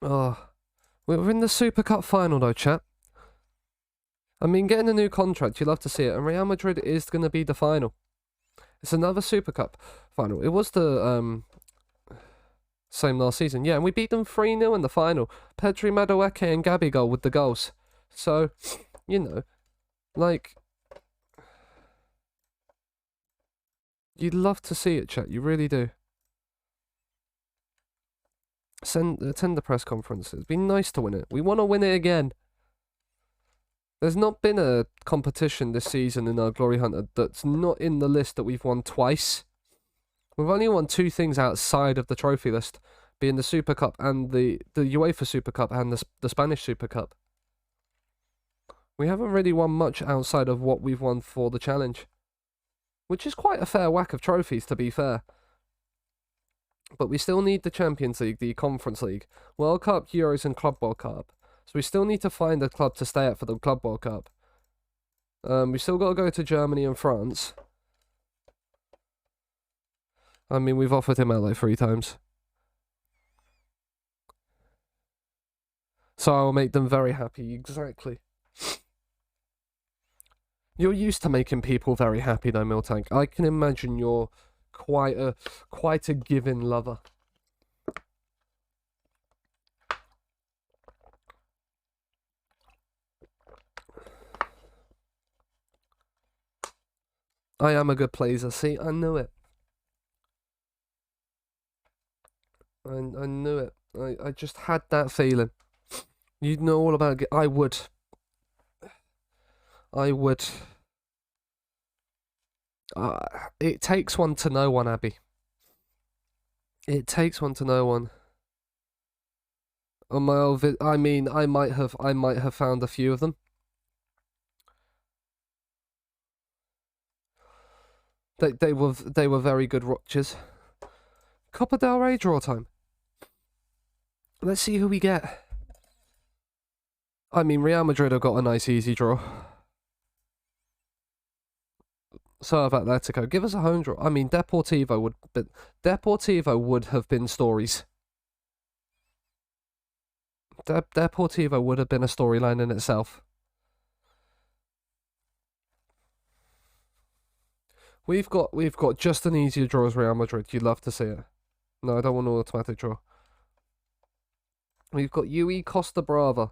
Oh, we're in the Super Cup final though, chat. I mean, getting a new contract, you love to see it, and Real Madrid is going to be the final. It's another Super Cup final. It was the same last season, yeah, and we beat them 3-0 in the final. Pedri, Madueke, and Gabigol with the goals. So, you know, like, you'd love to see it, chat. You really do. Attend the press conference. It'd be nice to win it. We want to win it again. There's not been a competition this season in our Glory Hunter that's not in the list that we've won twice. We've only won 2 things outside of the trophy list, being the Super Cup and the UEFA Super Cup and the Spanish Super Cup. We haven't really won much outside of what we've won for the challenge, which is quite a fair whack of trophies, to be fair. But we still need the Champions League, the Conference League, World Cup, Euros, and Club World Cup. So we still need to find a club to stay at for the Club World Cup. We still got to go to Germany and France. I mean, we've offered him out like 3 times. So I'll make them very happy, exactly. You're used to making people very happy though, Miltank. I can imagine you're quite a giving lover. I am a good pleaser. See, I knew it. I knew it. I just had that feeling. You'd know all about it. I would. It takes one to know one, Abby. It takes one to know one. On my old I mean, I might have found a few of them. They were very good watches. Copa del Rey draw time. Let's see who we get. I mean, Real Madrid have got a nice easy draw. So have Atletico. Give us a home draw. I mean, Deportivo would have been stories. Deportivo would have been a storyline in itself. We've got just an easier draw as Real Madrid. You'd love to see it. No, I don't want an automatic draw. We've got UE Costa Brava.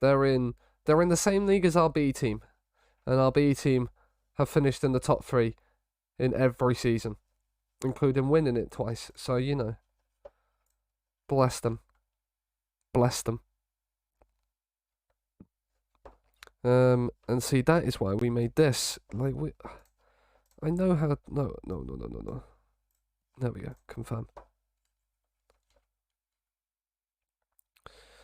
They're in the same league as our B team, and our B team have finished in the top 3 in every season, including winning it twice. So, you know, bless them. And see, that is why we made this. Like, I know how. No. There we go. Confirm.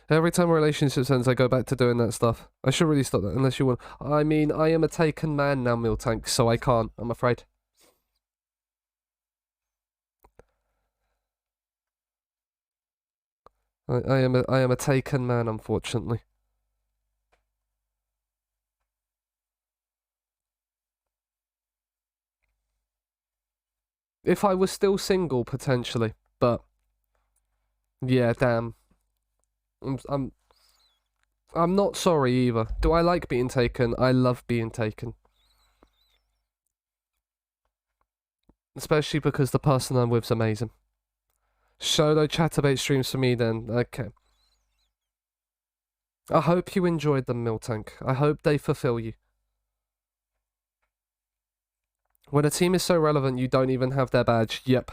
Every time a relationship ends, I go back to doing that stuff. I should really stop that, unless you want. I mean, I am a taken man now, Miltank, so I can't, I'm afraid. I am a taken man, unfortunately. If I was still single, potentially, but yeah, damn. I'm not sorry either. Do I like being taken? I love being taken. Especially because the person I'm with's amazing. Solo chatterbait streams for me then. Okay. I hope you enjoyed them, Miltank. I hope they fulfill you. When a team is so relevant you don't even have their badge. Yep.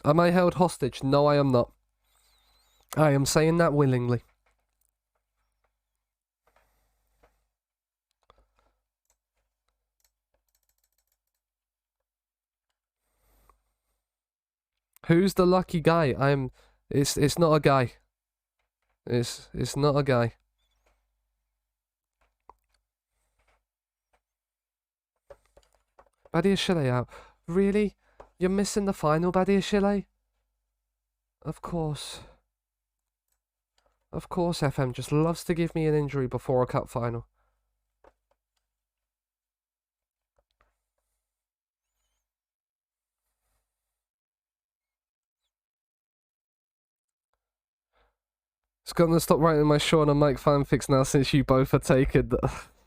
Am I held hostage? No, I am not. I am saying that willingly. Who's the lucky guy? It's not a guy. It's not a guy. Badiashile out. Really? You're missing the final, Badiashile? Of course. Of course, FM just loves to give me an injury before a cup final. It's gonna stop writing my Sean and Mike fanfics now since you both are taken.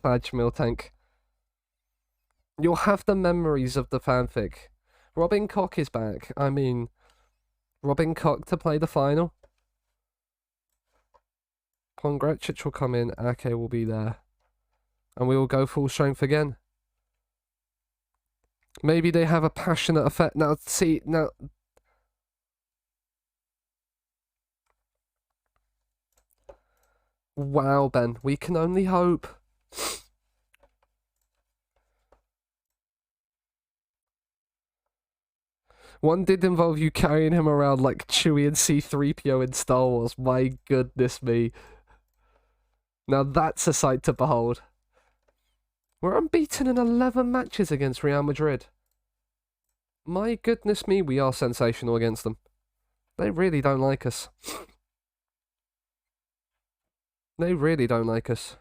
Badge Mill Tank. You'll have the memories of the fanfic. Robin Koch is back. I mean, Robin Koch to play the final. Pongracic will come in. Ake will be there. And we will go full strength again. Maybe they have a passionate effect. Now, see, now... Wow, Ben. We can only hope. One did involve you carrying him around like Chewie and C-3PO in Star Wars. My goodness me. Now that's a sight to behold. We're unbeaten in 11 matches against Real Madrid. My goodness me, we are sensational against them. They really don't like us. They really don't like us.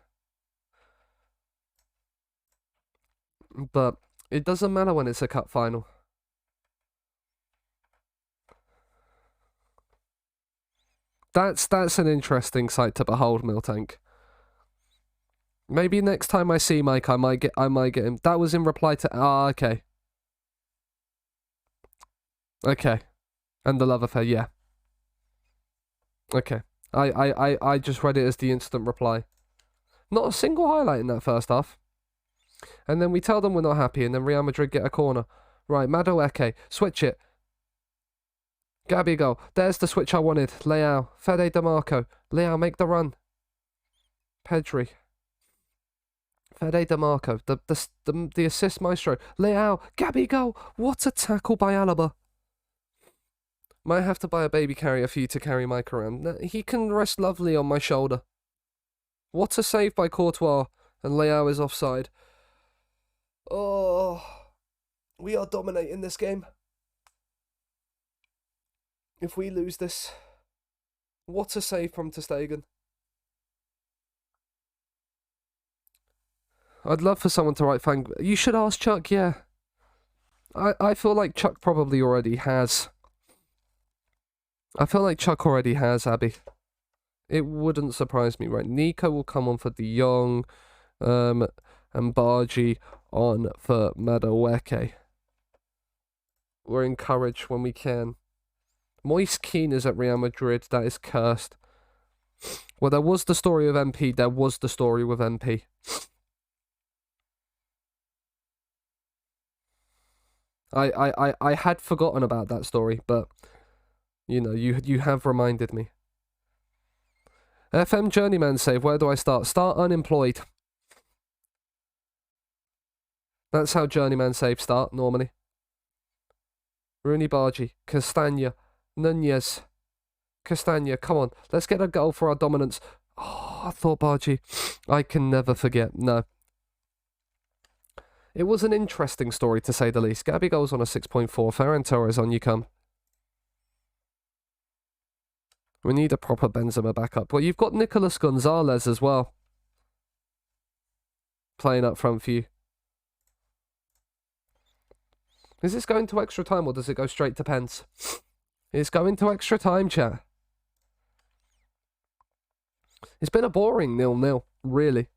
But it doesn't matter when it's a cup final. That's an interesting sight to behold, Miltank. Maybe next time I see Mike, I might get him. That was in reply to okay. Okay. And the love affair, yeah. Okay. I just read it as the instant reply. Not a single highlight in that first half. And then we tell them we're not happy, and then Real Madrid get a corner. Right, Madueke, switch it. Gabigol, there's the switch I wanted. Leao, Fede DeMarco. Leao, make the run. Pedri. Fede DeMarco, the assist maestro. Leao, Gabigol. What a tackle by Alaba. Might have to buy a baby carrier for you to carry Mike around. He can rest lovely on my shoulder. What a save by Courtois. And Leao is offside. Oh, we are dominating this game. If we lose this, what a save from ter Stegen. I'd love for someone to write thank. You should ask Chuck, yeah. I feel like Chuck probably already has. I feel like Chuck already has, Abby. It wouldn't surprise me, right? Nico will come on for De Jong, and Bargy on for Madueke. We're encouraged when we can. Moise Keane is at Real Madrid. That is cursed. Well, there was the story of MP. There was the story with MP. I had forgotten about that story, but you know, you have reminded me. FM Journeyman save. Where do I start? Start unemployed. That's how Journeyman save start normally. Rooney, Bargy, Castagna, Nunez, Castagna. Come on, let's get a goal for our dominance. Oh, I thought Bargy. I can never forget. No. It was an interesting story, to say the least. Gabigol's on a 6.4. Ferran Torres, on you come. We need a proper Benzema backup. Well, you've got Nicolas Gonzalez as well. Playing up front for you. Is this going to extra time, or does it go straight to pens? It's going to extra time, chat. It's been a boring 0-0, really.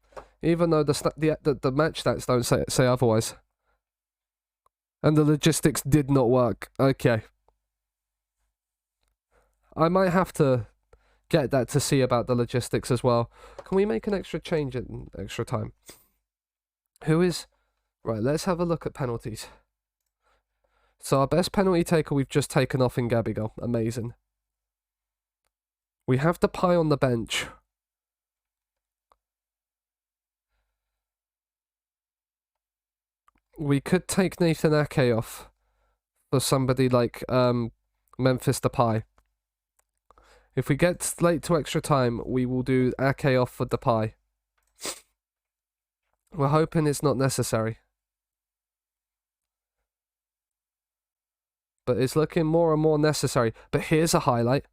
Even though the match stats don't say otherwise. And the logistics did not work. Okay. I might have to get that to see about the logistics as well. Can we make an extra change in extra time? Who is... Right, let's have a look at penalties. So our best penalty taker we've just taken off in Gabigol. Amazing. We have Depay on the bench. We could take Nathan Ake off for somebody like Memphis Depay. If we get late to extra time, we will do Ake off for Depay. We're hoping it's not necessary. But it's looking more and more necessary. But here's a highlight.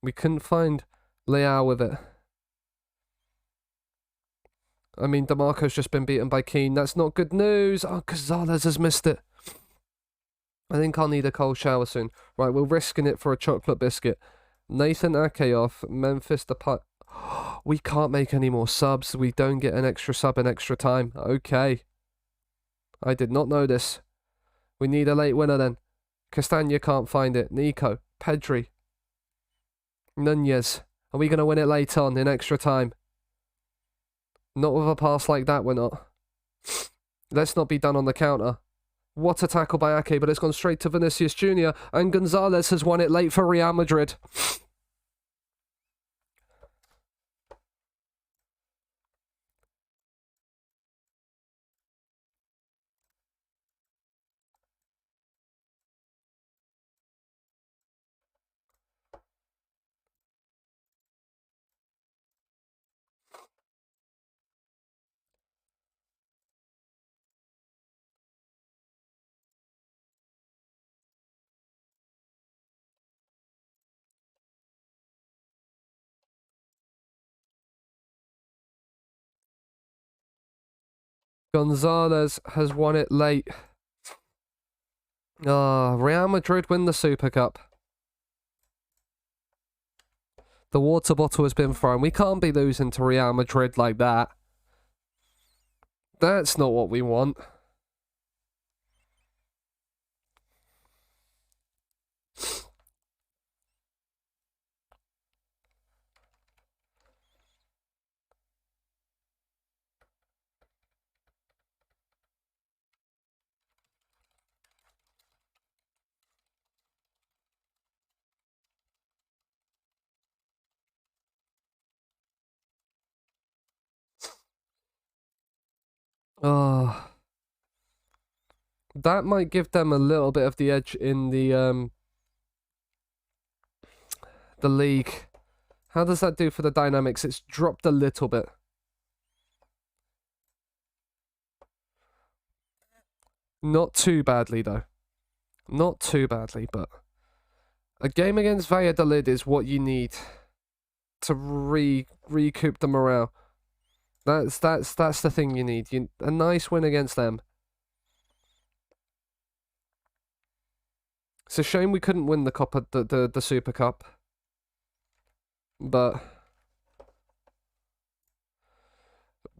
We couldn't find Leao with it. I mean, DeMarco's just been beaten by Keane. That's not good news. Oh, Gonzalez has missed it. I think I'll need a cold shower soon. Right, we're risking it for a chocolate biscuit. Nathan Ake off. Memphis Depay. We can't make any more subs. We don't get an extra sub in extra time. Okay. I did not know this. We need a late winner then. Castagna can't find it. Nico. Pedri. Nunez. Are we going to win it late on in extra time? Not with a pass like that, we're not. Let's not be done on the counter. What a tackle by Ake, but it's gone straight to Vinicius Jr. And Gonzalez has won it late for Real Madrid. Gonzalez has won it late. Real Madrid win the Super Cup. The water bottle has been thrown. We can't be losing to Real Madrid like that. That's not what we want. That might give them a little bit of the edge in the league. How does that do for the dynamics? It's dropped a little bit. Not too badly, though. Not too badly, but a game against Valladolid is what you need to recoup the morale. That's the thing you need. A nice win against them. It's a shame we couldn't win the Super Cup. But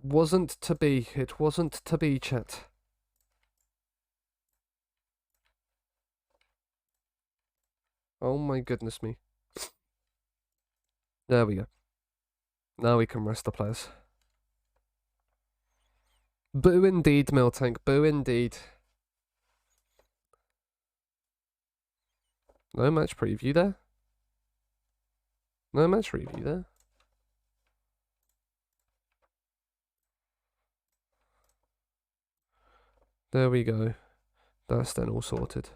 wasn't to be. It wasn't to be, chat. Oh my goodness me. There we go. Now we can rest the players. Boo indeed, Miltank. Boo indeed. No match preview there. No match preview there. There we go. That's then all sorted.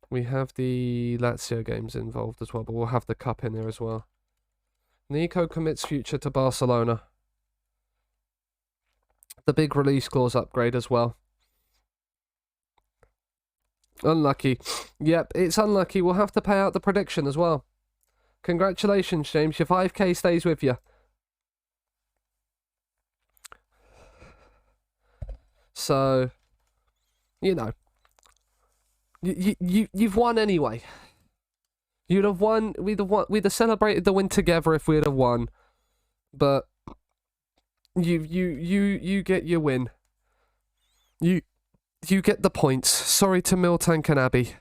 We have the Lazio games involved as well, but we'll have the cup in there as well. Nico commits future to Barcelona. The big release clause upgrade as well. Unlucky. Yep, it's unlucky. We'll have to pay out the prediction as well. Congratulations, James. Your 5k stays with you. So, you know. You've won anyway. You'd have won. We'd have celebrated the win together if we'd have won. But you get your win. You get the points. Sorry to Miltank and Abby.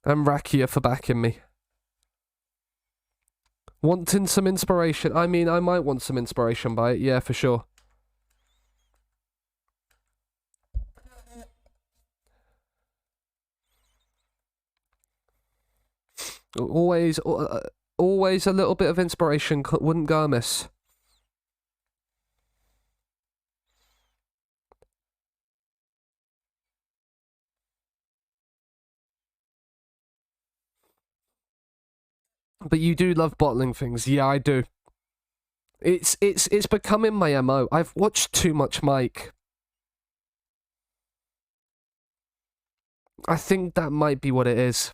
And Rakia for backing me. Wanting some inspiration. I mean, I might want some inspiration by it. Yeah, for sure. Always a little bit of inspiration wouldn't go amiss. But you do love bottling things. Yeah, I do. It's becoming my MO. I've watched too much Mike. I think that might be what it is.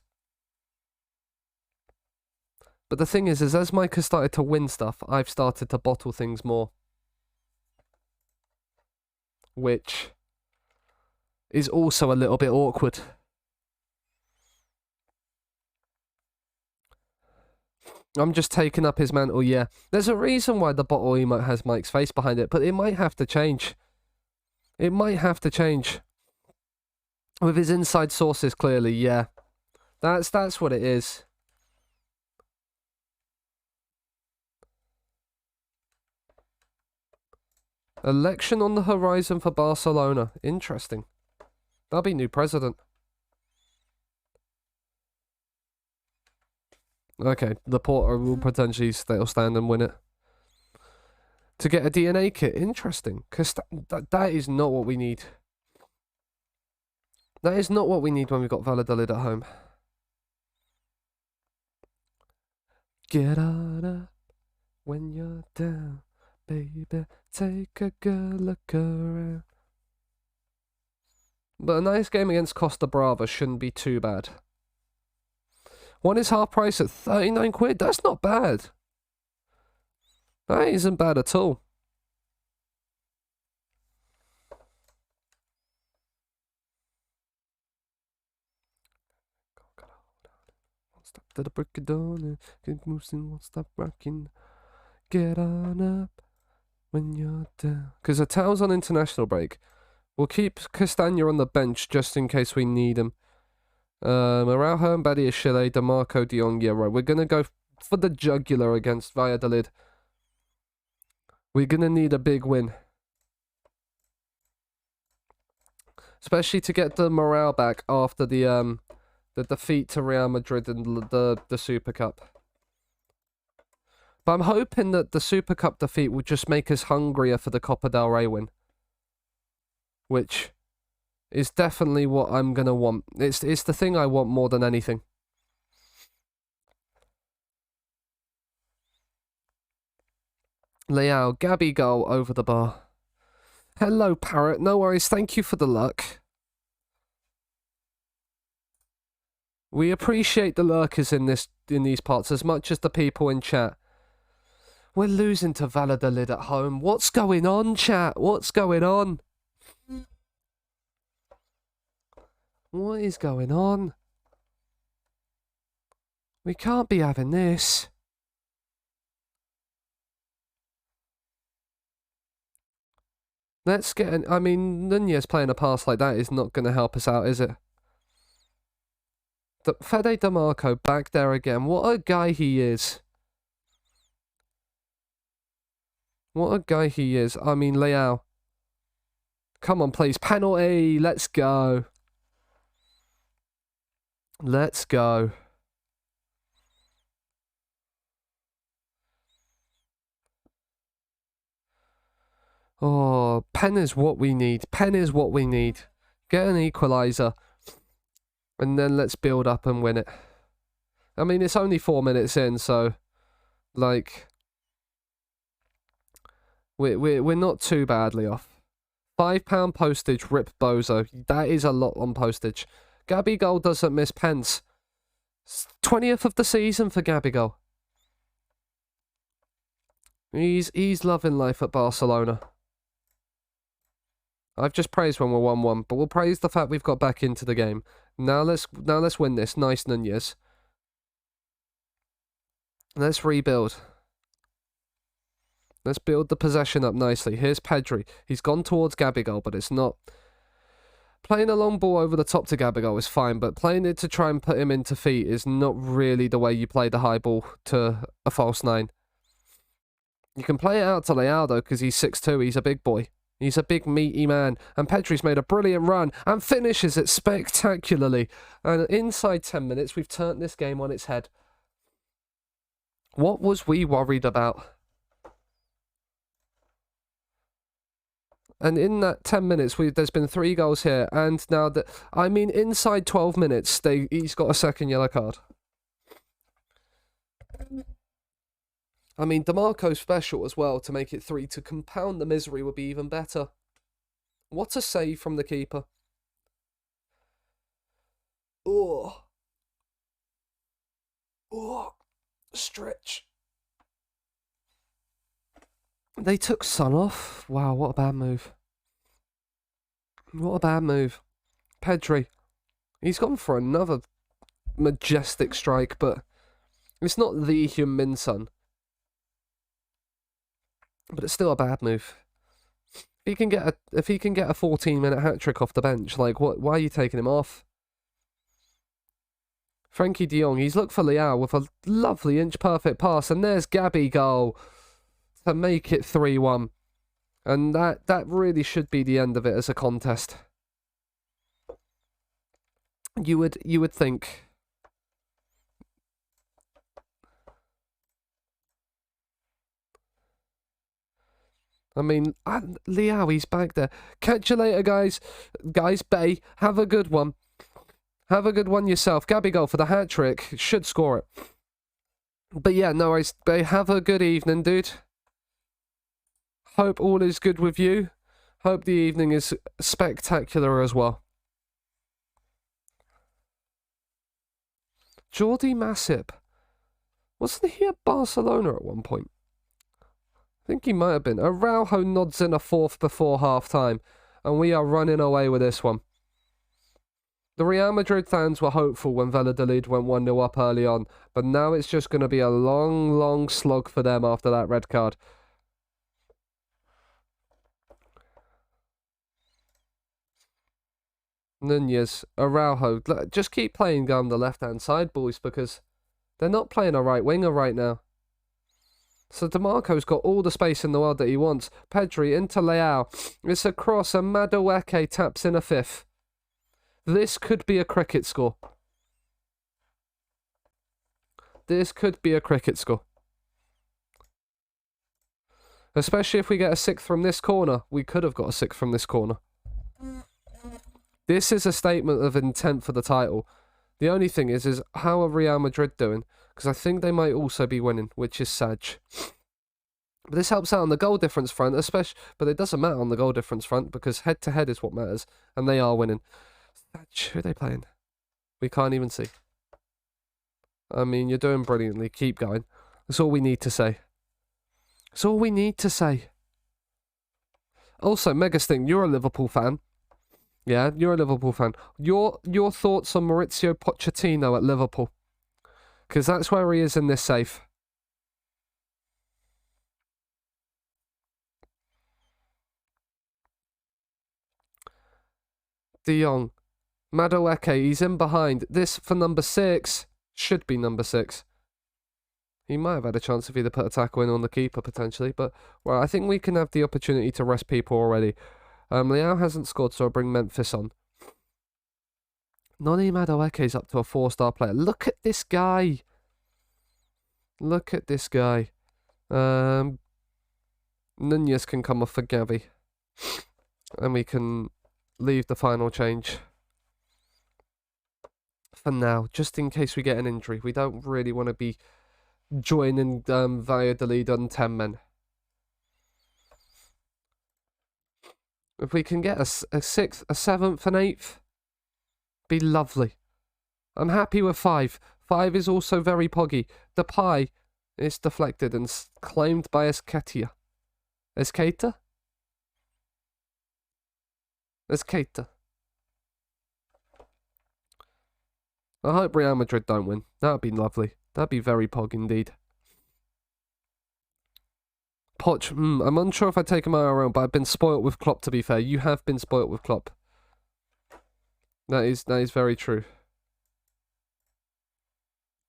But the thing is as Mike has started to win stuff, I've started to bottle things more. Which is also a little bit awkward. I'm just taking up his mantle, yeah. There's a reason why the bottle emote has Mike's face behind it, but it might have to change. It might have to change. With his inside sources, clearly, yeah. That's what it is. Election on the horizon for Barcelona. Interesting. That'll be new president. Okay, the Porter will potentially still stand and win it. To get a DNA kit. Interesting. Because that is not what we need. That is not what we need when we've got Valladolid at home. Get on up when you're down, baby. Take a good look around. But a nice game against Costa Brava shouldn't be too bad. One is half price at 39 quid. That's not bad. That isn't bad at all. One step to the break of dawn, get moving, won't stop rocking. Get on up when you're down. Because Atal's on international break. We'll keep Castagna on the bench just in case we need him. Araujo, Badia, Chile, DeMarco, De Jong. Yeah, right. We're going to go for the jugular against Valladolid. We're going to need a big win. Especially to get the morale back after the defeat to Real Madrid in the Super Cup. But I'm hoping that the Super Cup defeat will just make us hungrier for the Copa del Rey win. Which is definitely what I'm going to want. It's the thing I want more than anything. Leao, Gabby goal over the bar. Hello, Parrot. No worries. Thank you for the luck. We appreciate the lurkers in these parts as much as the people in chat. We're losing to Valladolid at home. What's going on, chat? What's going on? What is going on? We can't be having this. Let's get I mean, Nunez playing a pass like that is not going to help us out, is it? Fede DeMarco back there again. What a guy he is. What a guy he is. I mean, Leao. Come on, please. Penalty. Let's go. Let's go. Oh, pen is what we need. Pen is what we need. Get an equaliser. And then let's build up and win it. I mean, it's only 4 minutes in, so... Like... We're not too badly off. £5 postage, rip Bozo. That is a lot on postage. Gabigol doesn't miss pence. 20th of the season for Gabigol. He's loving life at Barcelona. I've just praised when we're 1-1, but we'll praise the fact we've got back into the game. Now let's win this. Nice, Nunez. Let's rebuild. Let's build the possession up nicely. Here's Pedri. He's gone towards Gabigol, but it's not. Playing a long ball over the top to Gabigol is fine, but playing it to try and put him into feet is not really the way you play the high ball to a false 9. You can play it out to Leao, though, because he's 6'2". He's a big boy. He's a big, meaty man. And Pedri's made a brilliant run and finishes it spectacularly. And inside 10 minutes, we've turned this game on its head. What was we worried about? And in that 10 minutes, there's been 3 goals here. And now, inside 12 minutes, he's got a second yellow card. I mean, DeMarco's special as well to make it 3. To compound the misery would be even better. What a save from the keeper. Oh. Oh. Stretch. They took Son off. Wow, what a bad move. What a bad move. Pedri. He's gone for another majestic strike, but It's not the Heung-min Son. But it's still a bad move. If he can get a 14-minute hat trick off the bench, like why are you taking him off? Frankie de Jong, he's looked for Liao with a lovely inch-perfect pass, and there's Gabby goal to make it 3-1. And that really should be the end of it as a contest. You would think. I mean, Liao, he's back there. Catch you later, guys. Guys, Bay, have a good one. Have a good one yourself. Gabby goal for the hat trick. Should score it. But yeah, no worries. Bay, have a good evening, dude. Hope all is good with you. Hope the evening is spectacular as well. Jordi Masip. Wasn't he at Barcelona at one point? I think he might have been. Araujo nods in a fourth before half-time, and we are running away with this one. The Real Madrid fans were hopeful when Valladolid went 1-0 up early on, but now it's just going to be a long, long slog for them after that red card. Nunez, Araujo, just keep playing down the left-hand side, boys, because they're not playing a right winger right now. So DeMarco's got all the space in the world that he wants. Pedri into Leao. It's a cross, and Madueke taps in a fifth. This could be a cricket score. This could be a cricket score. Especially if we get a sixth from this corner. We could have got a sixth from this corner. This is a statement of intent for the title. The only thing is how are Real Madrid doing? Because I think they might also be winning, which is sad. But this helps out on the goal difference front, but it doesn't matter on the goal difference front because head-to-head is what matters, and they are winning. Who are they playing? We can't even see. I mean, you're doing brilliantly. Keep going. That's all we need to say. That's all we need to say. Also, Megasting, you're a Liverpool fan. Yeah, you're a Liverpool fan. Your thoughts on Maurizio Pochettino at Liverpool? Because that's where he is in this safe. De Jong. Madueke, he's in behind. This for number 6. Should be number 6. He might have had a chance if he'd have put a tackle in on the keeper, potentially. But, well, I think we can have the opportunity to rest people already. Leao hasn't scored, so I'll bring Memphis on. Noni Madueke's up to a 4-star player. Look at this guy. Look at this guy. Nunez can come off for Gavi. And we can leave the final change. For now, just in case we get an injury. We don't really want to be joining Valladolid on 10 men. If we can get a 6th, a 7th, an 8th, be lovely. I'm happy with 5. 5 is also very poggy. The pie is deflected and claimed by Esketia. Eskeita? Eskeita. I hope Real Madrid don't win. That would be lovely. That'd be very pog indeed. Poch, I'm unsure if I take him out around, but I've been spoilt with Klopp, to be fair. You have been spoilt with Klopp. That is very true.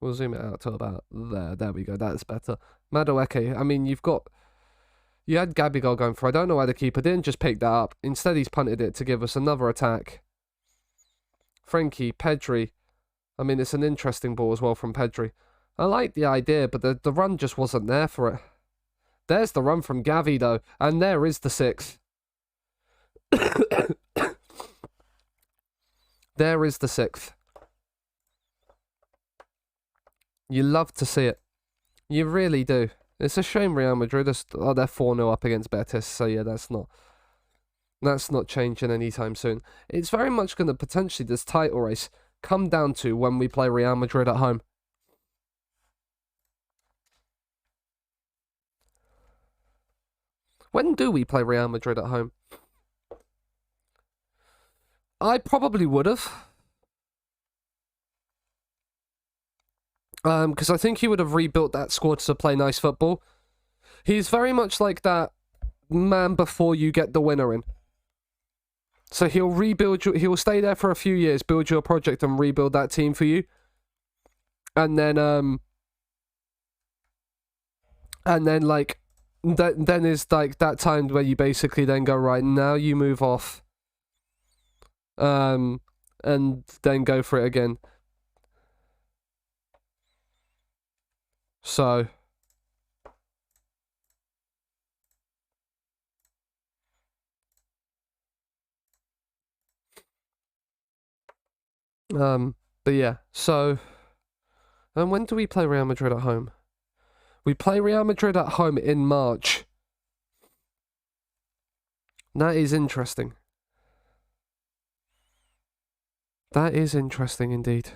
We'll zoom it out to about there. There we go. That's better. Madueke, I mean, you had Gabigol going for. I don't know why the keeper didn't just pick that up. Instead, he's punted it to give us another attack. Frankie, Pedri. I mean, it's an interesting ball as well from Pedri. I like the idea, but the run just wasn't there for it. There's the run from Gavi, though. And there is the 6th. There is the 6th. You love to see it. You really do. It's a shame Real Madrid they're 4-0 up against Betis, so yeah, that's not changing anytime soon. It's very much going to potentially, this title race, come down to when we play Real Madrid at home. When do we play Real Madrid at home? I probably would have. Because I think he would have rebuilt that squad to play nice football. He's very much like that man before you get the winner in. So he'll stay there for a few years, build you a project and rebuild that team for you. And then like then is like that time where you basically then go, right, now you move off. And then go for it again. So but yeah, so and when do we play Real Madrid at home? We play Real Madrid at home in March. That is interesting. That is interesting indeed.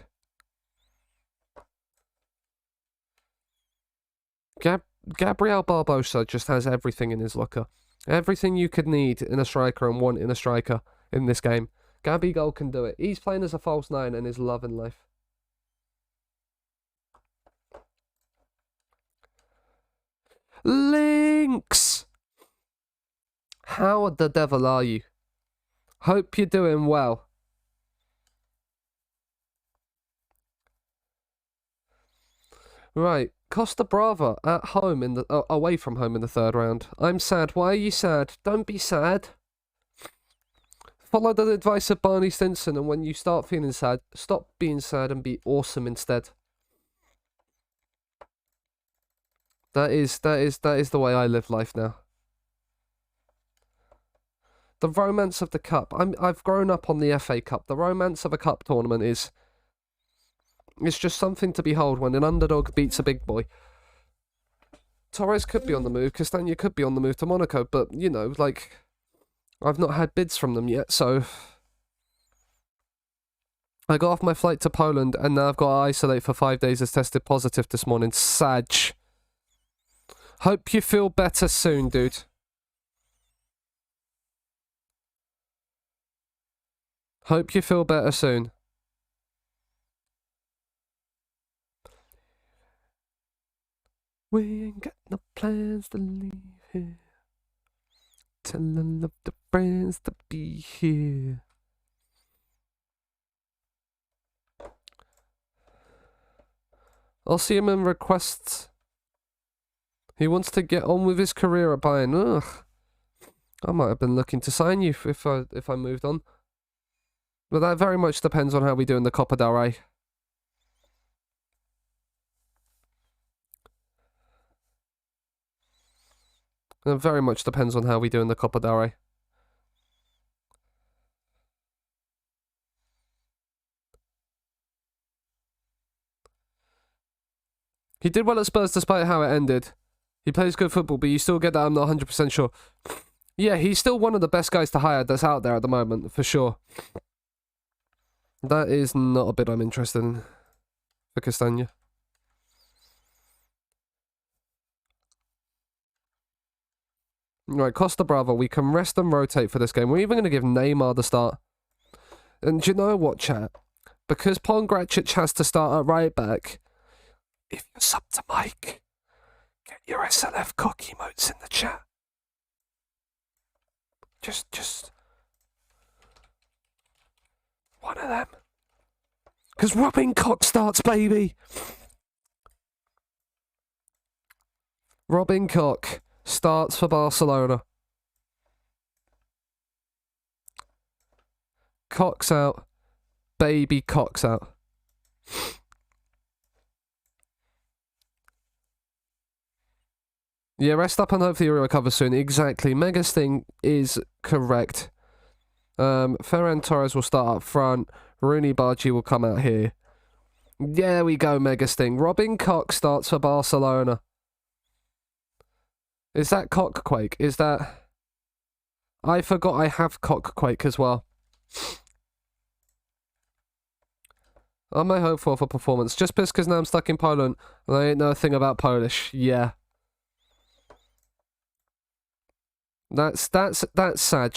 Gabriel Barbosa just has everything in his locker. Everything you could need in a striker and want in a striker in this game. Gabigol can do it. He's playing as a false nine and is loving life. Lynx! How the devil are you? Hope you're doing well. Right, Costa Brava at home in the away from home in the third round. I'm sad. Why are you sad? Don't be sad. Follow the advice of Barney Stinson, and when you start feeling sad, stop being sad and be awesome instead. That is the way I live life now. The romance of the cup. I've grown up on the FA Cup. The romance of a cup tournament is it's just something to behold when an underdog beats a big boy. Torres could be on the move, Castagna could be on the move to Monaco, but, you know, like, I've not had bids from them yet, so I got off my flight to Poland, and now I've got to isolate for 5 days as tested positive this morning. Sag. Hope you feel better soon, dude. Hope you feel better soon. We ain't got no plans to leave here. Tell all of the friends to be here. I'll see him in requests. He wants to get on with his career at Bayern. Ugh. I might have been looking to sign you if I moved on. But that very much depends on how we do in the Copa del Rey. It very much depends on how we do in the Copa del Rey. He did well at Spurs despite how it ended. He plays good football, but you still get that I'm not 100% sure. Yeah, he's still one of the best guys to hire that's out there at the moment, for sure. That is not a bid I'm interested in for Castagna. Right, Costa Brava, we can rest and rotate for this game. We're even going to give Neymar the start. And do you know what, chat? Because Pongracic has to start at right back, if you're sub to Mike, get your SLF cock emotes in the chat. Just one of them. Because Robin Koch starts, baby. Robin Koch starts for Barcelona. Koch's out. Baby Koch's out. Yeah, rest up and hopefully you'll recover soon. Exactly. Mega's thing is correct. Ferran Torres will start up front. Rooney Bargi will come out here. There we go, Mega Sting. Robin Koch starts for Barcelona. Is that Cockquake? Is that... I forgot I have Cockquake as well. Am I hopeful for performance? Just because now I'm stuck in Poland and I ain't know a thing about Polish. Yeah. That's Sag.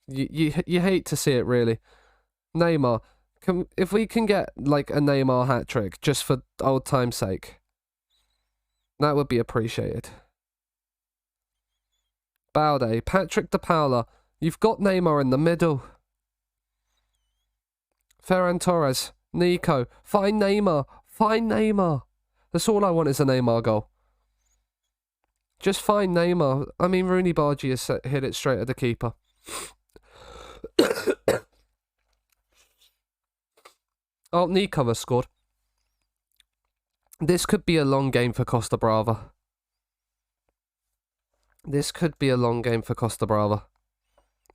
You hate to see it, really. Neymar. If we can get, like, a Neymar hat-trick, just for old time's sake, that would be appreciated. Balde, Patrick de Paula. You've got Neymar in the middle. Ferran Torres, Nico. Find Neymar. Find Neymar. That's all I want is a Neymar goal. Just find Neymar. I mean, Rooney Bargy has hit it straight at the keeper. Oh, Nico has scored. This could be a long game for Costa Brava. This could be a long game for Costa Brava.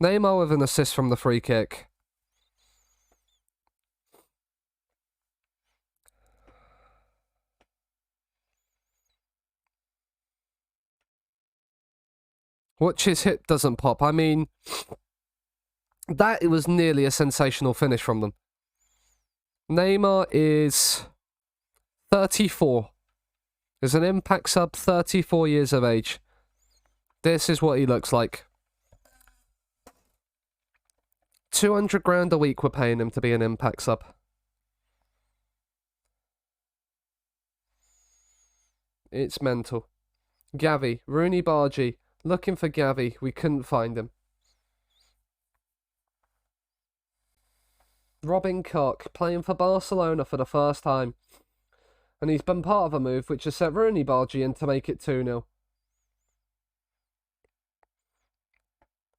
Neymar with an assist from the free kick. Watch his hip doesn't pop. I mean, that was nearly a sensational finish from them. Neymar is 34. Is an impact sub, 34 years of age. This is what he looks like. 200 grand a week we're paying him to be an impact sub. It's mental. Gavi, Rooney Bargy. Looking for Gavi. We couldn't find him. Robin Koch, playing for Barcelona for the first time. And he's been part of a move which has set Rooney Bargy in to make it 2-0.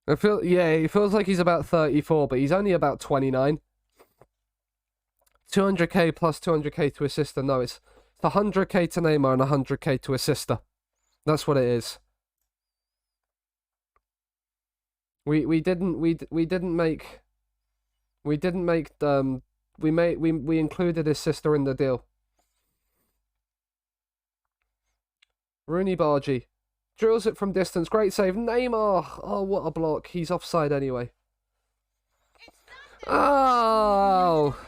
It feels like he's about 34, but he's only about 29. 200k plus 200k to assister. No, it's 100k to Neymar and 100k to assister. That's what it is. We included his sister in the deal. Rooney Bargy drills it from distance. Great save. Neymar. Oh, what a block. He's offside anyway. Oh.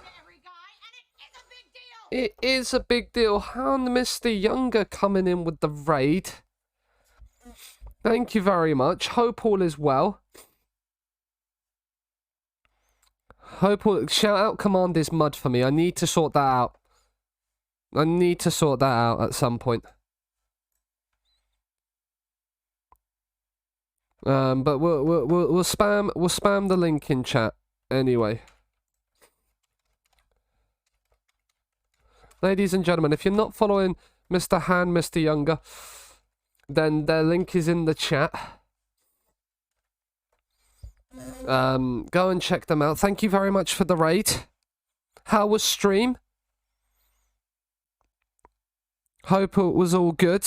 It is a big deal. Hound Mr. Younger coming in with the raid. Thank you very much. Hope all is well. Hope all... Shout out Command is mud for me. I need to sort that out. I need to sort that out at some point. But we'll spam the link in chat anyway. Ladies and gentlemen, if you're not following Mr. Han, Mr. Younger, then their link is in the chat. Go and check them out. Thank you very much for the raid. How was stream? Hope it was all good.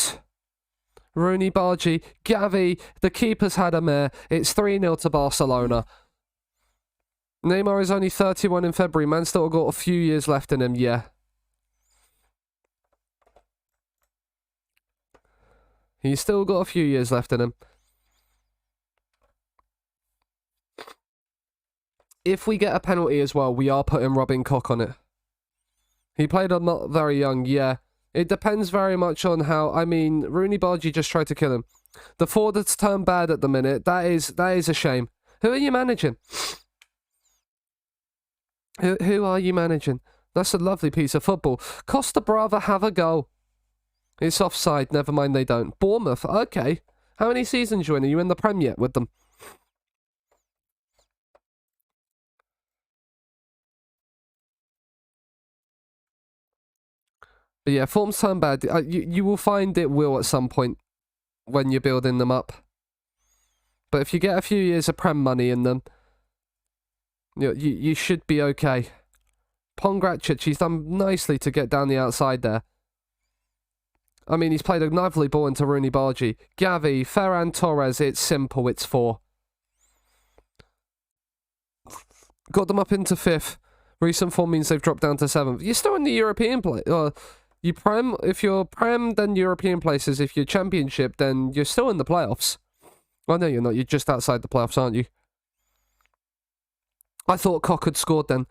Rooney Bargy, Gavi, the keeper's had a mare. It's 3-0 to Barcelona. Neymar is only 31 in February. Man still got a few years left in him, yeah. He's still got a few years left in him. If we get a penalty as well, we are putting Robin Koch on it. He played on not very young, yeah. It depends very much on how... I mean, Rooney Bargy just tried to kill him. The forward that's turned bad at the minute, that is a shame. Who are you managing? Who are you managing? That's a lovely piece of football. Costa Brava have a goal. It's offside, never mind they don't. Bournemouth, okay. How many seasons you in? Are you in the Prem yet with them? But yeah, form's turned bad. You will find it will at some point when you're building them up. But if you get a few years of Prem money in them, you should be okay. Pongracic, he's done nicely to get down the outside there. I mean, he's played a lovely ball into Rooney Bargy. Gavi, Ferran Torres, it's simple, it's 4. Got them up into 5th. Recent form means they've dropped down to 7th. You're still in the European play. If you're Prem, then European places. If you're Championship, then you're still in the playoffs. Oh, no, you're not. You're just outside the playoffs, aren't you? I thought Koch had scored then.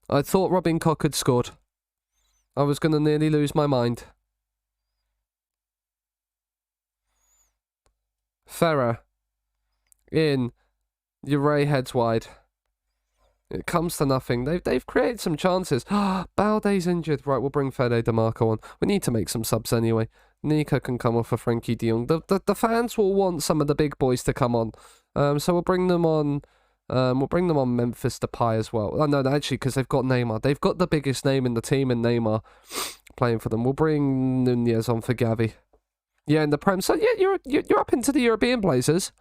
I thought Robin Koch had scored. I was going to nearly lose my mind. Ferrer. In. Ray heads wide. It comes to nothing. They've created some chances. Balde's injured. Right, we'll bring Fede DeMarco on. We need to make some subs anyway. Nico can come off for Frankie de Jong. The fans will want some of the big boys to come on. So we'll bring them on. We'll bring them on Memphis Depay as well. Oh, no, actually, because they've got Neymar. They've got the biggest name in the team in Neymar playing for them. We'll bring Nunez on for Gavi. Yeah, in the Prem. So yeah, you're up into the European places.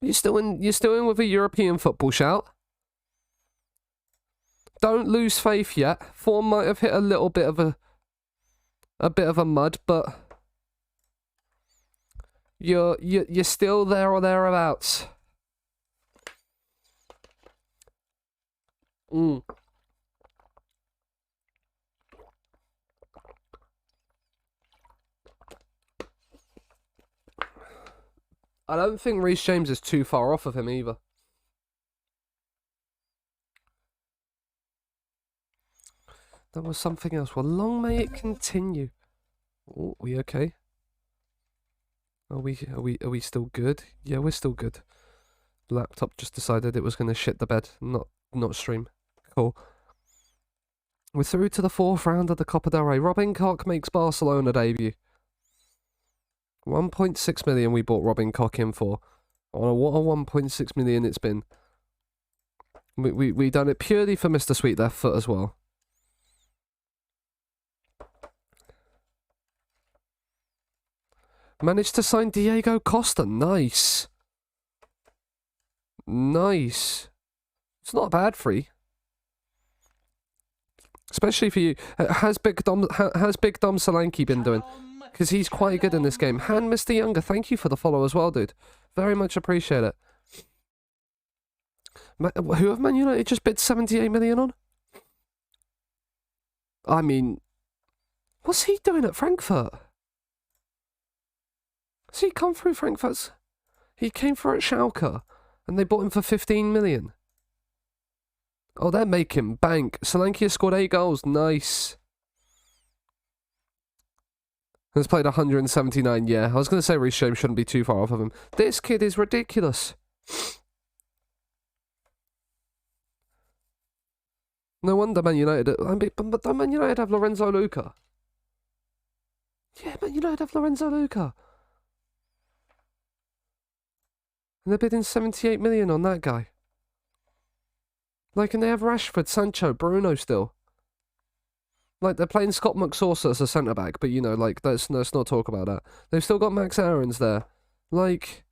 You're still in with a European football shout. Don't lose faith yet. Form might have hit a little bit of a mud, but you're still there or thereabouts. I don't think Reece James is too far off of him either. There was something else. Well, long may it continue. Oh, we okay? Are we still good? Yeah, we're still good. Laptop just decided it was going to shit the bed, not stream. Cool. We're through to the 4th round of the Copa del Rey. Robin Koch makes Barcelona debut. 1.6 million we bought Robin Koch in for. Oh, what a 1.6 million it's been. We done it purely for Mr. Sweet Left Foot as well. Managed to sign Diego Costa. Nice. Nice. It's not a bad free. Especially for you. Has Big Dom Solanke been doing? Because he's quite good in this game. Han Mr. Younger, thank you for the follow as well, dude. Very much appreciate it. Who have Man United just bid 78 million on? I mean, what's he doing at Frankfurt? Has he come through Frankfurt's? He came through at Schalke, and they bought him for 15 million. Oh, they're making bank. Solanke has scored 8 goals. Nice. Has played 179, yeah. I was going to say Reece James shouldn't be too far off of him. This kid is ridiculous. No wonder Man United... but don't Man United have Lorenzo Luca? Yeah, Man United have Lorenzo Luca. And they're bidding 78 million on that guy. Like, and they have Rashford, Sancho, Bruno still. Like, they're playing Scott McSaucer as a centre-back, but, you know, like, let's not talk about that. They've still got Max Aarons there. Like,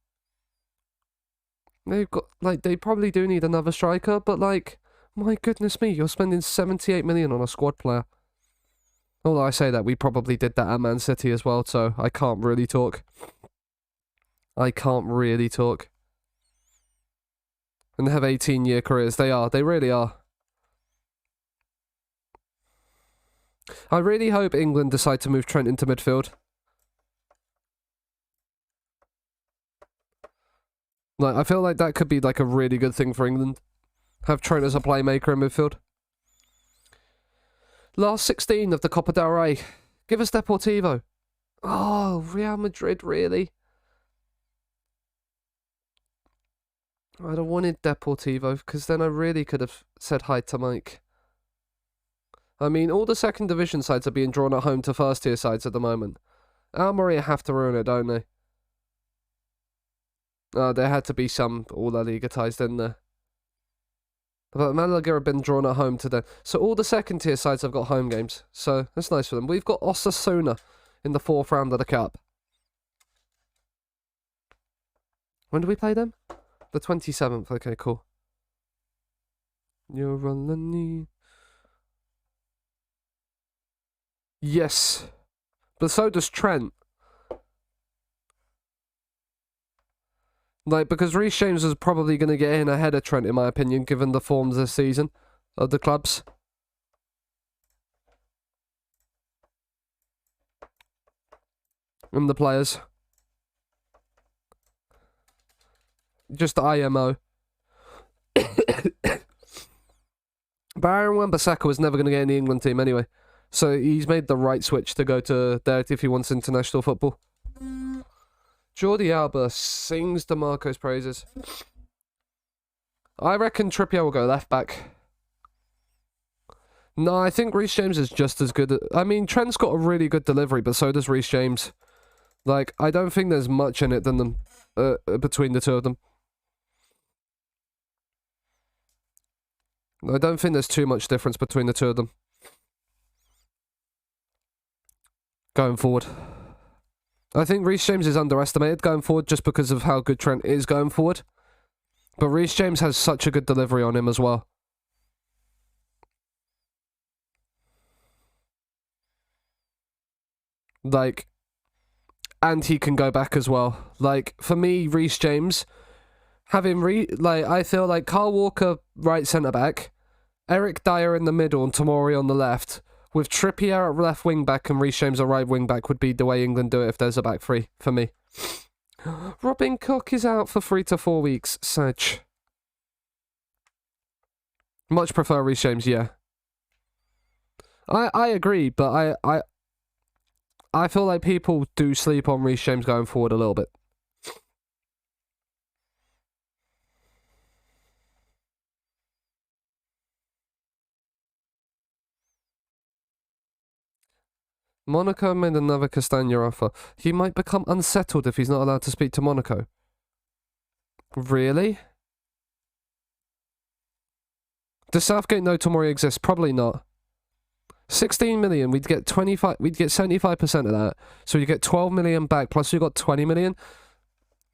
they've got, like, they probably do need another striker, but, like, my goodness me, you're spending 78 million on a squad player. Although I say that, we probably did that at Man City as well, so I can't really talk. I can't really talk. And they have 18-year careers. They really are. I really hope England decide to move Trent into midfield. Like, I feel like that could be like a really good thing for England. Have Trent as a playmaker in midfield. Last 16 of the Copa del Rey. Give us Deportivo. Oh, Real Madrid, really? I'd have wanted Deportivo, because then I really could have said hi to Mike. I mean, all the second division sides are being drawn at home to first tier sides at the moment. Almeria have to ruin it, don't they? There had to be some All La Liga ties, didn't there? But Malaga have been drawn at home today. So all the second tier sides have got home games. So that's nice for them. We've got Osasuna in the 4th round of the Cup. When do we play them? The 27th. Okay, cool. You're on the knee. Yes. But so does Trent. Like, because Reece James is probably going to get in ahead of Trent, in my opinion, given the forms this season of the clubs. And the players. Just the IMO. Baron Wan-Bissaka was never going to get in the England team anyway. So he's made the right switch to go to there if he wants international football. Jordi Alba sings DeMarco's praises. I reckon Trippier will go left back. No, I think Reece James is just as good. I mean, Trent's got a really good delivery, but so does Reece James. Like, I don't think there's much in it than them between the two of them. I don't think there's too much difference between the two of them. Going forward. I think Reece James is underestimated going forward just because of how good Trent is going forward. But Reece James has such a good delivery on him as well. Like, and he can go back as well. Like, for me, Reece James, I feel like Kyle Walker, right centre-back, Eric Dyer in the middle and Tomori on the left, with Trippier at left wing-back and Reece James at right wing-back would be the way England do it if there's a back three, for me. Robin Cook is out for 3 to 4 weeks, Sag. Much prefer Reece James, yeah. I agree, but I feel like people do sleep on Reece James going forward a little bit. Monaco made another Castagna offer. He might become unsettled if he's not allowed to speak to Monaco. Really? Does Southgate know Tomori exists? Probably not. 16 million, we'd get 75% of that. So you get 12 million back, plus you got 20 million.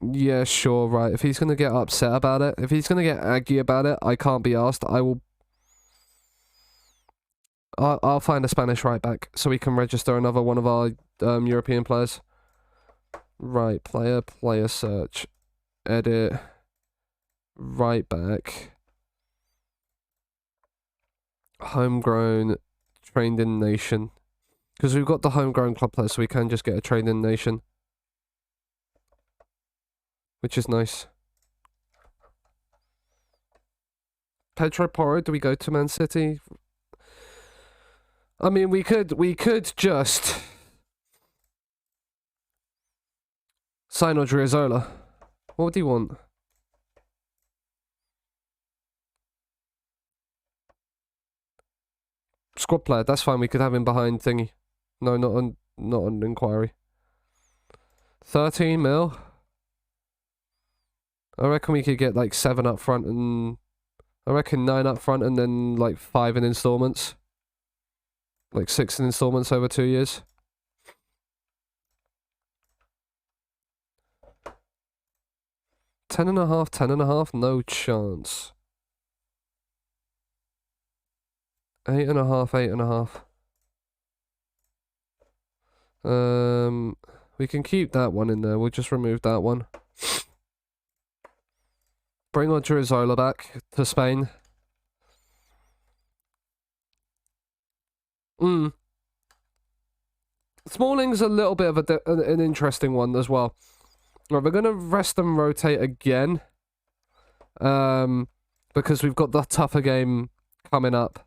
Yeah, sure, right. If he's going to get upset about it, if he's going to get aggy about it, I can't be asked. I'll find a Spanish right back so we can register another one of our European players. Right, player search. Edit. Right back. Homegrown. Trained in nation. Because we've got the homegrown club player, so we can just get a trained in nation. Which is nice. Pedro Porro, do we go to Man City? I mean, we could just sign Odriozola. What do you want? Squad player, that's fine. We could have him behind thingy. No, not on inquiry. 13 mil. I reckon we could get like 7 up front and I reckon 9 up front and then like 5 in installments. Like 6 in installments over 2 years. Ten and a half, no chance. 8.5. We can keep that one in there. We'll just remove that one. Bring Odriozola back to Spain. Smalling's a little bit of an interesting one as well. Right, we're gonna rest and rotate again. Because we've got the tougher game coming up.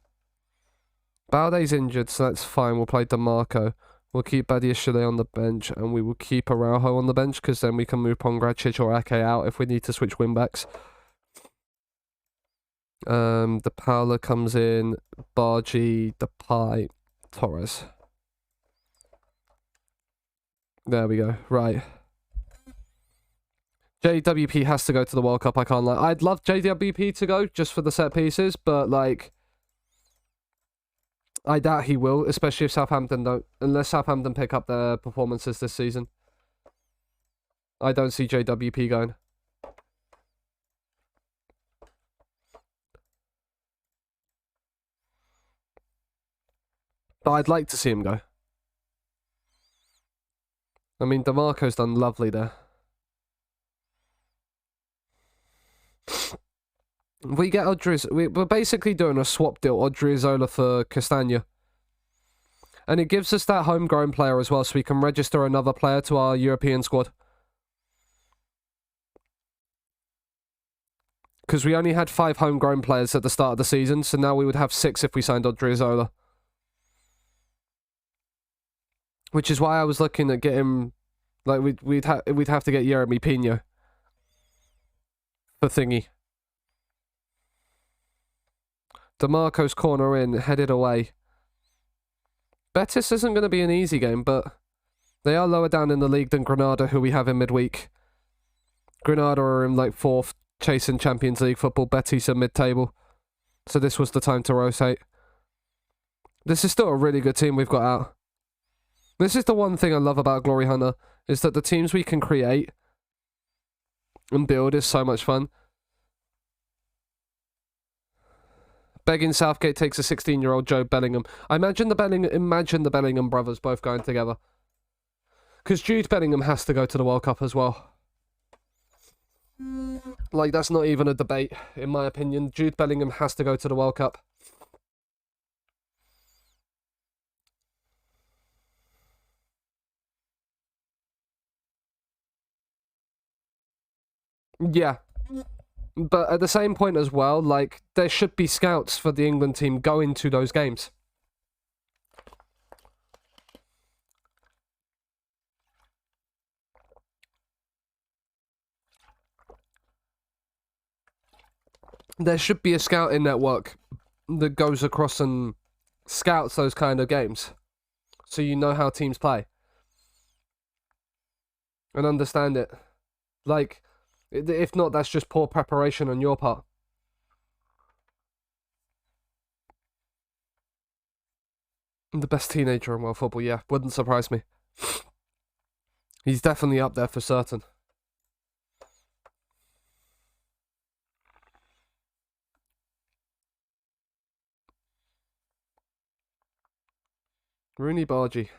Balde's injured, so that's fine. We'll play DeMarco. We'll keep Badiashile on the bench, and we will keep Araujo on the bench, because then we can move Pongracic or Ake out if we need to switch wingbacks. De Paula comes in, Bargy, Depay, Torres. There we go. Right. JWP has to go to the World Cup, I can't lie. I'd love JWP to go, just for the set pieces, but, like, I doubt he will, especially if Southampton don't, unless Southampton pick up their performances this season. I don't see JWP going. But I'd like to see him go. I mean, DeMarco's done lovely there. We get we're basically doing a swap deal, Odriozola for Castagna. And it gives us that homegrown player as well, so we can register another player to our European squad. Because we only had 5 homegrown players at the start of the season, so now we would have 6 if we signed Odriozola. Which is why I was looking at getting Like we'd have to get Yeremy Pino for thingy. DeMarco's corner in, headed away. Betis isn't going to be an easy game, but they are lower down in the league than Granada, who we have in midweek. Granada are in like 4th, chasing Champions League football. Betis are mid-table. So this was the time to rotate. This is still a really good team we've got out. This is the one thing I love about Glory Hunter, is that the teams we can create and build is so much fun. Begging Southgate takes a 16-year-old Joe Bellingham. I imagine the Bellingham brothers both going together. Because Jude Bellingham has to go to the World Cup as well. Like, that's not even a debate, in my opinion. Jude Bellingham has to go to the World Cup. Yeah. But at the same point as well, like, there should be scouts for the England team going to those games. There should be a scouting network that goes across and scouts those kind of games. So you know how teams play. And understand it. Like, if not, that's just poor preparation on your part. The best teenager in world football, yeah. Wouldn't surprise me. He's definitely up there for certain. Rooney Bargy.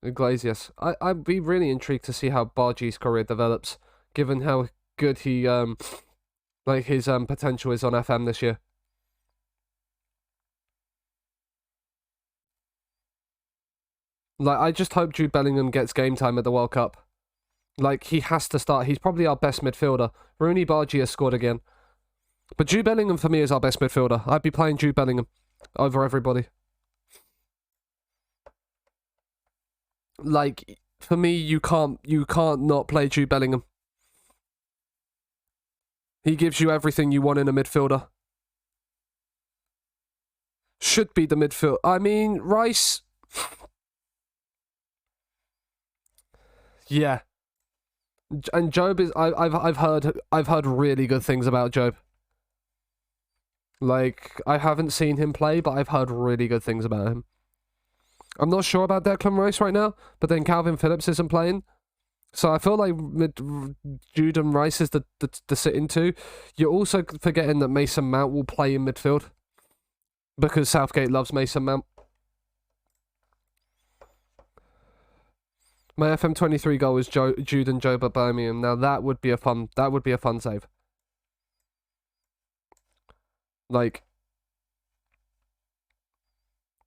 Iglesias. I'd be really intrigued to see how Bargy's career develops, given how good he, like his potential is on FM this year. Like, I just hope Jude Bellingham gets game time at the World Cup. Like, he has to start. He's probably our best midfielder. Rooney Bargy has scored again. But Jude Bellingham, for me, is our best midfielder. I'd be playing Jude Bellingham over everybody. Like, for me, you can't not play Jude Bellingham. He gives you everything you want in a midfielder. Should be the midfield. I mean, Rice. Yeah. And Job is. I've heard really good things about Job. Like, I haven't seen him play, but I've heard really good things about him. I'm not sure about Declan Rice right now, but then Calvin Phillips isn't playing. So I feel like Jude and Rice is the sit-in two. You're also forgetting that Mason Mount will play in midfield. Because Southgate loves Mason Mount. My FM23 goal is Jude and Joe Birmingham. Now that would be a fun save. Like,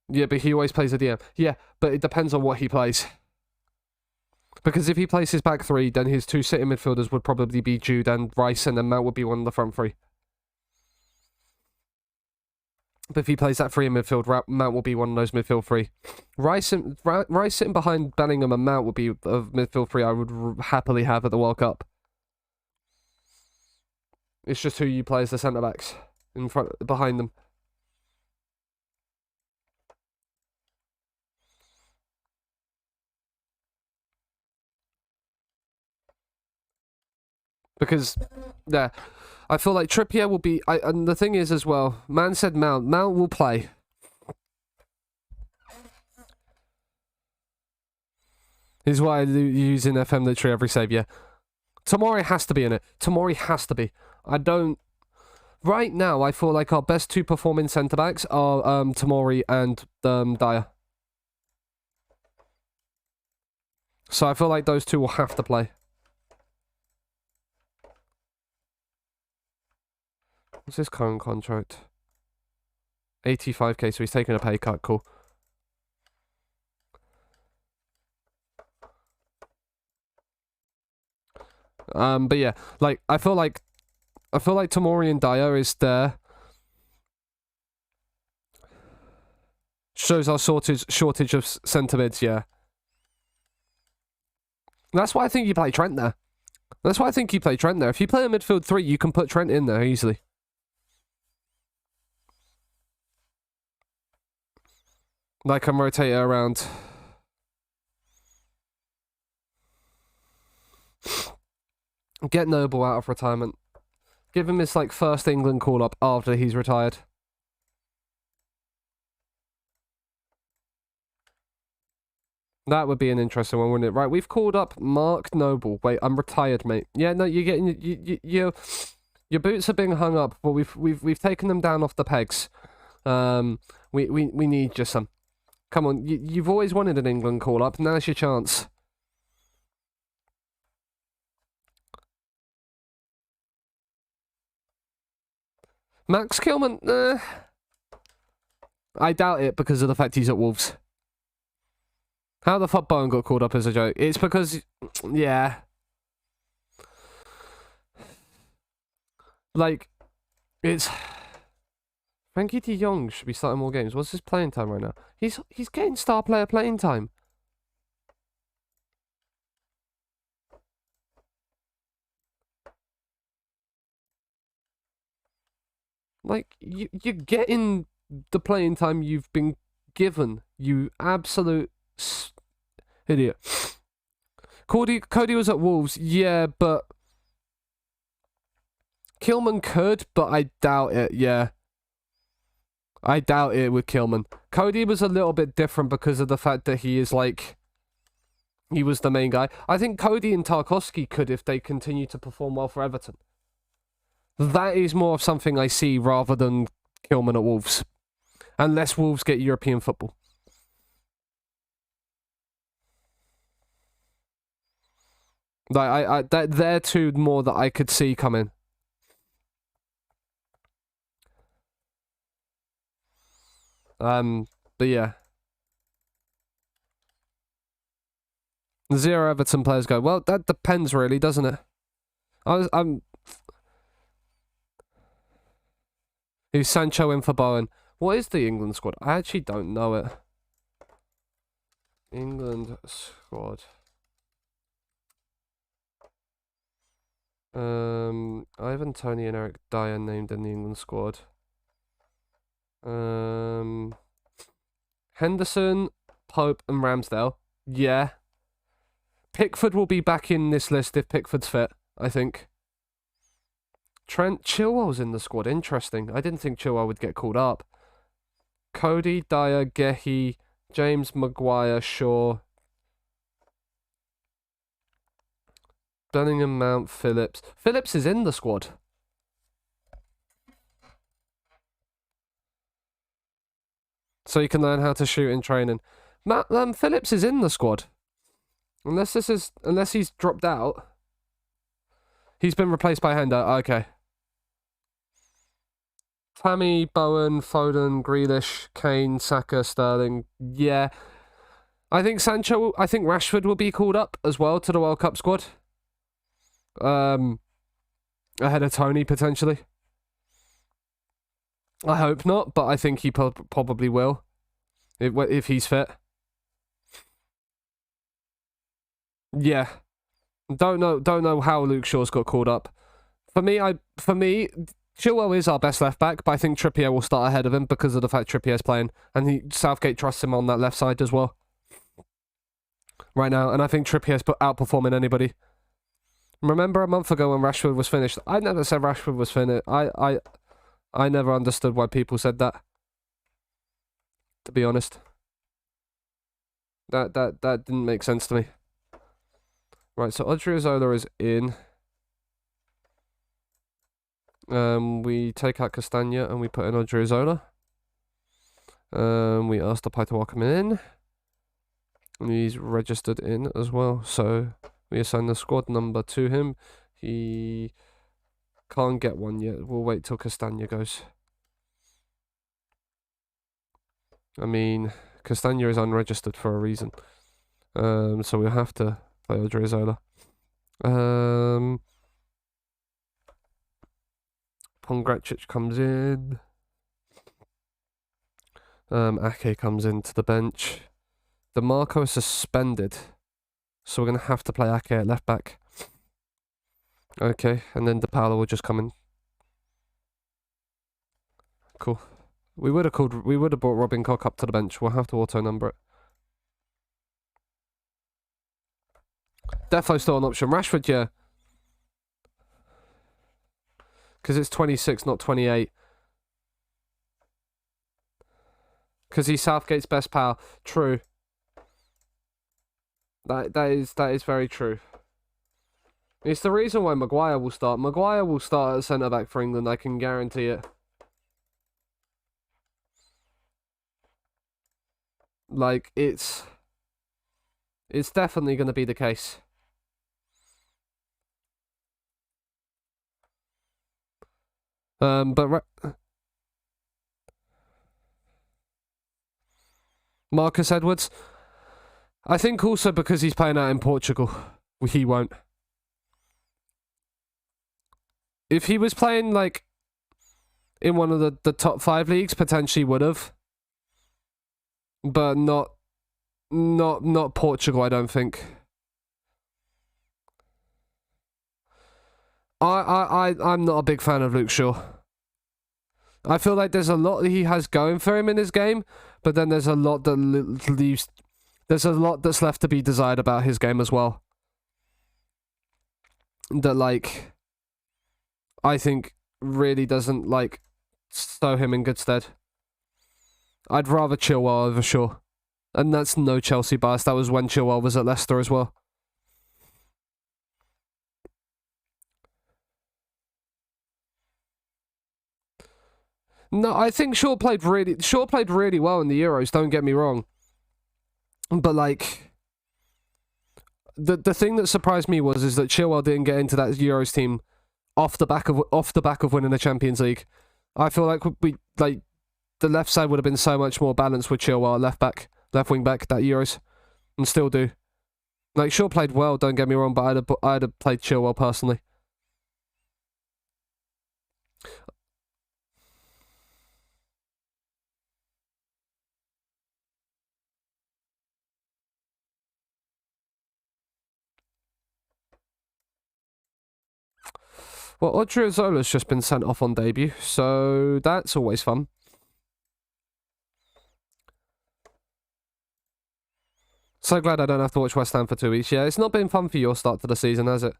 yeah, but he always plays a DM. Yeah, but it depends on what he plays. Because if he plays his back three, then his two sitting midfielders would probably be Jude and Rice, and then Mount would be one of the front three. But if he plays that three in midfield, Mount will be one of those midfield three. Rice sitting behind Bellingham and Mount would be a midfield three I would happily have at the World Cup. It's just who you play as the centre-backs in front, behind them. Because, yeah, I feel like Trippier will be... and the thing is as well, man said Mount will play. Is why I use in FM literally every save, yeah. Tomori has to be in it. Tomori has to be. I don't... Right now, I feel like our best two performing centre-backs are Tomori and Dyer. So I feel like those two will have to play. What's his current contract? 85k, so he's taking a pay cut, cool. But yeah, like, I feel like Tomori and Dyer is there. Shows our shortage of centre mids, yeah. That's why I think you play Trent there. That's why I think you play Trent there. If you play a midfield 3, you can put Trent in there easily. I can rotate it around. Get Noble out of retirement. Give him his like first England call up after he's retired. That would be an interesting one, wouldn't it? Right, we've called up Mark Noble. Wait, I'm retired, mate. Yeah, no, you're getting your boots are being hung up, but we've taken them down off the pegs. We need you some. Come on, you've always wanted an England call up. Now's your chance. Max Kilman, I doubt it because of the fact he's at Wolves. How the fuck Bowen got called up as a joke? It's because, yeah. Like, it's... Frankie de Jong should be starting more games. What's his playing time right now? He's getting star player playing time. Like, you're getting the playing time you've been given, you absolute idiot. Cody was at Wolves, yeah, but Kilman could, but I doubt it, yeah. I doubt it with Kilman. Cody was a little bit different because of the fact that he is like... He was the main guy. I think Cody and Tarkowski could if they continue to perform well for Everton. That is more of something I see rather than Kilman at Wolves. Unless Wolves get European football. Like, they're two more that I could see coming. But yeah. 0 Everton players go. Well, that depends really, doesn't it? Who's Sancho in for Bowen? What is the England squad? I actually don't know it. England squad. Ivan Toney and Eric Dyer named in the England squad. Henderson, Pope, and Ramsdale. Yeah. Pickford will be back in this list if Pickford's fit, I think. Trent Chilwell's in the squad. Interesting. I didn't think Chilwell would get called up. Cody, Dyer, Gehi, James Maguire, Shaw, Bellingham, Mount, Phillips. Phillips is in the squad. So you can learn how to shoot in training. Phillips is in the squad. Unless he's dropped out. He's been replaced by Hendo. Okay. Tammy, Bowen, Foden, Grealish, Kane, Saka, Sterling. Yeah. I think Rashford will be called up as well to the World Cup squad. Ahead of Tony, potentially. I hope not, but I think he probably will. If he's fit. Yeah. Don't know how Luke Shaw's got called up. For me, Chilwell is our best left back, but I think Trippier will start ahead of him because of the fact Trippier's playing, and Southgate trusts him on that left side as well. Right now, and I think Trippier's outperforming anybody. Remember a month ago when Rashford was finished? I never said Rashford was finished. I never understood why people said that. To be honest, that didn't make sense to me. Right, so Odriozola is in. We take out Castagna and we put in Odriozola. We asked the to welcome in. And he's registered in as well. So we assign the squad number to him. He can't get one yet. We'll wait till Castagna goes. I mean, Castagna is unregistered for a reason. So we'll have to play Odriozola. Pongracic comes in. Ake comes into the bench. DeMarco is suspended. So we're going to have to play Ake at left back. Okay, and then DePaula will just come in. Cool. We would have brought Robin Koch up to the bench. We'll have to auto number it. Defo's still an option. Rashford, yeah. Because it's 26, not 28. Because he's Southgate's best pal. True. That is very true. It's the reason why Maguire will start. Maguire will start at centre-back for England, I can guarantee it. Like, it's definitely going to be the case. But Marcus Edwards, I think also because he's playing out in Portugal, he won't. If he was playing, like, in one of the top 5 leagues, potentially would have. But not Portugal, I don't think. I'm not a big fan of Luke Shaw. I feel like there's a lot that he has going for him in his game, but then there's a lot that leaves. There's a lot that's left to be desired about his game as well. That, like, I think really doesn't, like, stow him in good stead. I'd rather Chilwell over Shaw. And that's no Chelsea bias. That was when Chilwell was at Leicester as well. No, I think Shaw played really well in the Euros, don't get me wrong. But, like, the thing that surprised me is that Chilwell didn't get into that Euros team off the back of winning the Champions League. I feel like the left side would have been so much more balanced with Chilwell left wing back that Euros, and still do. Like, Shaw played well, don't get me wrong, but I'd have played Chilwell personally. Well, Odriozola's just been sent off on debut, so that's always fun. So glad I don't have to watch West Ham for 2 weeks. Yeah, it's not been fun for your start to the season, has it?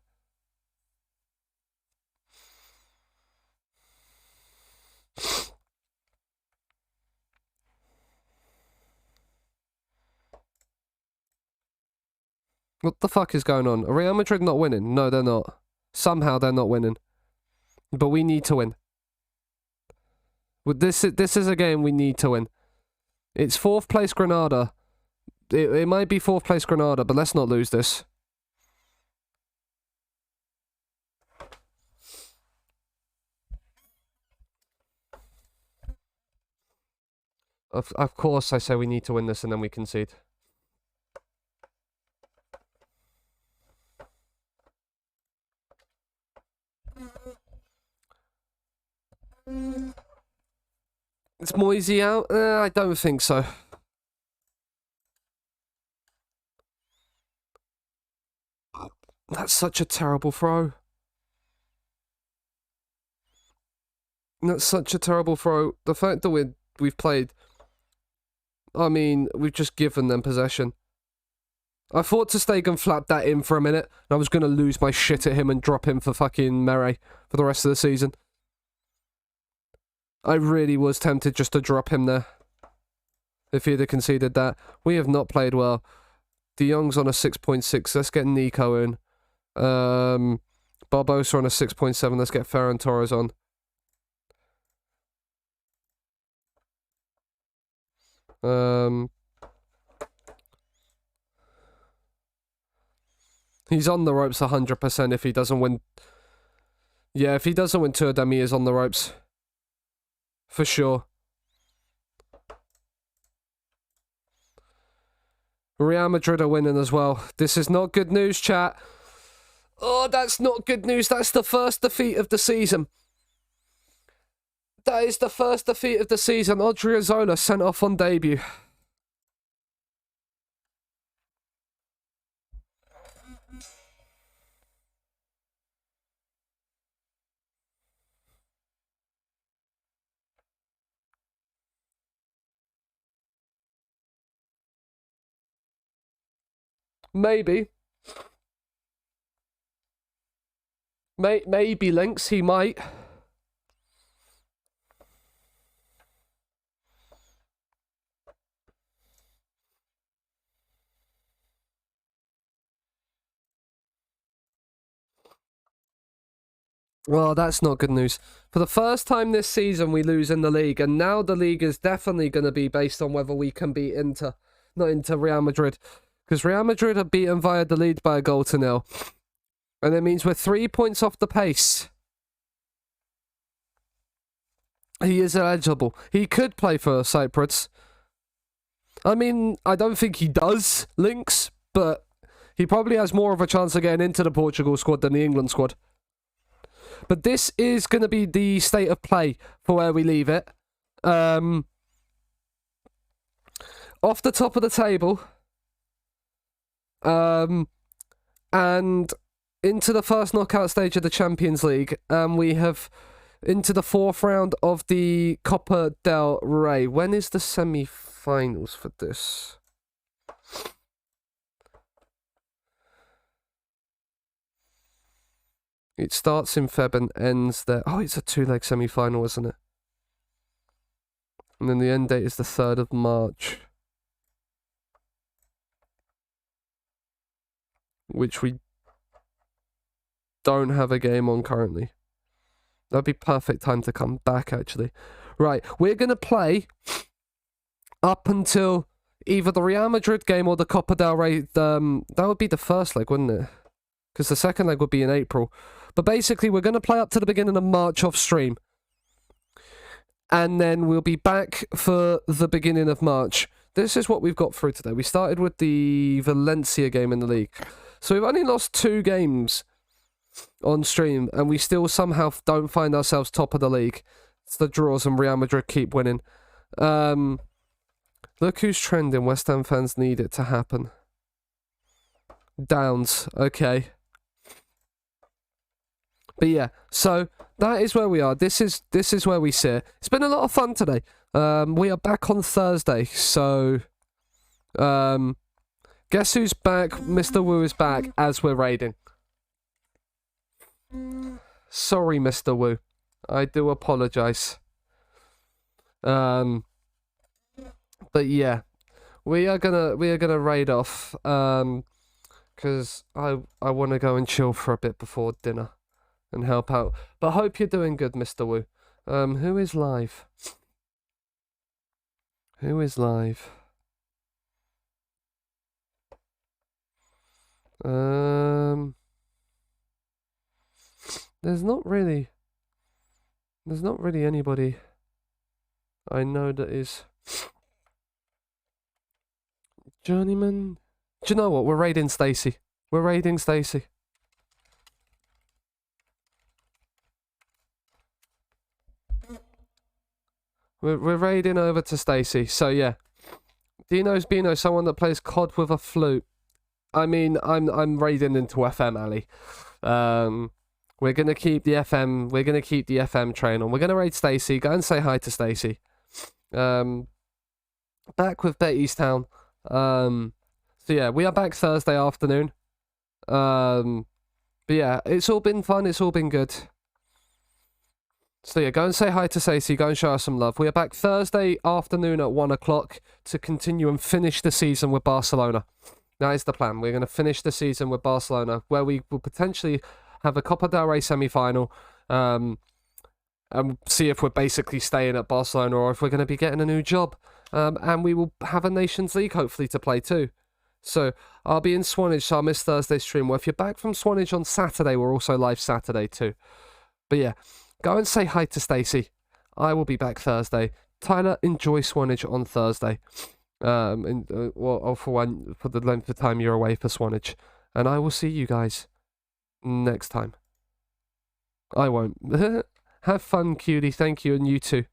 What the fuck is going on? Are Real Madrid not winning? No, they're not. Somehow they're not winning. But we need to win. This is a game we need to win. It's 4th place Granada. It might be 4th place Granada, but let's not lose this. Of course I say we need to win this and then we concede. Is Moisey out? I don't think so. That's such a terrible throw. That's such a terrible throw. The fact that we've played... I mean, we've just given them possession. I thought Ter Stegen flapped that in for a minute, and I was going to lose my shit at him and drop him for fucking Mere for the rest of the season. I really was tempted just to drop him there. If he'd have conceded that. We have not played well. De Jong's on a 6.6. Let's get Nico in. Barbosa on a 6.7. Let's get Ferran Torres on. He's on the ropes 100% if he doesn't win. Yeah, if he doesn't win 2 of them, he is on the ropes. For sure. Real Madrid are winning as well. This is not good news, chat. Oh, that's not good news. That's the first defeat of the season. That is the first defeat of the season. Odriozola sent off on debut. Maybe. Maybe Lynx, he might. Well, that's not good news. For the first time this season, we lose in the league, and now the league is definitely going to be based on whether we can beat Inter, not Inter, Real Madrid. Because Real Madrid have beaten Valladolid by a goal to nil. And it means we're 3 points off the pace. He is eligible. He could play for Cyprus. I mean, I don't think he does, Lynx, but he probably has more of a chance of getting into the Portugal squad than the England squad. But this is going to be the state of play for where we leave it. Off the top of the table. And into the first knockout stage of the Champions League. And we have into the fourth round of the Copa del Rey. When is the semi-finals for this? It starts in Feb and ends there. Oh, it's a two-leg semi-final, isn't it? And then the end date is the 3rd of March. Which we don't have a game on currently. That'd be perfect time to come back, actually. Right, we're going to play up until either the Real Madrid game or the Copa del Rey. That would be the first leg, wouldn't it? Because the second leg would be in April. But basically, we're going to play up to the beginning of March off stream. And then we'll be back for the beginning of March. This is what we've got through today. We started with the Valencia game in the league. So we've only lost 2 games on stream. And we still somehow don't find ourselves top of the league. It's the draws and Real Madrid keep winning. Look who's trending. West Ham fans need it to happen. Downs. Okay. But yeah, so that is where we are. This is where we sit. It's been a lot of fun today. We are back on Thursday, so guess who's back? Mr. Wu is back as we're raiding. Sorry, Mr. Wu. I do apologize. But yeah, we are gonna raid off. Because I want to go and chill for a bit before dinner. And help out. But hope you're doing good, Mr. Wu. Who is live? Who is live? There's not really anybody I know that is journeyman. Do you know what? We're raiding Stacy. We're raiding Stacy. We're raiding over to Stacy. So yeah, Dino's Bino, someone that plays COD with a flute. I mean, I'm raiding into FM Alley. We're gonna keep the FM. We're gonna keep the FM train on. We're gonna raid Stacy. Go and say hi to Stacy. Back with Bet Easttown. So yeah, we are back Thursday afternoon. But yeah, it's all been fun. It's all been good. So yeah, go and say hi to Stacey, go and show us some love. We are back Thursday afternoon at 1 o'clock to continue and finish the season with Barcelona. That is the plan. We're going to finish the season with Barcelona, where we will potentially have a Copa del Rey semi-final, and see if we're basically staying at Barcelona or if we're going to be getting a new job. And we will have a Nations League hopefully to play too. So I'll be in Swanage, so I'll miss Thursday's stream. Well, if you're back from Swanage on Saturday, we're also live Saturday too. But yeah. Go and say hi to Stacy. I will be back Thursday. Tyler, enjoy Swanage on Thursday. For the length of time you're away for Swanage. And I will see you guys next time. I won't. Have fun, cutie. Thank you, and you too.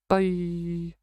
Bye.